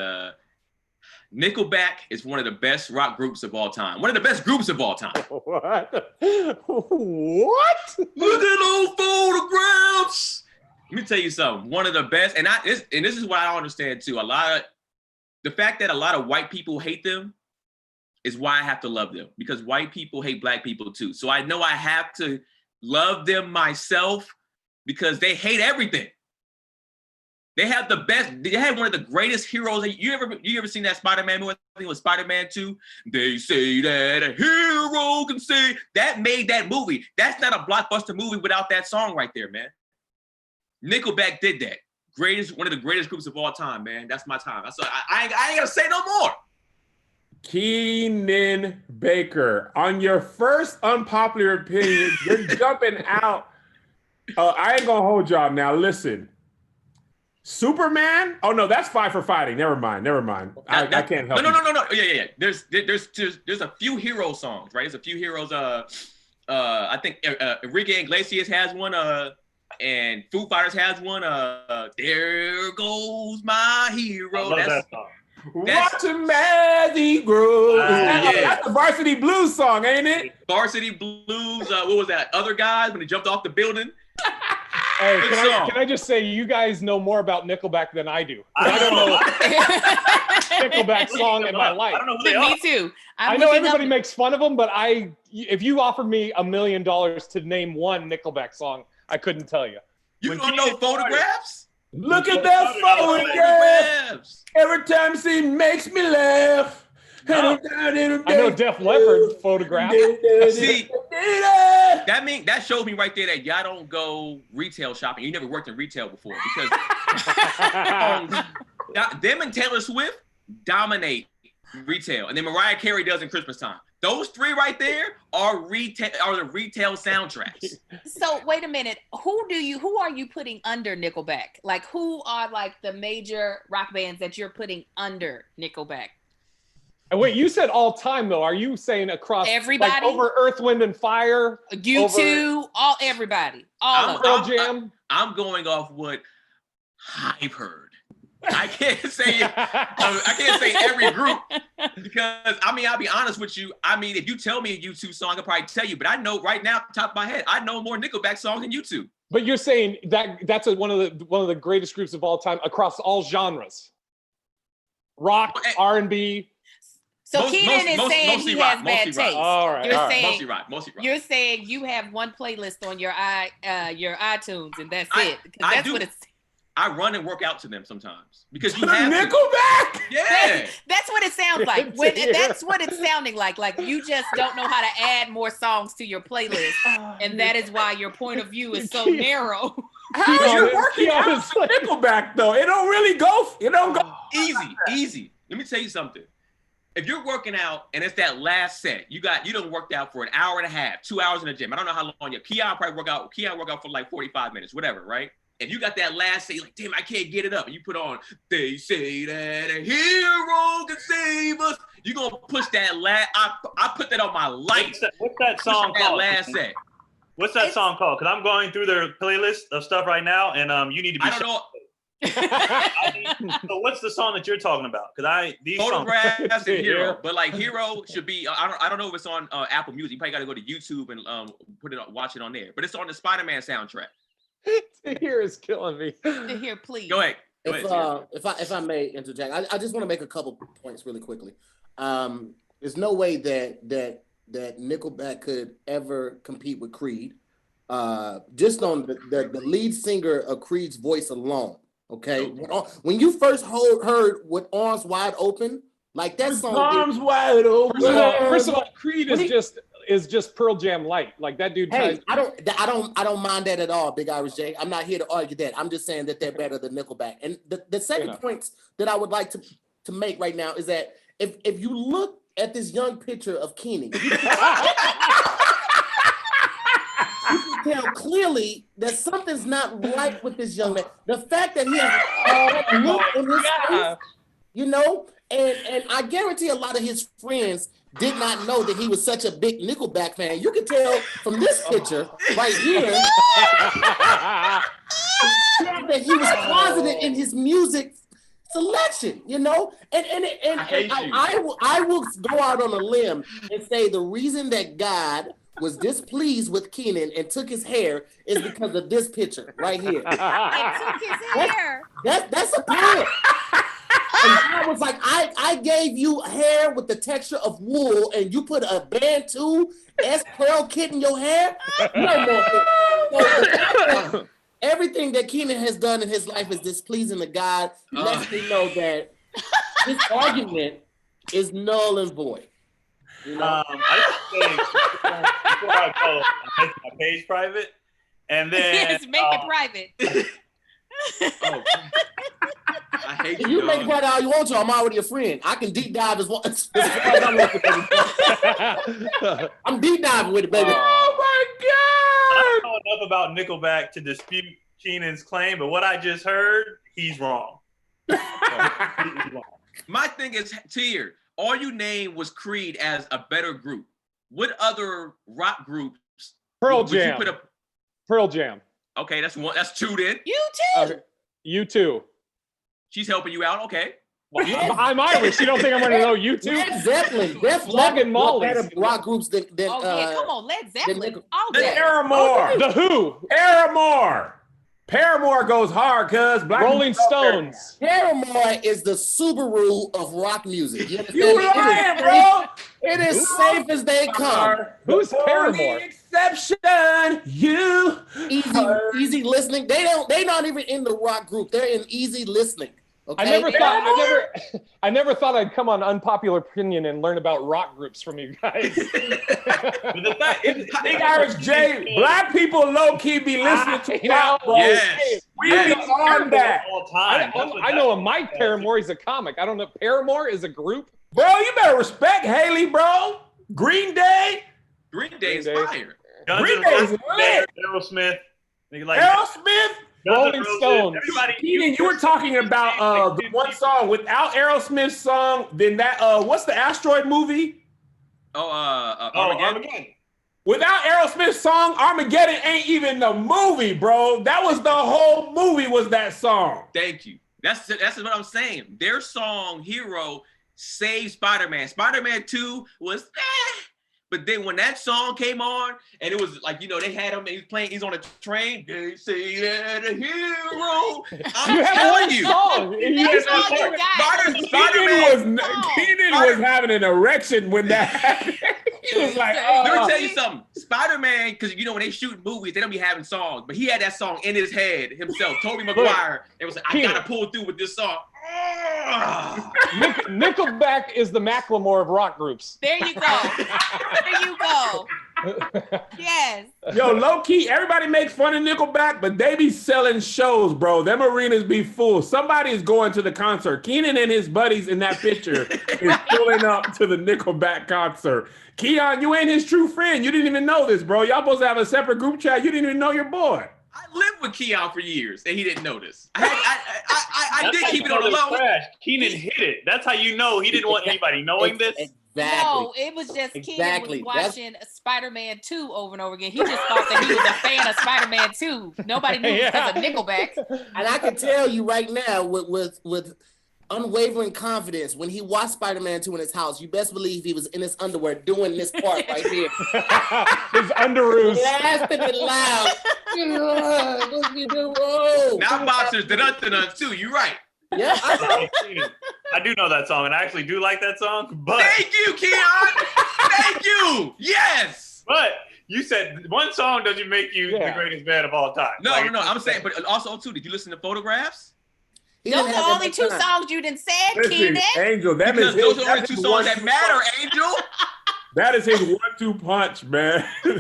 Nickelback is one of the best rock groups of all time. One of the best groups of all time. What? What? Look at those photographs. Let me tell you something. One of the best, and this is what I don't understand too. The fact that a lot of white people hate them is why I have to love them, because white people hate black people too. So I know I have to love them myself because they hate everything. They have the best. They had one of the greatest heroes. You ever seen that Spider-Man movie? I think it was Spider-Man 2. They say that a hero can say. That made that movie. That's not a blockbuster movie without that song right there, man. Nickelback did that. One of the greatest groups of all time, man. That's my time. I ain't gonna say no more. Keenan Baker, on your first unpopular opinion, you're jumping out. I ain't gonna hold y'all now. Listen. Superman? Oh no, that's Fight for Fighting. Never mind. I can't help. No. Yeah. There's a few hero songs, right? There's a few heroes. I think Enrique Iglesias has one. And Foo Fighters has one. There goes my hero. I love that song. Watch him as he grows. Yeah. That's the Varsity Blues song, ain't it? Varsity Blues. What was that? Other Guys when they jumped off the building. Hey, Good can song. I just say you guys know more about Nickelback than I do. I don't know a Nickelback song in my life. I don't know who they are. Me too. I know everybody makes fun of them, but if you offered me $1 million to name one Nickelback song, I couldn't tell you. You When don't Keenan know Photographs? Look at that photograph. Every time she makes me laugh. No. I know Def Leppard Photograph. See, that shows me right there that y'all don't go retail shopping. You never worked in retail before because them and Taylor Swift dominate retail, and then Mariah Carey does in Christmas time. Those three right there are the retail soundtracks. So wait a minute. Who are you putting under Nickelback? Like who are like the major rock bands that you're putting under Nickelback? And wait, you said all time though. Are you saying across Everybody? like over Earth, Wind, and Fire? U2, everybody, all of them. Pearl Jam. I'm going off what I've heard. I can't say every group because I mean I'll be honest with you. I mean if you tell me a U2 song, I'll probably tell you. But I know right now, off the top of my head, I know more Nickelback songs than U2. But you're saying that's one of the greatest groups of all time across all genres, rock, R&B. So Keenan is saying he has bad taste. All right, You're all right. saying Mostly rock. you're saying you have one playlist on your iTunes and that's I- it. Because I that's do. what it's. I run and work out to them sometimes because you have to. Nickelback. Yeah. That's what it sounds like. That's what it's sounding like. Like you just don't know how to add more songs to your playlist, and that is why your point of view is so narrow. How are you working out for Nickelback though? It don't really go. It don't go. Easy. Let me tell you something. If you're working out and it's that last set, you done worked out for an hour and a half, 2 hours in the gym. I don't know how long Keon probably work out for like 45 minutes, whatever, right? If you got that last set, you're like, damn, I can't get it up. And you put on, they say that a hero can save us. You're going to push that last, I put that on my life. What's that song That called? last set. What's that song called? Because I'm going through their playlist of stuff right now, and you need to be. I don't know. So what's the song that you're talking about? Because these songs. Photographs and Hero, but like Hero should be. I don't know if it's on Apple Music. You probably got to go to YouTube and watch it on there. But it's on the Spider-Man soundtrack. Here is killing me. Here, please. Go ahead. If I may interject, I just want to make a couple points really quickly. There's no way that Nickelback could ever compete with Creed. Just on the lead singer of Creed's voice alone. Okay, when you first heard "With Arms Wide Open," like that song. Arms wide open. First of all, Creed is just Pearl Jam light. Like that dude. Hey, I don't mind that at all, Big Irish J. I'm not here to argue that. I'm just saying that they're better than Nickelback. And the second point that I would like to make right now is that if you look at this young picture of Keenan, you can tell clearly that something's not right with this young man. The fact that he has a look in his face, you know, and I guarantee a lot of his friends did not know that he was such a big Nickelback fan. You can tell from this picture right here that he was closeted in his music selection, you know, and I will go out on a limb and say the reason that God was displeased with Keenan and took his hair is because of this picture right here. I took his hair. That's a parent. And I was like, I gave you hair with the texture of wool, and you put a Bantu Pearl kit in your hair. No more. Everything that Keenan has done in his life is displeasing to God. Lets me know that his argument is null and void. You know? I just say before I go, I make my page private, and then Yes, make it private. Oh, I hate you. You make private all you want to. I'm already a friend. I can deep dive as well. I'm deep diving with it, baby. Oh my I God! don't know enough about Nickelback to dispute Keenan's claim, but what I just heard, he's wrong. Completely wrong. My thing is, Tier, all you named was Creed as a better group. What other rock groups? Pearl would you Jam. put up? Pearl Jam. Okay, that's one. That's two then. You too. Okay. You too. She's helping you out. Okay. Well, I'm Irish. You don't think I'm going to know you too? Led Zeppelin, Slug and Molly. better rock groups than Oh yeah, come on, Led Zeppelin. Nickel- All The day. Aramore. The Who. Aramore. Paramore goes hard, cuz. Black Rolling people love Paramore. Stones. Paramore is the Subaru of rock music. You understand? You lying, bro. It is safe as they come. Who's The only Paramore? exception, you. Easy listening. They're not even in the rock group. They're in easy listening. Okay? I never thought I'd come on Unpopular Opinion and learn about rock groups from you guys. Big Irish J, black people low key be listening to rock, bro. Yes. We Yes. be on that. All time. I know a Mike Paramore. He's a comic. I don't know. Paramore is a group. Bro, you better respect Haley, bro. Green Day, Green Day is Green Day. fire. Guns Green N' Day is Roses, lit. Aerosmith. Nigga, like Aerosmith. Guns N' Rolling Roses, Stones. Everybody, Keenan, you were talking about the one song without Aerosmith's song. Then that what's the asteroid movie? Armageddon. Without Aerosmith's song, Armageddon ain't even the movie, bro. That was the whole movie. Was that song? Thank you. That's what I'm saying. Their song Hero saved Spider-Man. Spider-Man 2 was but then when that song came on and it was like, they had him, he's on a train, they say that a hero. I'm telling you. That's all you got. Keenan was having an erection when that happened. He was like, Let me tell you something. Spider-Man, because when they shoot movies, they don't be having songs, but he had that song in his head himself. Tobey Maguire. It was like, I gotta pull through with this song. Nickelback is the Macklemore of rock groups. There you go. There you go. Yes. Yo, low key, everybody makes fun of Nickelback, but they be selling shows, bro. Them arenas be full. Somebody is going to the concert. Keenan and his buddies in that picture is pulling up to the Nickelback concert. Keon, you ain't his true friend. You didn't even know this, bro. Y'all supposed to have a separate group chat. You didn't even know your boy. I lived with Keon for years, and he didn't notice. I did keep it on the low. Keenan hit it. That's how you know he didn't want anybody knowing this. Exactly. No, it was just Exactly. Keenan was watching Spider-Man 2 over and over again. He just thought that he was a fan of Spider-Man 2. Nobody knew because of Nickelback. And I can tell you right now with unwavering confidence, when he watched Spider-Man 2 in his house, you best believe he was in his underwear doing this part right here. His underoos. Laughing it loud. Now boxers, dun too. You're right. Yeah, I do know that song, and I actually do like that song. But Thank you, Keon. Thank you. Yes. But you said one song doesn't make you the greatest band of all time. No. I'm saying, but also too, did you listen to Photographs? he Those didn't are have that only much two time. songs you didn't said, Listen, Keenan. Angel, that Because is those his, are only two songs that matter, Angel. That is his 1-2 punch, man. He's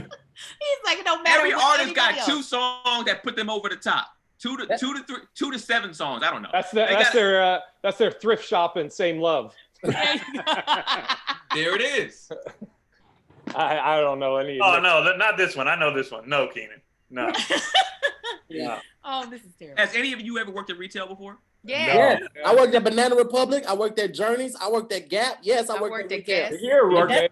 like, it don't matter. Every what artist got anybody two else. songs that put them over the top. 2 to 7 songs. I don't know. That's their thrift shop and same love. There you go. There it is. I don't know any. Oh no, not this one. I know this one. No, Keenan. No. No. Oh, this is terrible. Has any of you ever worked in retail before? Yeah. Yeah. I worked at Banana Republic. I worked at Journeys. I worked at Gap. Yes, I worked at retail. Guess. Here, Okay.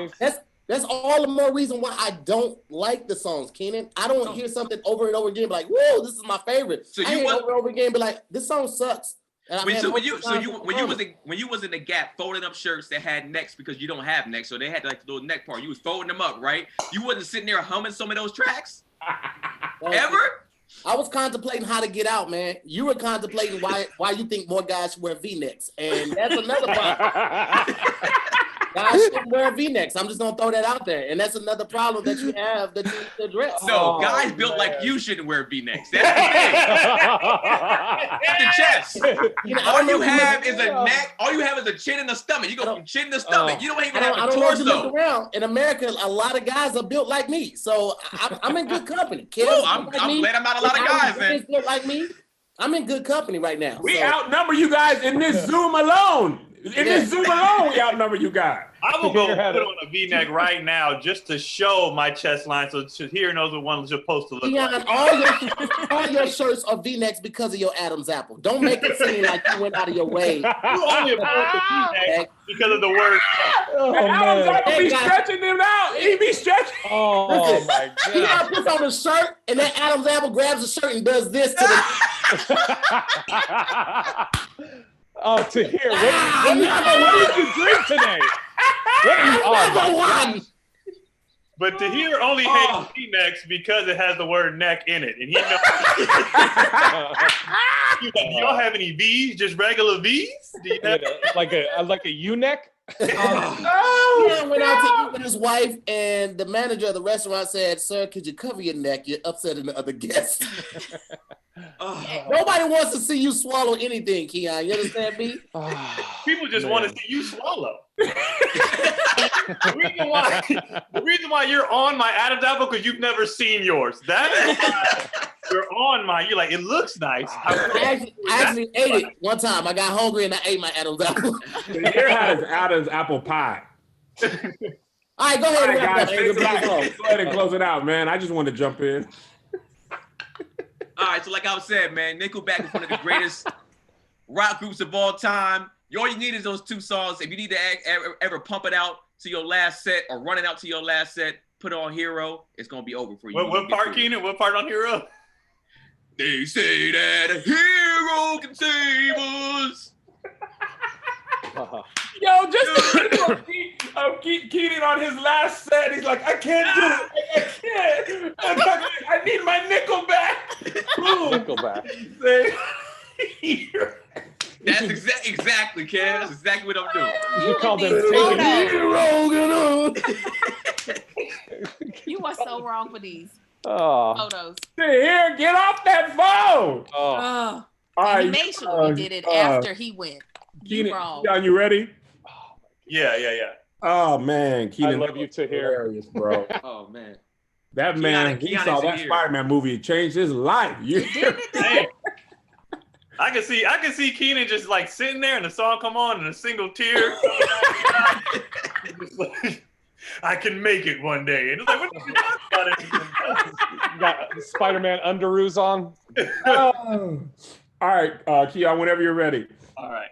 That's all the more reason why I don't like the songs, Keenan. I don't hear something over and over again, be like, whoa, this is my favorite. So I you hear it was- over and over again, be like, this song sucks. And When you was was in the Gap folding up shirts that had necks because you don't have necks, so they had like the little neck part. You was folding them up, right? You wasn't sitting there humming some of those tracks ever. I was contemplating how to get out, man. You were contemplating why you think more guys should wear V-necks, and that's another problem. Guys shouldn't wear V-necks. I'm just gonna throw that out there, and that's another problem that you have that you need to address. No, Oh, guys built man. like you shouldn't wear V-necks. That's the thing. At the chest. You know, I All don't know you if you have look- is a neck. All you have is a chin and a stomach. You go from chin to stomach. You don't even I have a don't know if you look torso. around. In America, a lot of guys are built like me, so I'm in good company. Kids Well, built I'm like me. glad I'm not a lot of guys, man. Built like me. I'm in good company right now. We so. outnumber you guys in this Zoom alone. In this Zoom alone, we outnumber you guys. I will go put on a V-neck right now just to show my chest line, so Shahir knows what one's supposed to look Beyond like. all your shirts are V-necks because of your Adam's apple. Don't make it seem like you went out of your way. You only approach the V-neck because of the word. Oh, And Adam's man. apple be Hey, guys. stretching them out. He be stretching. Oh, Listen, my He God. puts on a shirt, and then Adam's apple grabs the shirt and does this to the. Oh, to hear. What did you drink today? What are you Number on? one. But Tahir only Oh. hates V-necks because it has the word neck in it. And he knows. He's like, y'all have any V's? Just regular V's? Do you have- like a U-neck. He went out to eat with his wife, and the manager of the restaurant said, "Sir, could you cover your neck? You're upsetting the other guests." Nobody wants to see you swallow anything, Keon. You understand me? People just want to see you swallow. The reason why you're on my Adam's apple because you've never seen yours. That's why you're on my. You're like, it looks nice. I actually ate it one time. I got hungry and I ate my Adam's apple. Here has Adam's apple pie. All right, go All ahead. right, wrap guys, up, thanks Angel. a lot. Go. Go ahead and close it out, man. I just wanted to jump in. All right, so like I was saying, man, Nickelback is one of the greatest rock groups of all time. All you need is those two songs. If you need to ever pump it out to your last set or run it out to your last set, put on Hero. It's gonna be over for you. What part, Keenan? What part on Hero? They say that a hero can save us. Yo, just Keenan on his last set, he's like, I can't do it. I can't. I need my nickel back. Nickelback. That's exactly, Kev. That's exactly what I'm doing. You called them Photos. You are so wrong for these photos. Here, get off that phone. Oh. All right, And he made sure we did it after he went. You Keenan, wrong. Keon, you ready? Yeah. Oh man, Keenan, I love you to hear. hilarious, bro. Oh man. That man, he Keon saw is that here. Spider-Man movie. It changed his life. You Hey, I can see Keenan just like sitting there and the song come on and a single tear. Just like, I can make it one day. And it's like, what the fuck? You got Spider-Man underoos on. All right, Keon, whenever you're ready. All right.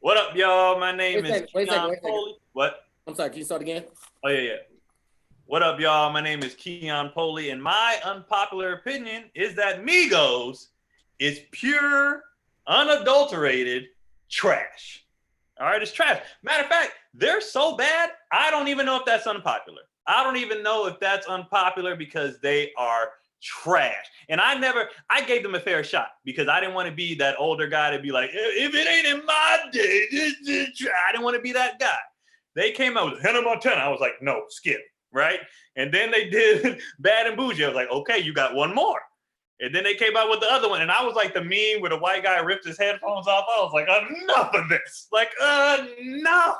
What up, y'all? My name Wait a is second, wait a Keon second. Poley. What? I'm sorry, can you start again? Oh, yeah. What up, y'all? My name is Keon Poley, and my unpopular opinion is that Migos is pure, unadulterated trash. All right, it's trash. Matter of fact, they're so bad, I don't even know if that's unpopular. I don't even know if that's unpopular because they are trash. And I gave them a fair shot because I didn't want to be that older guy to be like, if it ain't in my day, I didn't want to be that guy. They came out with Hannah Montana. I was like, no, skip, right? And then they did Bad and Bougie. I was like, okay, you got one more. And then they came out with the other one. And I was like the meme where the white guy ripped his headphones off. I was like, enough of this. Like, enough.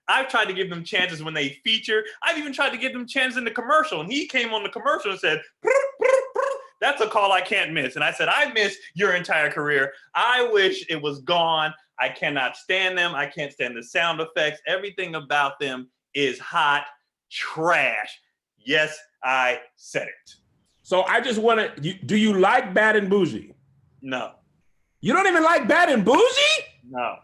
I've tried to give them chances when they feature. I've even tried to give them chances in the commercial. And he came on the commercial and said, that's a call I can't miss. And I said, I miss your entire career. I wish it was gone. I cannot stand them. I can't stand the sound effects. Everything about them is hot trash. Yes, I said it. So I just want to, do you like Bad and Bougie? No. You don't even like Bad and Bougie? No.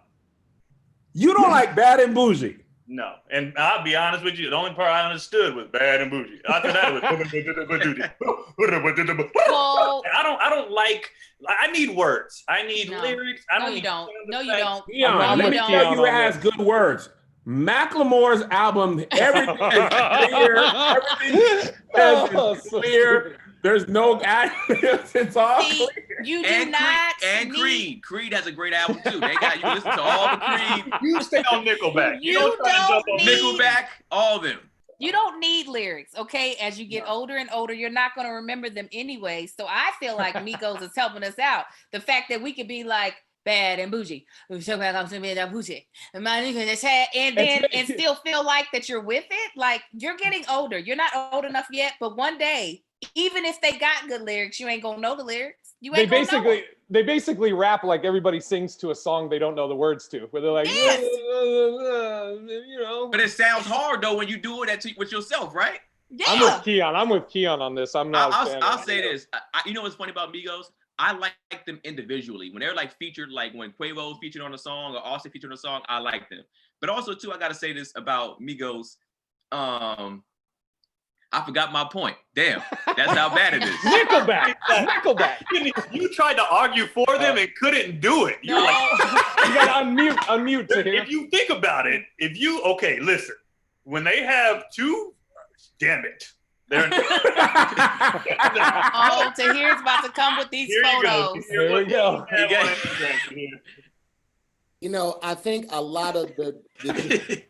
You don't like Bad and Bougie? No. And I'll be honest with you, the only part I understood was Bad and Bougie. After that, it was... Well, I don't like, I need words. I need No. lyrics. no, you don't. No, you don't. Keon, I'm let with me Keon tell you, on it has this. good words. Macklemore's album, everything is clear. Everything Oh, is so clear. stupid. There's no additives. It's all See, clear. you do And not Creed, need- Creed has a great album too. They got you can listen to all the Creed, You stay on Nickelback. You don't try to don't jump on need- Nickelback, all of them. You don't need lyrics, okay? As you get older and older, you're not going to remember them anyway. So I feel like Migos is helping us out. The fact that we could be like Bad and Bougie, and then and still feel like that you're with it. Like you're getting older. You're not old enough yet, but one day, even if they got good lyrics, you ain't gonna know the lyrics. You They ain't gonna know 'em. basically rap like everybody sings to a song they don't know the words to, where they're like, Yes. you know. But it sounds hard though when you do it with yourself, right? I'm Yeah. with Keon. I'm with Keon on this. I'm not. a fan I'll of say it. this. You know what's funny about Migos? I like them individually. When they're like featured, like when Quavo's featured on a song or Austin featured on a song, I like them. But also too, I gotta say this about Migos. I forgot my point. Damn, that's how bad it is. Nickelback. Nickelback. You tried to argue for them and couldn't do it. You're No. like, You gotta unmute to hear. if you think about it, listen, when they have two Damn it. They're Oh, Tahir's about to come with these Here you go. photos. Here we go. You know, I think a lot of the disdain.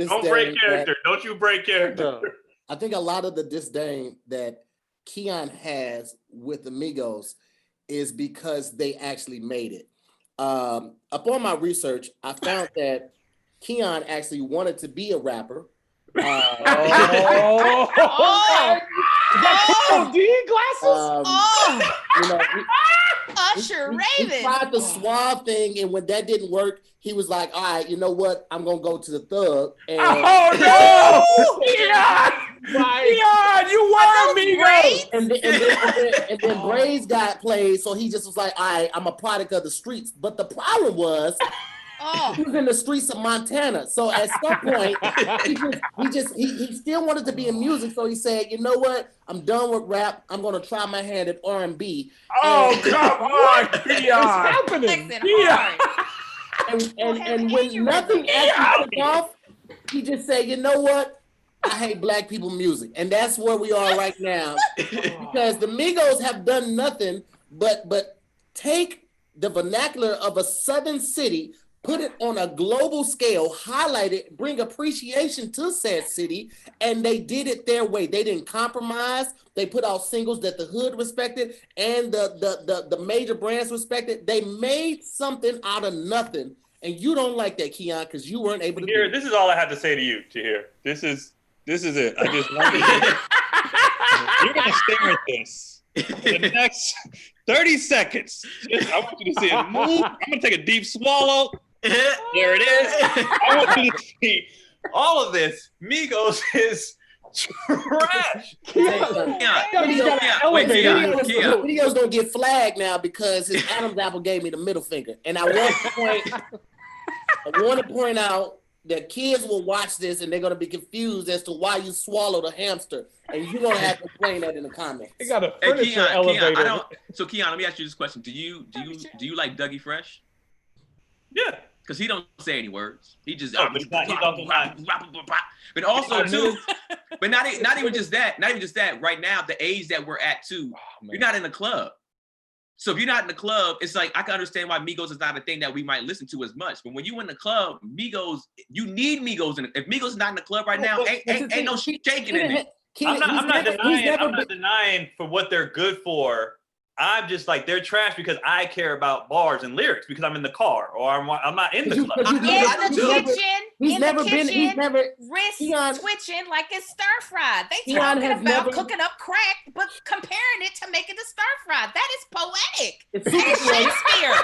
Don't break character. Don't you break character. I think a lot of the disdain that Keon has with Amigos is because they actually made it. Upon my research, I found that Keon actually wanted to be a rapper. Oh, D glasses. You know, Usher he Raven. tried the suave thing, and when that didn't work, he was like, "All right, you know what? I'm gonna go to the thug." And Oh no! Keon, you were Amigos. and then Braids got played, so he just was like, "All right, I'm a product of the streets." But the problem was, Oh, he was in the streets of Montana. So at some point, he still wanted to be in music. So he said, "You know what? I'm done with rap. I'm gonna try my hand at R&B." Oh, come on, What's Keon. happening? flexing Yeah. hard. And when nothing actually took off, he just said, "You know what? I hate black people music." And that's where we are right now. Because the Migos have done nothing but take the vernacular of a southern city, put it on a global scale, highlight it, bring appreciation to said city, and they did it their way. They didn't compromise. They put out singles that the hood respected and the major brands respected. They made something out of nothing, and you don't like that, Keon, because you weren't able to do Tahir, it. this is all I have to say to you, Tahir. This is it. I just want you you're gonna stare at this for the next 30 seconds. I want you to see it move. I'm gonna take a deep swallow. There it is. I want you to see all of this. Migos is trash. Videos don't get flagged now because his Adam's apple gave me the middle finger. And I want to point out that kids will watch this and they're going to be confused as to why you swallowed a hamster. And you're going to have to explain that in the comments. They got a Hey, furniture elevator. Keon, let me ask you this question. Do you like Dougie Fresh? Yeah. Because he don't say any words. He just No, but he's also not. But also too, but not even just that. Not even just that. Right now, the age that we're at too, you're not in the club. So if you're not in the club, it's like I can understand why Migos is not a thing that we might listen to as much. But when you in the club, Migos, you need Migos in it. If Migos is not in the club right now, ain't no shit shaking in it. I'm not denying for what they're good for. I'm just like, they're trash because I care about bars and lyrics because I'm in the car or I'm not in the club. He's never wrist Keon- twitching like it's stir fried. They Keon talking has about never- cooking up crack, but comparing it to making it stir fried. That is poetic. It's That is super Shakespeare.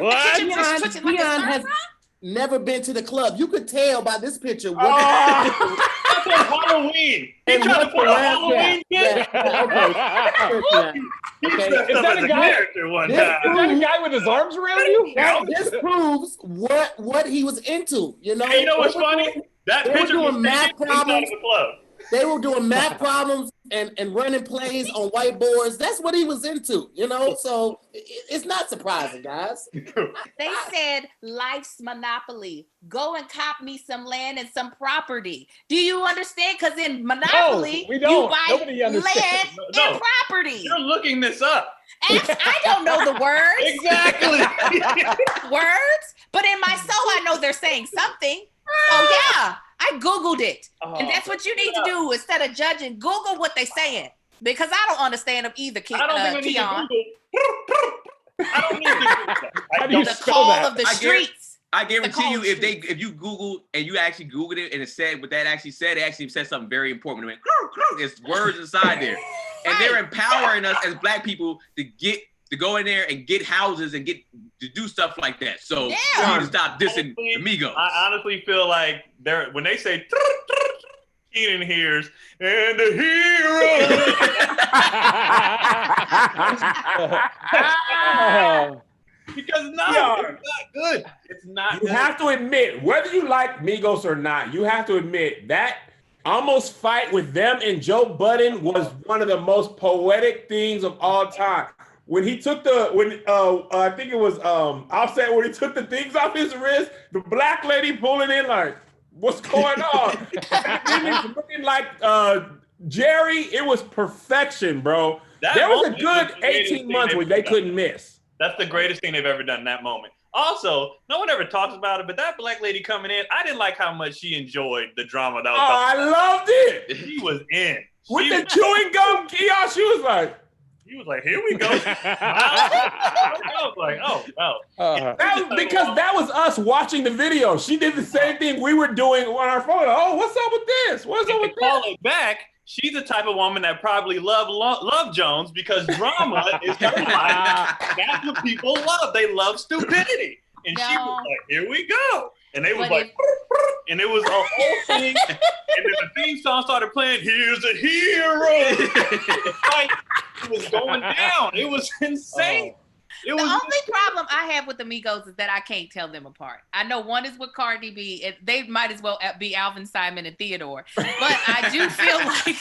What? Kitchen wrist twitching like it's Keon stir has fried. never been to the club. You could tell by this picture what That's on Halloween. He and tried to what put the a rap- Halloween kid. okay. He Okay. dressed Is up that as a a guy- character one This- time. Is that a guy with his arms around you? This proves what he was into. You know. Hey, you know what's They were funny? doing- That they were picture was doing math taken inside problems. of the club. They were doing math problems and running plays on whiteboards. That's what he was into. You know. So it's not surprising, guys. They said life's monopoly. Go and cop me some land and some property. Do you understand? Because in monopoly, we you don't. buy Nobody understands. land No. and property. You're looking this up. I don't know the words. Exactly. Words, but in my soul, I know they're saying something. Oh yeah, I Googled it, and that's what you need to do instead of judging. Google what they're saying because I don't understand them either. I don't think I need Keon. to Google. I don't need to Google. How do you The spell call that? of the I guarantee- streets. I guarantee you, cold if you Google and you actually Googled it and it said what that actually said, it actually said something very important. It went, it's words inside there, and they're empowering us as Black people to go in there and get houses and to do stuff like that. So Yeah. you need to stop dissing the Migos. I honestly feel like when they say Keenan hears and the hero. Because no, Yeah. it's not good. It's not You good. have to admit, whether you like Migos or not, you have to admit that almost fight with them and Joe Budden was one of the most poetic things of all time. When he took I think it was Offset, when he took the things off his wrist, the black lady pulling in like, What's going on? Jimmy's looking like Jerry. It was perfection, bro. There was a good 18 months where they couldn't miss. That's the greatest thing they've ever done in that moment. Also, no one ever talks about it, but that black lady coming in, I didn't like how much she enjoyed the drama that was. Oh, I loved it. She was in. With the chewing gum kiosk, she was like, here we go. I was like, because that was us watching the video. She did the same thing we were doing on our phone. Oh, what's up with this? What's up with this? Call it back. She's the type of woman that probably love Jones because drama is her life. That's what people love. They love stupidity. And she was like, here we go. And they was like, and it was a whole thing. And then the theme song started playing, here's a hero. It was going down. It was insane. The only problem I have with the Migos is that I can't tell them apart. I know one is with Cardi B, and they might as well be Alvin, Simon, and Theodore. But I do feel like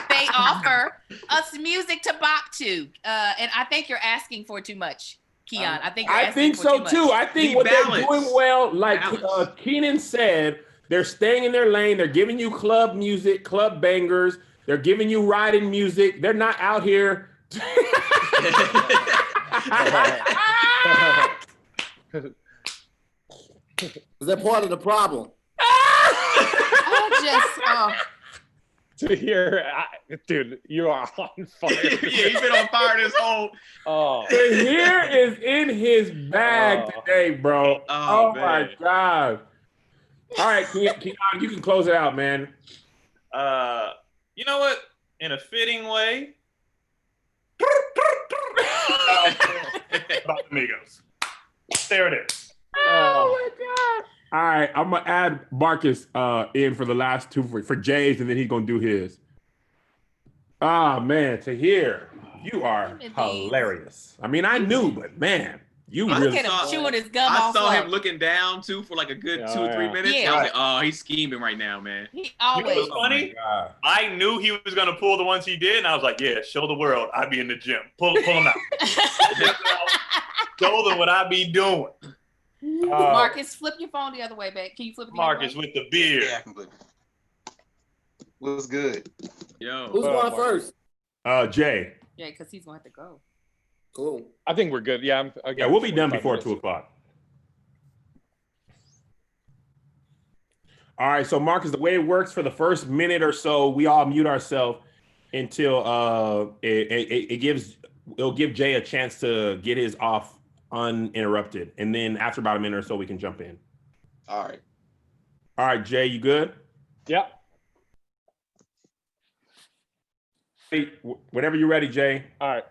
they offer us music to bop to. And I think you're asking for too much, Keon. I think so too. I think what they're doing well, like Keenan said, they're staying in their lane. They're giving you club music, club bangers. They're giving you riding music. They're not out here. Is that part of the problem? To hear, dude, you are on fire. Yeah, he's been on fire this whole. The hair is in his bag today, bro. Oh my God. All right, Keon, you can close it out, man. You know what? In a fitting way. About the Migos. There it is. Oh my God. All right, I'm gonna add Marcus in for the last two for Jay's, and then he's gonna do his. Ah man, Tahir, you are hilarious. I mean, I knew, but man, you Look really at him chewing his gum I off. saw him looking down too for like a good 2 or 3 minutes. Yeah. I was like, oh, he's scheming right now, man. He You know always. what's funny? I knew he was gonna pull the ones he did, and I was like, yeah, show the world I be in the gym. Pull him out. Show them what I be doing. Marcus, flip your phone the other way back. Can you flip it the Marcus other way? with the beard. Yeah, I can flip it. What's good? Yo. Who's going first? Jay. Yeah, because he's going to have to go. Cool. I think we're good. Yeah, Yeah, we'll be done before 2 o'clock. All right, so Marcus, the way it works for the first minute or so, we all mute ourselves until it'll give Jay a chance to get his off uninterrupted, and then after about a minute or so, we can jump in. All right, Jay, you good? Yeah. Whenever you're ready, Jay. All right.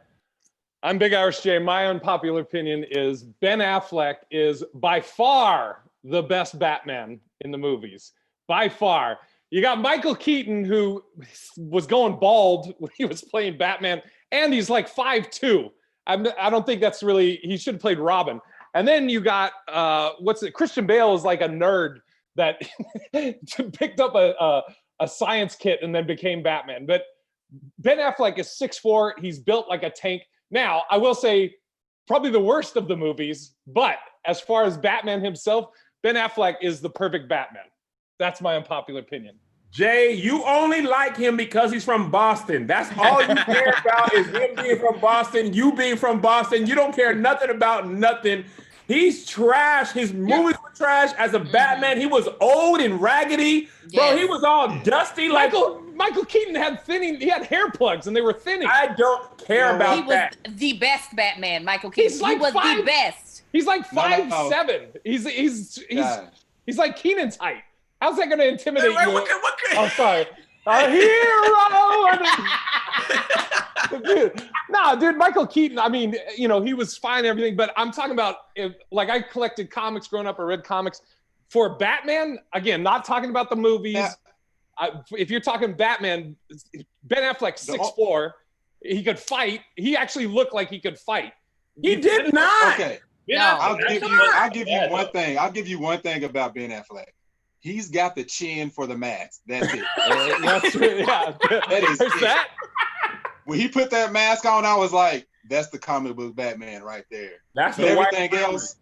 I'm Big Irish Jay. My unpopular opinion is Ben Affleck is by far the best Batman in the movies. By far. You got Michael Keaton, who was going bald when he was playing Batman, and he's like 5'2". I don't think that's really, he should have played Robin. And then you got, Christian Bale is like a nerd that picked up a science kit and then became Batman. But Ben Affleck is 6'4". He's built like a tank. Now, I will say probably the worst of the movies, but as far as Batman himself, Ben Affleck is the perfect Batman. That's my unpopular opinion. Jay, you only like him because he's from Boston. That's all you care about is him being from Boston, you being from Boston. You don't care nothing about nothing. He's trash. His movies were trash. As a Batman, he was old and raggedy. Bro, he was all dusty. Like Michael Keaton had he had hair plugs and they were thinning. I don't care about that. He was the best Batman, Michael Keaton. He was the best. He's like 5'7". He's like Keenan's height. How's that going to intimidate you? Oh, sorry. A hero! Dude, Michael Keaton, I mean, he was fine and everything, but I'm talking about, I collected comics growing up or read comics. For Batman, again, not talking about the movies. Yeah. If you're talking Batman, Ben Affleck, 6'4", he could fight. He actually looked like he could fight. He did not. Okay. No. I'll give you one thing. I'll give you one thing about Ben Affleck. He's got the chin for the mask. That's it. That's it. Yeah. That is There's that. When he put that mask on, I was like, that's the comic book Batman right there. That's but everything else.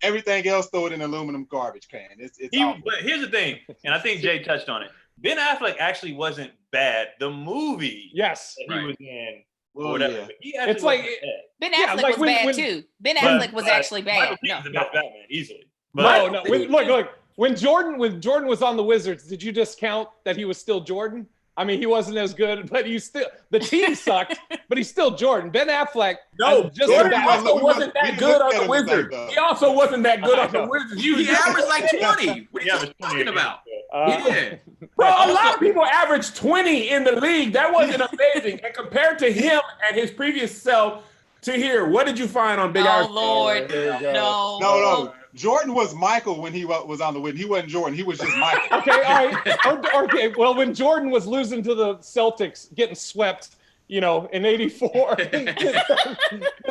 Everything else, throw it in an aluminum garbage can. It's awful. But here's the thing, and I think Jay touched on it. Ben Affleck actually wasn't bad. The movie Yes. that he was in, Well, whatever. yeah. But he actually It's like wasn't bad. Ben Yeah, Affleck like was bad when- too. Ben But- Affleck was but actually bad. Michael No. Keaton's the best Batman, easily. But No, look. When Jordan was on the Wizards, did you discount that he was still Jordan? I mean, he wasn't as good, but the team sucked, but he's still Jordan. Ben Affleck. No, just Jordan about- also wasn't that good on the Wizards. He also wasn't that good on the know. Wizards. He averaged like 20. What are he you averaged 20 talking about? Uh, Bro, a lot of people average 20 in the league. That wasn't amazing. And compared to him and his previous self, to here, what did you find on Big Oh Irish? Lord, There you go. no. No. Jordan was Michael when he was on the win. He wasn't Jordan. He was just Michael. Okay, all right. Okay, well, when Jordan was losing to the Celtics, getting swept, in '84.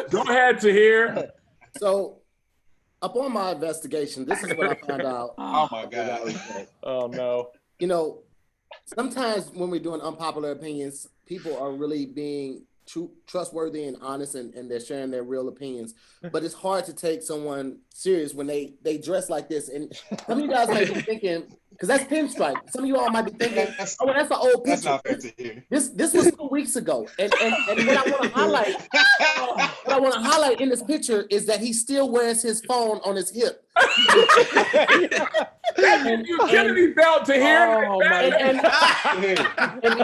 Go ahead, Tahir. So, upon my investigation, this is what I found out. Oh my God. Oh no. Sometimes when we're doing unpopular opinions, people are really being trustworthy and honest, and they're sharing their real opinions. But it's hard to take someone serious when they dress like this. And some of you guys might be thinking, because that's pinstripe. Some of you all might be thinking, That's oh, well, that's an old that's picture. not fair to hear. This was 2 weeks ago. And what I want to highlight in this picture is that he still wears his phone on his hip. You Kennedy belt, Tahir. Oh my And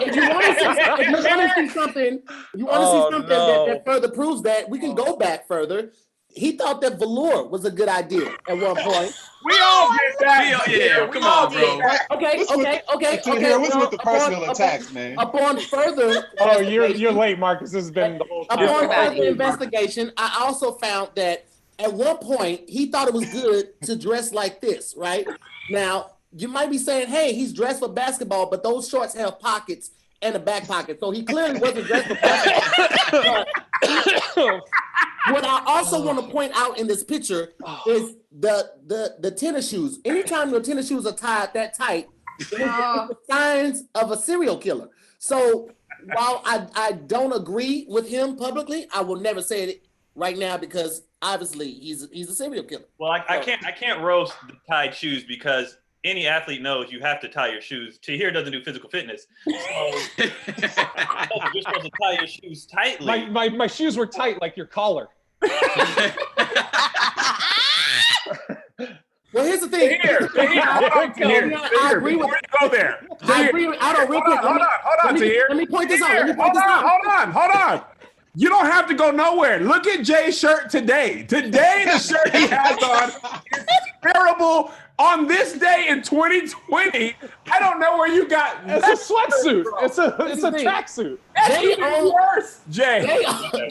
if you want to see something, that further proves that, we can go back further. He thought that velour was a good idea at one point. We all did that. Yeah, come on, bro. Okay. Here, what's with the personal Upon- attacks, man? Upon further, Oh, you're late, Marcus. This has been the whole time. upon Everybody. further investigation, I also found that at one point he thought it was good to dress like this. Right now, you might be saying, "Hey, he's dressed for basketball," but those shorts have pockets and a back pocket, so he clearly wasn't dressed for basketball. What I also want to point out in this picture is the tennis shoes. Anytime your tennis shoes are tied that tight, it's the signs of a serial killer. So while I don't agree with him publicly, I will never say it right now because obviously he's a serial killer. well, I can't roast the tied shoes because any athlete knows you have to tie your shoes. Tahir doesn't do physical fitness, so you're supposed to tie your shoes tightly. My shoes were tight like your collar. Well, here's the thing. Tahir, I agree with. Before you go there. I agree. I don't real quick. Hold on, Tahir. Let me point this out. Tahir, hold on. You don't have to go nowhere. Look at Jay's shirt today. Today, the shirt he has on is terrible. On this day in 2020, I don't know where you got. It's a sweatsuit. It's a thing. tracksuit. That's Jay even owns- worse, Jay.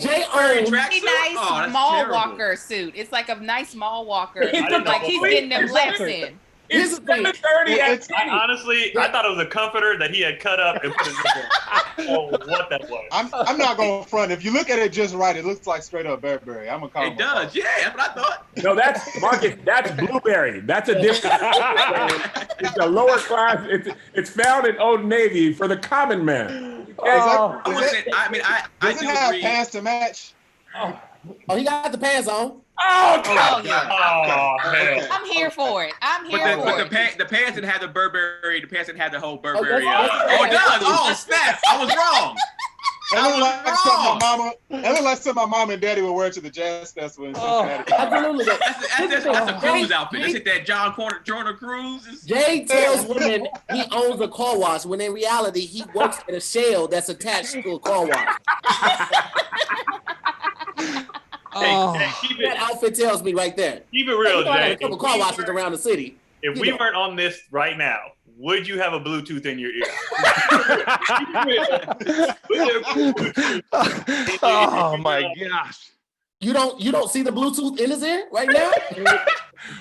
Jay Wearing owns. tracksuit? Pretty Oh, nice that's mall terrible. walker suit. It's like a nice mall walker. didn't Like he's getting them laps in. It's Here's the thing. 7:30 at I honestly thought it was a comforter that he had cut up and put in the Oh, what that was. I'm not going to front. If you look at it just right, it looks like straight up Burberry. I'm going to call It does. Yeah, that's what I thought. No, that's Marcus. That's blueberry. That's a different. It's a lower class. It's found in Old Navy for the common man. Oh, I wasn't. I mean, I Does it do have agree. pants to match? Oh, he got the pants on. Oh, Oh yeah. Oh, hell. I'm here for it. I'm here But for the it. the pants didn't have the Burberry. The pants didn't have the whole Burberry. that's- Oh, it does. Oh, snap! I was wrong. That look like was something wrong. my mama. That look like something my mom and daddy would wear to the jazz festival in Oh. Cincinnati. Absolutely. That's a cruise outfit. That's it. That John Jordan Cruise. Is- Jay tells women he owns a car wash when in reality he works at a shell that's attached to a car wash. Hey, keep That it outfit tells me right there. keep it real, You know, I got Jay. a couple car washes around the city. If we weren't on this right now, would you have a Bluetooth in your ear? Oh my gosh. You don't see the Bluetooth in his ear right now?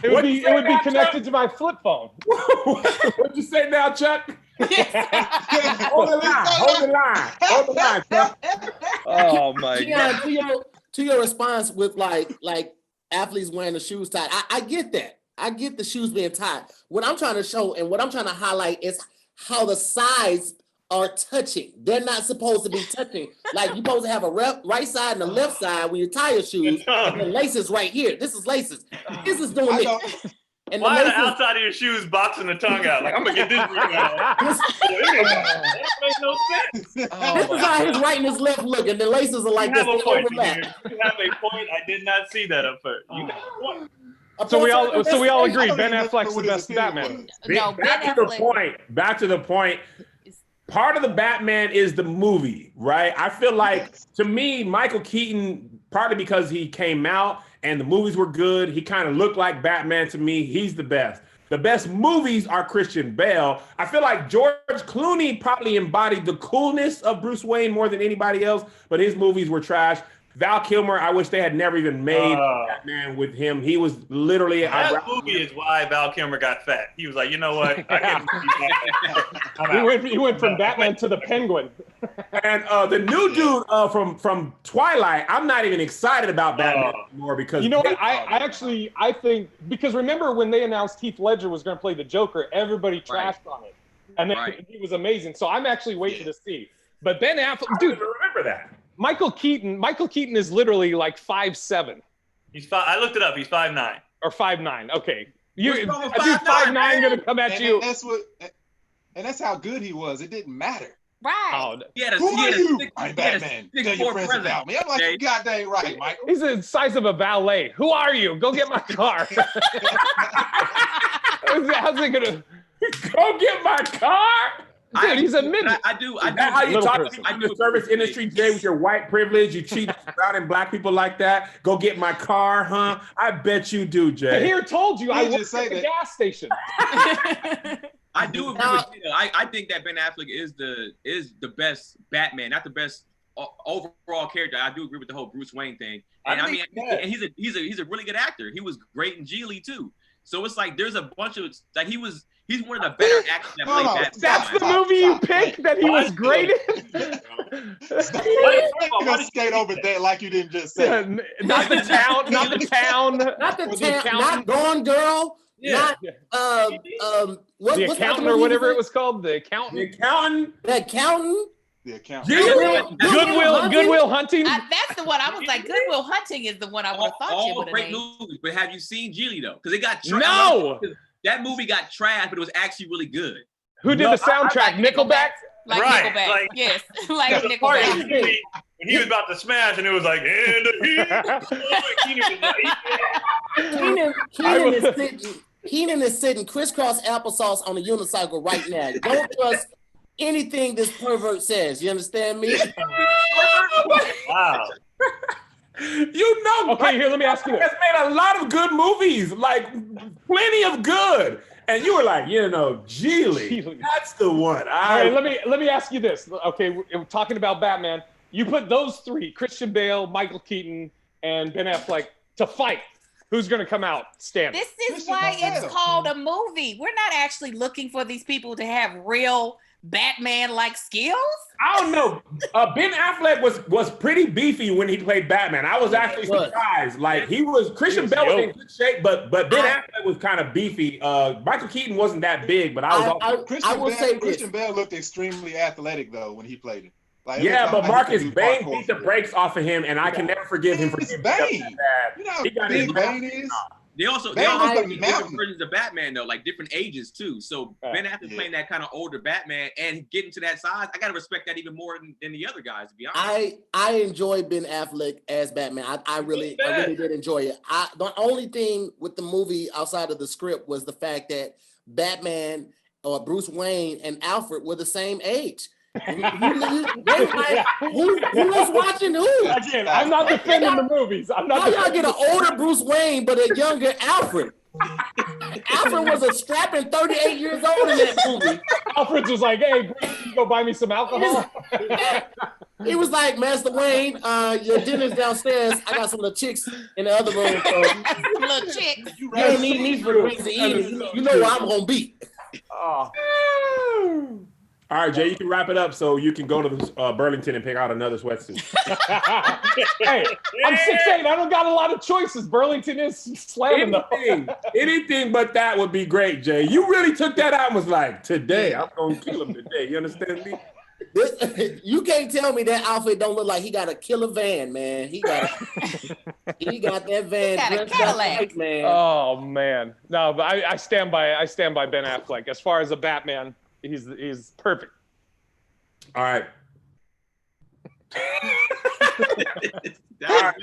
it would be connected to my flip phone. What'd you say now, Chuck? Hold the line, Chuck. Oh my god. Gian, to your response with like athletes wearing the shoes tied, I get that. I get the shoes being tied. What I'm trying to show and what I'm trying to highlight is how the size are touching. They're not supposed to be touching. Like you're supposed to have a right side and a left side when you tie your shoes, and the laces right here. This is laces. This is doing it. And why the the laces, outside of your shoes boxing the tongue out? Like, I'm gonna get this ring out. That makes no sense. this is how his right and his left look, and the laces are like You this. have a They point. overlap. You have a point. I did not see that at first. You have a point. So we all agree I don't Ben even Affleck's know the what his best opinion Batman. was. No, Ben back to the Affleck. point. Back to the point. Part of the Batman is the movie, right? I feel like, to me, Michael Keaton, partly because he came out and the movies were good, he kind of looked like Batman to me. He's the best. The best movies are Christian Bale. I feel like George Clooney probably embodied the coolness of Bruce Wayne more than anybody else, but his movies were trash. Val Kilmer, I wish they had never even made Batman with him. He was literally... That movie is why Val Kilmer got fat. He was like, you know what? I can't He went from Batman to the Penguin. And the new dude from Twilight, I'm not even excited about Batman anymore because... You know what? I think, because remember when they announced Heath Ledger was going to play the Joker, everybody trashed on it. And then he was amazing. So I'm actually waiting to see. But Ben Affleck... Dude, I remember that. Michael Keaton is literally like 5'7". He's I looked it up. He's 5'9". Or 5'9". Okay. You, What's wrong with a dude 5'9", 5'9" gonna come at you. And that's how good he was. It didn't matter. Right. Oh, Who are you? I'm Batman. Tell your friends about me. I'm like, you goddamn right, Michael. He's the size of a valet. Who are you? Go get my car. How's it gonna? Go get my car. Dude, he's a midget. I do. Is that how you little talk to person. people in the service industry, Jay, with your white privilege? You cheat surrounding black people like that? Go get my car, huh? I bet you do, Jay. Here told you. I Did you work say at the that? gas station. I do agree with you. I think that Ben Affleck is the best Batman, not the best overall character. I do agree with the whole Bruce Wayne thing, and I mean, and he's a really good actor. He was great in Geely too. So it's like there's a bunch of like he's one of the better actors that played Batman. That's the movie you picked that he was great in. You're gonna skate over that like you didn't just say. Not the town. Not the town. Not the Or town. Not Gone Girl. Yeah. Not The Accountant or whatever it was called. The Accountant. The Accountant. The Accountant. The accountant. Goodwill Hunting. That's the one. I was like, Goodwill Hunting is the one I would have thought you All would have great named. movies, but have you seen Geely though? Because it got No. That movie got trashed, but it was actually really good. Who did the soundtrack? Nickelback. Like Right, Nickelback. like- Yes. Like There's a part in the Nickelback. movie when he was about to smash, and it was like, and Keenan is sitting crisscross applesauce on a unicycle right now. Don't trust anything this pervert says. You understand me? wow. You know, Okay, here, let me ask you this. has made a lot of good movies, like plenty of good. And you were like, Geely, that's the one. All right, let me ask you this. Okay, we're talking about Batman. You put those three, Christian Bale, Michael Keaton, and Ben Affleck, to fight. Who's going to come out standing? This is why it's called a movie. We're not actually looking for these people to have real Batman-like skills. I don't know. Ben Affleck was pretty beefy when he played Batman. I was actually surprised. Like Christian Bale was in good shape, but Ben Affleck was kind of beefy. Michael Keaton wasn't that big, but Christian Bale looked extremely athletic though when he played it. Like, yeah, but Marcus Bane Bane beat the brakes off of him, and I can never forgive him for Bane. that. You know how He got big his Bane is? They also Bane was the did mountain. different versions of Batman though, like different ages too. So Ben Affleck playing that kind of older Batman and getting to that size, I gotta respect that even more than the other guys. To be honest, I enjoy Ben Affleck as Batman. I really did enjoy it. The only thing with the movie outside of the script was the fact that Batman or Bruce Wayne and Alfred were the same age. Who was watching who? Again, I'm not defending the movies. I'm not. How y'all get an older Bruce Wayne but a younger Alfred? Alfred was a strapping 38 years old in that movie. Alfred was like, "Hey, Bruce, you go buy me some alcohol." He was like, Master Wayne, your dinner's downstairs. I got some little chicks in the other room. So Little chicks. you don't need me for drinks to eat. You know where I'm gonna be. All right, Jay, you can wrap it up so you can go to the, Burlington and pick out another sweatsuit. Hey, I'm 6'8". I don't got a lot of choices. Burlington is slamming though. Anything but that would be great, Jay. You really took that out and was like, today, I'm going to kill him today. You understand me? You can't tell me that outfit don't look like he got a killer van, man. He got that van got a dressed up Cadillac. right, man. Oh man, no, but I stand by Ben Affleck as far as a Batman. He's perfect. All right. All right.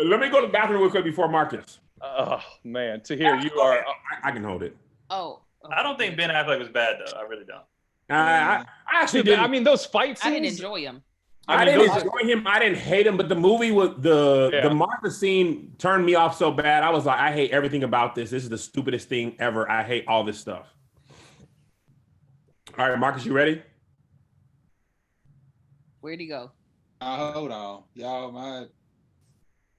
Let me go to the bathroom real quick before Marcus. Oh man, Tahir, you are. I can hold it. Oh. I don't think Ben Affleck was bad though. I really don't. I actually Dude, I didn't. mean, those fight I didn't scenes. enjoy him. I mean, didn't those- enjoy him. I didn't hate him, but the movie was the Marcus scene turned me off so bad. I was like, I hate everything about this. This is the stupidest thing ever. I hate all this stuff. All right, Marcus, you ready? Where'd he go? Hold on, y'all.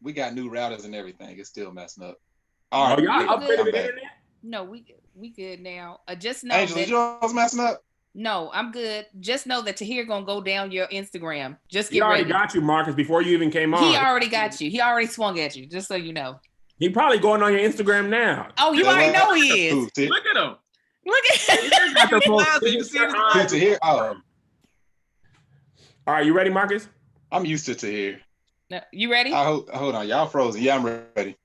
We got new routers and everything. It's still messing up. All right, y'all good. upgraded I'm the back. internet? No, we good now. Just know Angel, is that, yours messing up? no, I'm good. Just know that Tahir gonna go down your Instagram. Just He get already ready. got you, Marcus, before you even came on. He already got you. He already swung at you. Just so you know. He probably going on your Instagram now. Oh, you Yeah, already well, know he is. Ooh, see, Look at him. Look at Got the glasses, you can see his see eyes. to here. Oh, All right, you ready, Marcus? I'm used to here. you ready? Hold on, y'all frozen. Yeah, I'm ready.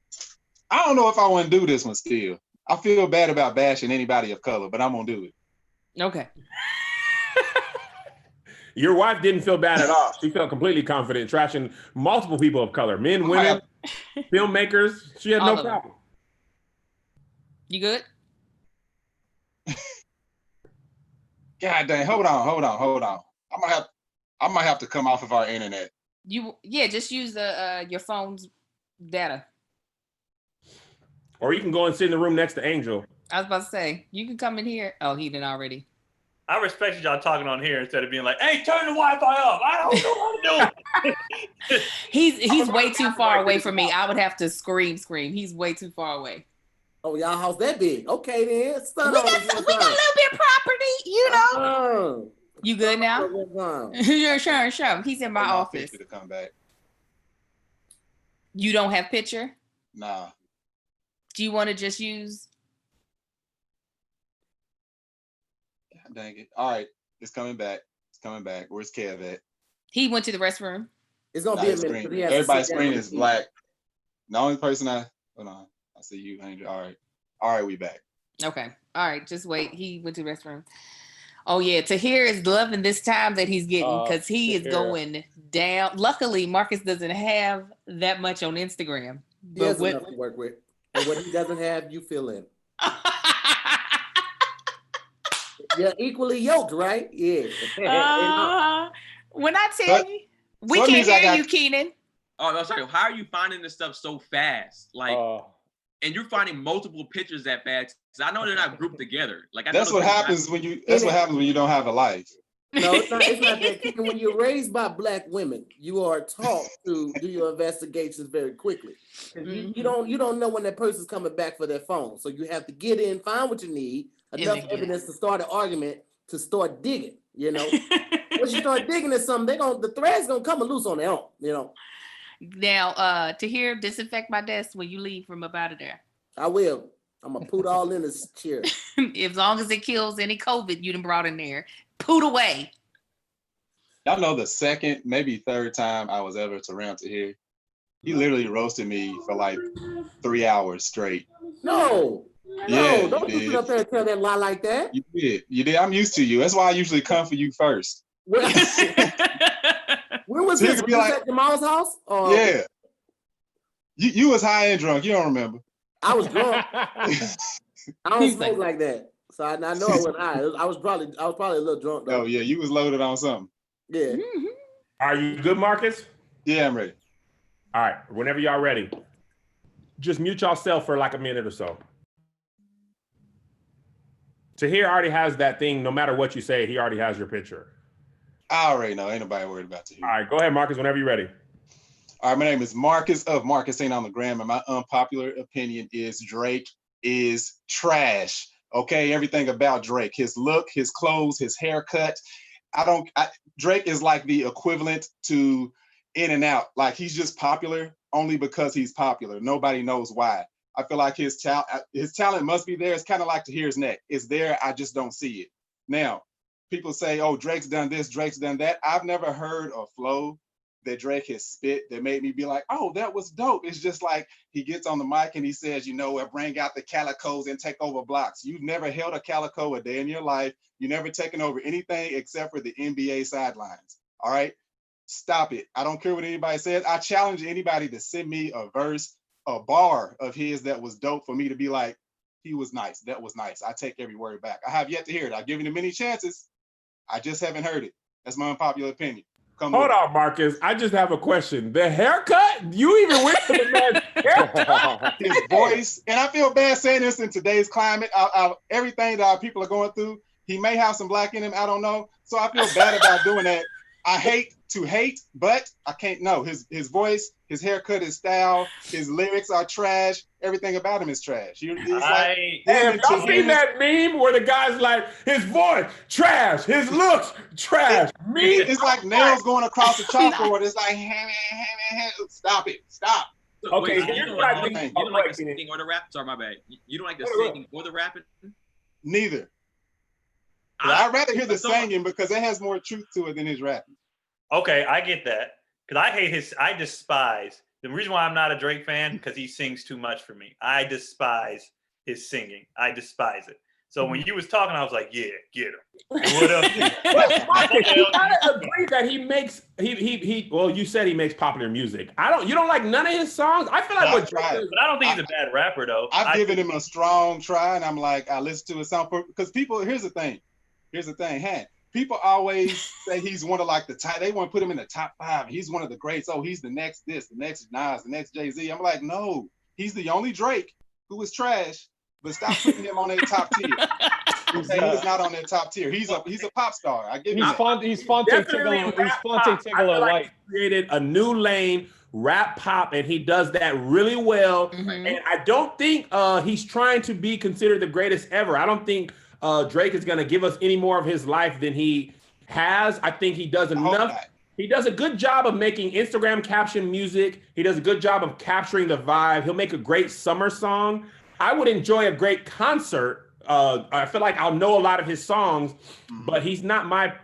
I don't know if I want to do this one still. I feel bad about bashing anybody of color, but I'm gonna do it. Okay. Your wife didn't feel bad at all. She felt completely confident trashing multiple people of color, men, women, filmmakers. She had All no of them. problem. You good? God dang, hold on. I might have to come off of our internet. Just use the your phone's data. Or you can go and sit in the room next to Angel. I was about to say, you can come in here. Oh, he didn't already. I respected y'all talking on here instead of being like, "Hey, turn the Wi-Fi off." I don't know how to do it. He's way too far away from me. I would have to scream. He's way too far away. Oh, y'all house that big? Okay, then. We got a little bit of property, you know. You good now? Yeah, Sure. He's in my office. To come back. You don't have picture? Nah. Do you want to just use? God dang it. All right, it's coming back. Where's Kev at? He went to the restroom. It's gonna Nah, be a his minute. screen. but he has to Everybody's sit down screen and is see. black. The only person hold on. I see you, Angel. All right, we back. Okay. All right. Just wait. He went to the restroom. Oh yeah, Tahir is loving this time that he's getting because he is Tahir. going down. Luckily, Marcus doesn't have that much on Instagram. He has But enough to work with. And what he doesn't have, you fill in. You're equally yoked, right? Yeah. When I tell But- you, we so that can't means I hear got- you, Keenan. Oh, no, sorry. How are you finding this stuff so fast? Like, and you're finding multiple pictures that fast. 'Cause I know they're not grouped together. Like, I know That's what they're not- happens when you. That's what happens when you don't have a life. No, it's not that. Keegan, when you're raised by black women, you are taught to do your investigations very quickly. 'Cause you don't know when that person's coming back for their phone. So you have to get in, find what you need, enough then get evidence to start an argument, to start digging, you know. Once you start digging at something, the thread's gonna come loose on their own, you know. Now, Tahir, disinfect my desk when you leave from up out of there. I will. I'm gonna put all in this chair. As long as it kills any COVID you done brought in there, poot away. Y'all know the second, maybe third time I was ever around to here. He literally roasted me for like 3 hours straight. No, Yeah, don't you you sit did. up there and tell that lie like that. You did. I'm used to you. That's why I usually come for you first. When was So you this? could Was be this like- at Jamal's house? Or Yeah. You was high and drunk. You don't remember. I was drunk. I don't He's smoke like- like that, so I know I wasn't high. I was probably a little drunk though. Oh yeah, you was loaded on something. Yeah. Are you good, Marcus? Yeah, I'm ready. All right, whenever y'all ready, just mute yourself for like a minute or so. Tahir already has that thing. No matter what you say, he already has your picture. I already know. Ain't nobody worried about you. All right, go ahead, Marcus, whenever you're ready. All right, my name is Marcus of Marcus Ain't on the Gram, and my unpopular opinion is Drake is trash. Okay, everything about Drake, his look, his clothes, his haircut. Drake is like the equivalent to In and Out. Like he's just popular only because he's popular. Nobody knows why. I feel like his talent must be there. It's kind of like Tahir's neck. It's there. I just don't see it. Now, people say, oh, Drake's done this, Drake's done that. I've never heard a flow that Drake has spit that made me be like, oh, that was dope. It's just like he gets on the mic and he says, you know, bring out the calicos and take over blocks. You've never held a calico a day in your life. You never taken over anything except for the NBA sidelines. All right, stop it. I don't care what anybody says. I challenge anybody to send me a verse, a bar of his that was dope for me to be like, he was nice. That was nice. I take every word back. I have yet to hear it. I've given him many chances. I just haven't heard it. That's my unpopular opinion. Hold on, Marcus. I just have a question. The haircut? You even went to the man's haircut? His voice, and I feel bad saying this in today's climate. Everything that our people are going through, he may have some black in him. I don't know. So I feel bad about doing that. I hate to hate, but I can't know. His voice, his haircut, his style, his lyrics are trash. Everything about him is trash. Have y'all seen that meme where the guy's like, his voice, trash, his looks, trash. It's like nails going across the chalkboard. It's like, stop it, stop. Okay, Wait, you don't like the singing or the rap? Sorry, my bad. You don't like the singing or the rapping? Neither. I'd rather hear the singing because it has more truth to it than his rapping. Okay, I get that. Because I despise, the reason why I'm not a Drake fan, because he sings too much for me. I despise his singing. I despise it. So when you was talking, I was like, yeah, get him. What else? You gotta agree that he makes, well, you said he makes popular music. You don't like none of his songs? I feel like but I don't think he's a bad rapper, though. I've given him a strong try, and I'm like, I listen to his song. Because people, here's the thing, people always say he's one of like the top, they want to put him in the top 5. He's one of the greats. Oh, he's the next this, the next Nas, the next Jay-Z. I'm like, no, he's the only Drake who is trash, but stop putting him on that top tier. He's not on that top tier. He's a pop star. I give you that. He's Fonte Tigolo Light. Created a new lane, rap pop, and he does that really well. Mm-hmm. And I don't think he's trying to be considered the greatest ever. I don't think Drake is going to give us any more of his life than he has. I think he does enough. He does a good job of making Instagram caption music. He does a good job of capturing the vibe. He'll make a great summer song. I would enjoy a great concert. I feel like I'll know a lot of his songs, but he's not my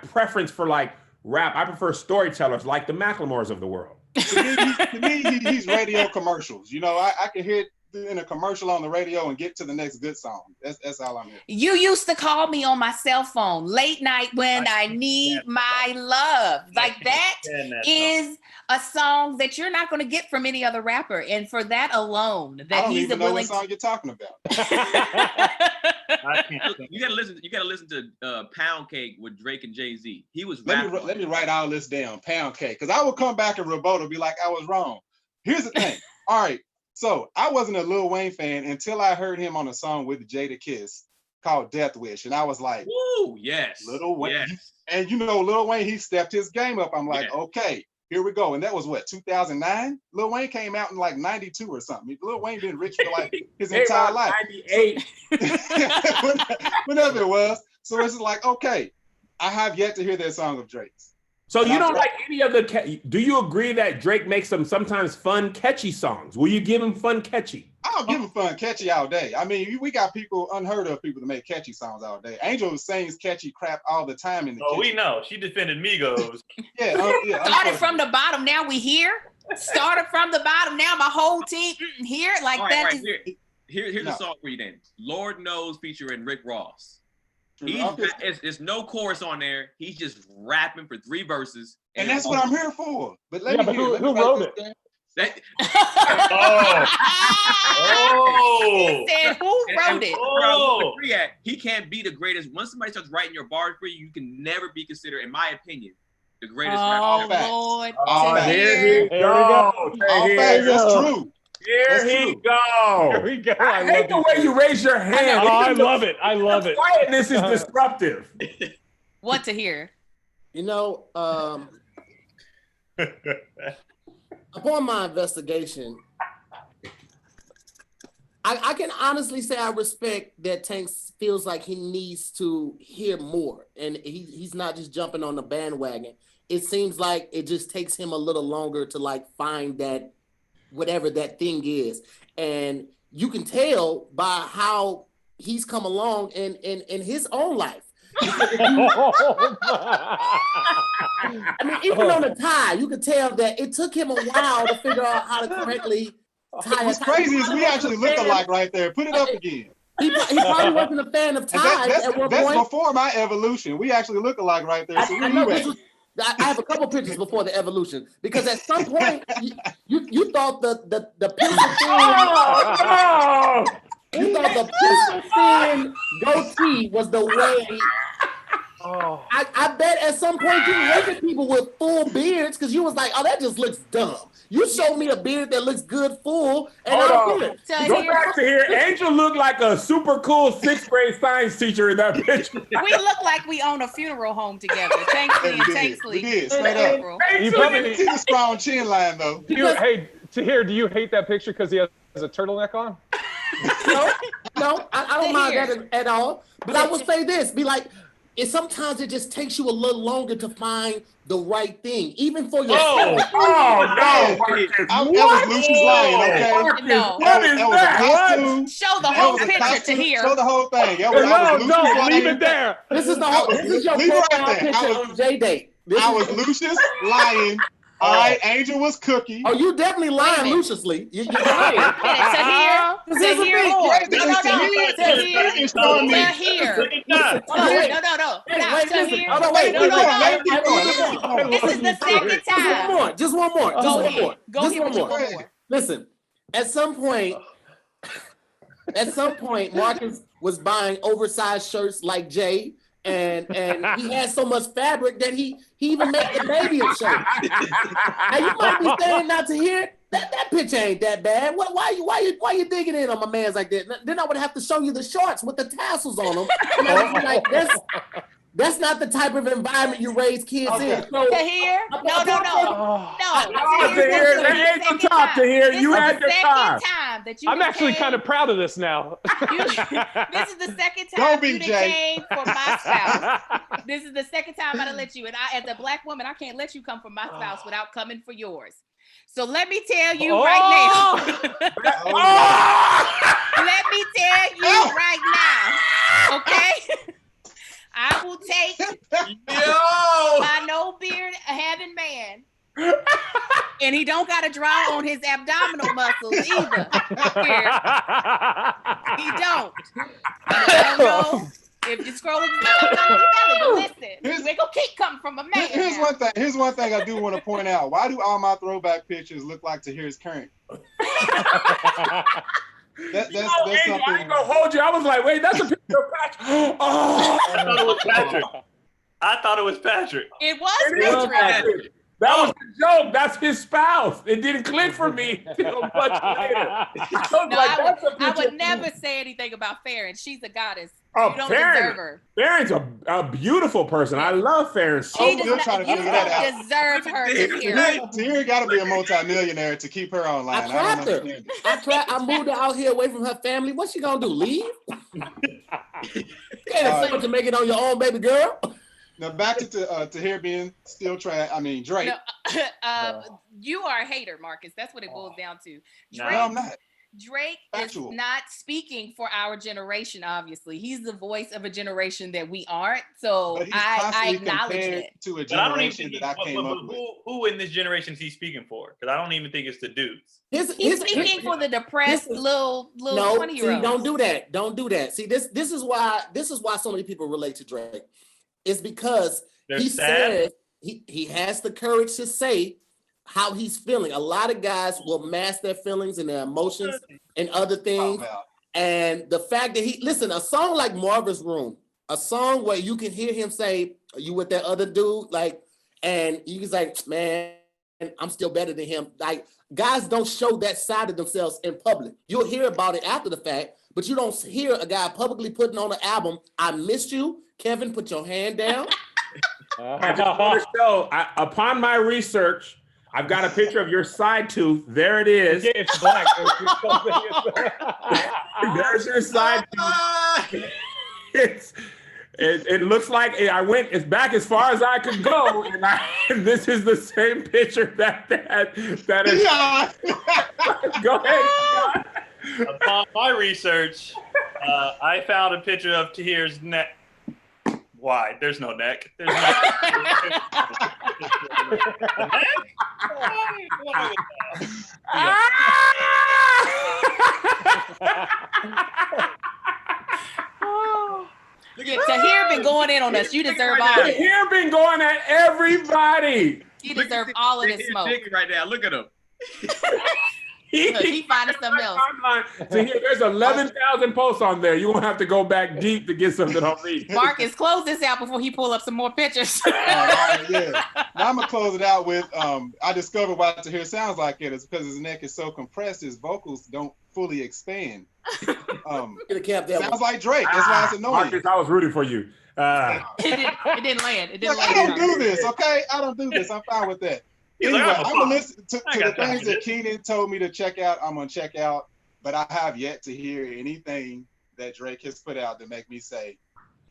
preference for like rap. I prefer storytellers like the Macklemores of the world. To me, he's radio commercials. You know, I can hear it in a commercial on the radio and get to the next good song. That's all I'm here. You used to call me on my cell phone late night when I need my love. Like that is a song that you're not going to get from any other rapper. And for that alone, that I don't he's even know willing what song you're talking about. You gotta listen to Pound Cake with Drake and Jay-Z. He was let me write all this down. Pound Cake, because I will come back and rebuttal, be like, I was wrong. Here's the thing. All right. So I wasn't a Lil Wayne fan until I heard him on a song with Jadakiss called Death Wish. And I was like, woo, yes. Lil Wayne. Yes. And you know, Lil Wayne, he stepped his game up. I'm like, okay, here we go. And that was what, 2009? Lil Wayne came out in like 92 or something. Lil Wayne been rich for like his entire life. 98. Whenever it was. So it's just like, okay, I have yet to hear that song of Drake's. So you don't like any of the, do you agree that Drake makes some sometimes fun, catchy songs? Will you give him fun, catchy? I'll give him fun, catchy all day. I mean, we got unheard of people that make catchy songs all day. Angel sings catchy crap all the time in the kitchen. We know. She defended Migos. Started from the bottom, now we here. Started from the bottom, now my whole team here. Like that. Here's a song for you then. Lord Knows featuring Rick Ross. There's no chorus on there. He's just rapping for 3 verses. And that's what I'm here for. But let me hear. Who wrote it? He said, who wrote it? He can't be the greatest. Once somebody starts writing your bars for you, you can never be considered, in my opinion, the greatest rapper. Lord. Here he go. That's true. Here he go. Here we go. I hate the way you raise your hand. I love it. I love it. Quietness is disruptive. What to hear? You know, upon my investigation, I can honestly say I respect that Tank feels like he needs to hear more, and he's not just jumping on the bandwagon. It seems like it just takes him a little longer to like find that whatever that thing is, and you can tell by how he's come along in his own life. I mean, even on the tie, you could tell that it took him a while to figure out how to correctly tie. What's crazy is we actually look alike right there. Put it up again. He probably wasn't a fan of ties at one That's point. before my evolution. We actually look alike right there. So I know I have a couple pictures before the evolution because at some point you thought the pencil thin, you thought the pencil thin goatee was the way. Oh. I bet at some point you looked at people with full beards because you was like, oh, that just looks dumb. You showed me a beard that looks good full, and I did. Go back to here. Angel looked like a super cool 6th grade science teacher in that picture. We look like we own a funeral home together. Tanksley and Tanksley. We did, straight up. You probably See the strong chin line though. hey, Tahir, do you hate that picture because he has a turtleneck on? No, I don't mind that at all. But I would say this: be like, sometimes it just takes you a little longer to find the right thing, even for yourself. No! That was Lucius lying, okay? No. What is that? Show the whole picture to hear. Show the whole thing. No, leave it there. This is your profile picture on J-Date. I was Lucius lying. All right, Angel was Cookie. Oh, you definitely lying luciously. You're lying. Tahir more. No. Wait. This is the second time. Just one more. Go here with one more. Listen, at some point, Marcus was buying oversized shirts like Jay, and he had so much fabric that he even made the baby a shirt. Now you might be saying not to hear that picture ain't that bad. Why you digging in on my man's like that? Then I would have to show you the shorts with the tassels on them. And I would be like, that's not the type of environment you raise kids in. So, Tahir, no. Angel talk to here. You had your time. I'm actually kind of proud of this now. This is the second time you came for my spouse. This is the second time I'd let you. And I, as a Black woman, I can't let you come for my spouse without coming for yours. So let me tell you right now. Let me tell you right now. Okay? I will take my no beard having man, and he don't got to draw on his abdominal muscles either. Here. He don't. I don't know if you scroll his belly, but listen, they gonna keep coming from a man. Here's one thing I do want to point out. Why do all my throwback pictures look like Tahir's current? That's Angel, something. I ain't gonna hold you. I was like, wait, that's a picture of Patrick. Oh, I thought it was Patrick. It was Patrick. That was the joke. That's his spouse. It didn't click for me until much later. I would never say anything about Farron. She's a goddess. You don't deserve her. Farron's a beautiful person. I love Farron. You don't deserve her. Tahir got to be a multi-millionaire to keep her online. I trapped her. I moved her out here away from her family. What's she gonna do? Leave? You can't afford to make it on your own, baby girl. Now back to Tahir being still trash. I mean Drake. No, you are a hater, Marcus. That's what it boils down to. Drake, no, I'm not. Drake Factual. is not speaking for our generation. Obviously, he's the voice of a generation that we aren't. So I acknowledge it. To a But I don't even generation think that I came up with. who in this generation is he speaking for? Because I don't even think it's the dudes. He's speaking for the depressed little 20-year-olds. Don't do that. Don't do that. See, this is why so many people relate to Drake. It's because he says he has the courage to say how he's feeling. A lot of guys will mask their feelings and their emotions and other things. And the fact that a song like Marvin's Room, a song where you can hear him say, "Are you with that other dude?" Like, and you can say, "Man, I'm still better than him." Like, guys don't show that side of themselves in public. You'll hear about it after the fact, but you don't hear a guy publicly putting on an album, "I missed you." Kevin, put your hand down. I just want to show, upon my research, I've got a picture of your side tooth. There it is. Yeah, it's black. There's your side tooth. It looks like I went as back as far as I could go, and this is the same picture that is. Go ahead. Upon my research, I found a picture of Tahir's neck. Why? There's no neck. There's no Tahir been going in on us. You deserve all of it. Tahir been going at everybody. You deserve all of this smoke. Right now, look at him. Look, he finding something else. Tahir, there's 11,000 posts on there. You're gonna have to go back deep to get something on me. Marcus, close this out before he pull up some more pictures. Yeah. Now I'm gonna close it out with I discovered why Tahir sounds like it is because his neck is so compressed, his vocals don't fully expand. Sounds like Drake. That's why it's annoying. Marcus, I was rooting for you. It didn't land. It didn't Look, land. I don't do this, okay? I don't do this. I'm fine with that. Anyway, I'm gonna listen to the things that Keenan told me to check out. I'm gonna check out, but I have yet to hear anything that Drake has put out to make me say,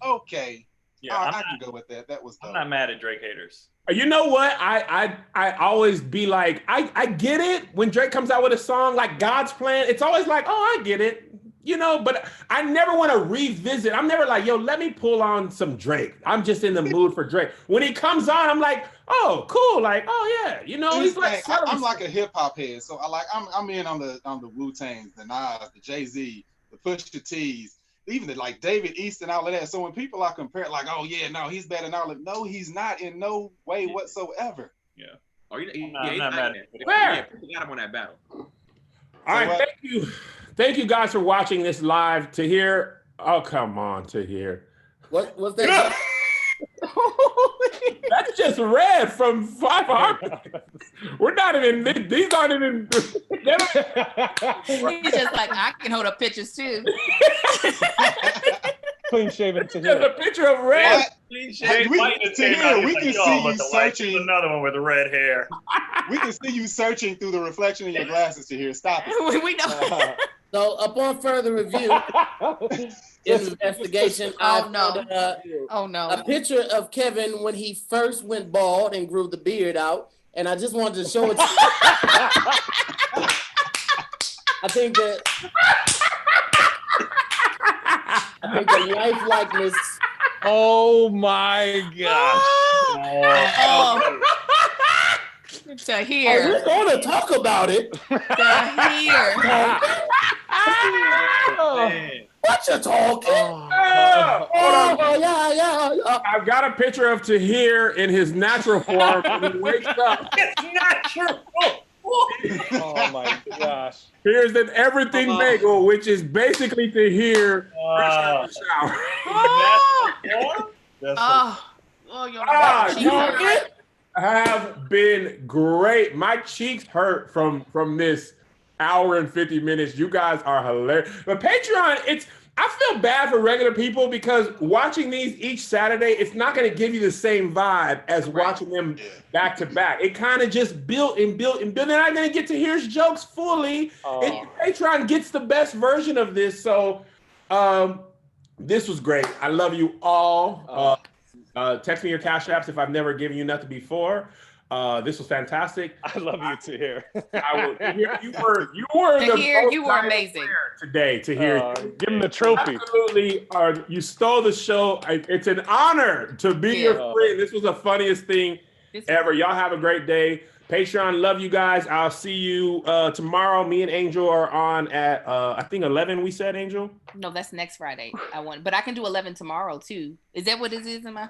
okay, Yeah, I can go with that. That was dope. I'm not mad at Drake haters. You know what? I always be like, I get it when Drake comes out with a song like God's Plan. It's always like, oh, I get it. You know, but I never want to revisit. I'm never like, yo, let me pull on some Drake. I'm just in the mood for Drake. When he comes on, I'm like, oh, cool. Like, oh yeah, you know, he's like, I'm like a hip hop head, so I'm in on the Wu-Tangs, the Nas, the Jay-Z, the Pusha T's, even the like David East and all of that. So when people are comparing, like, oh yeah, no, he's better than all of, no, he's not in no way whatsoever. Yeah. Oh, he's not not mad in it. Where? Yeah, people got him on that battle. all right, thank you. Thank you guys for watching this live. Tahir, oh, come on, Tahir. What's that? That's just red from 500. We're not even, these aren't even. He's just like, I can hold up pictures too. Clean shaven to There's a picture of red. We can see you searching. Another one with the red hair. We can see you searching through the reflection in your glasses to hear. Stop it. We know. So upon further review, investigation, I found a picture of Kevin when he first went bald and grew the beard out, and I just wanted to show it to you. I think the life likeness. Oh my gosh. Tahir. We're going to talk about it. Tahir. What you talking? Yeah. I've got a picture of Tahir in his natural form when he wakes up. It's natural. Oh my gosh. Here's an everything bagel, which is basically Tahir. Have been great. My cheeks hurt from this hour and 50 minutes. You guys are hilarious. But Patreon, I feel bad for regular people because watching these each Saturday, it's not going to give you the same vibe as watching them back to back. It kind of just built and built and built. They're not going to get to hear his jokes fully. Patreon gets the best version of this. So this was great. I love you all. Text me your cash apps if I've never given you nothing before. This was fantastic. I love you to hear. You were you were amazing today. To hear, give him the trophy. Absolutely, you stole the show. It's an honor to be your friend. This was the funniest thing ever. Y'all have a great day. Patreon, love you guys. I'll see you tomorrow. Me and Angel are on at I think 11. We said, Angel. No, that's next Friday. But I can do 11 tomorrow too. Is that what it is in my?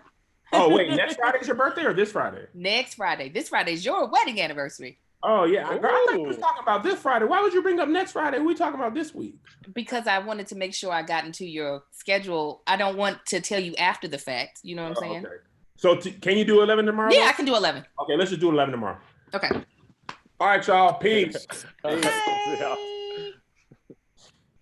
Oh wait, next Friday's your birthday or this Friday? Next Friday. This Friday is your wedding anniversary. Oh yeah, I thought you were talking about this Friday. Why would you bring up next Friday? We talking about this week? Because I wanted to make sure I got into your schedule. I don't want to tell you after the fact. You know what I'm saying? Okay. So can you do 11 tomorrow? Yeah, I can do 11. Okay, let's just do 11 tomorrow. Okay. All right, y'all. Peace. Hey.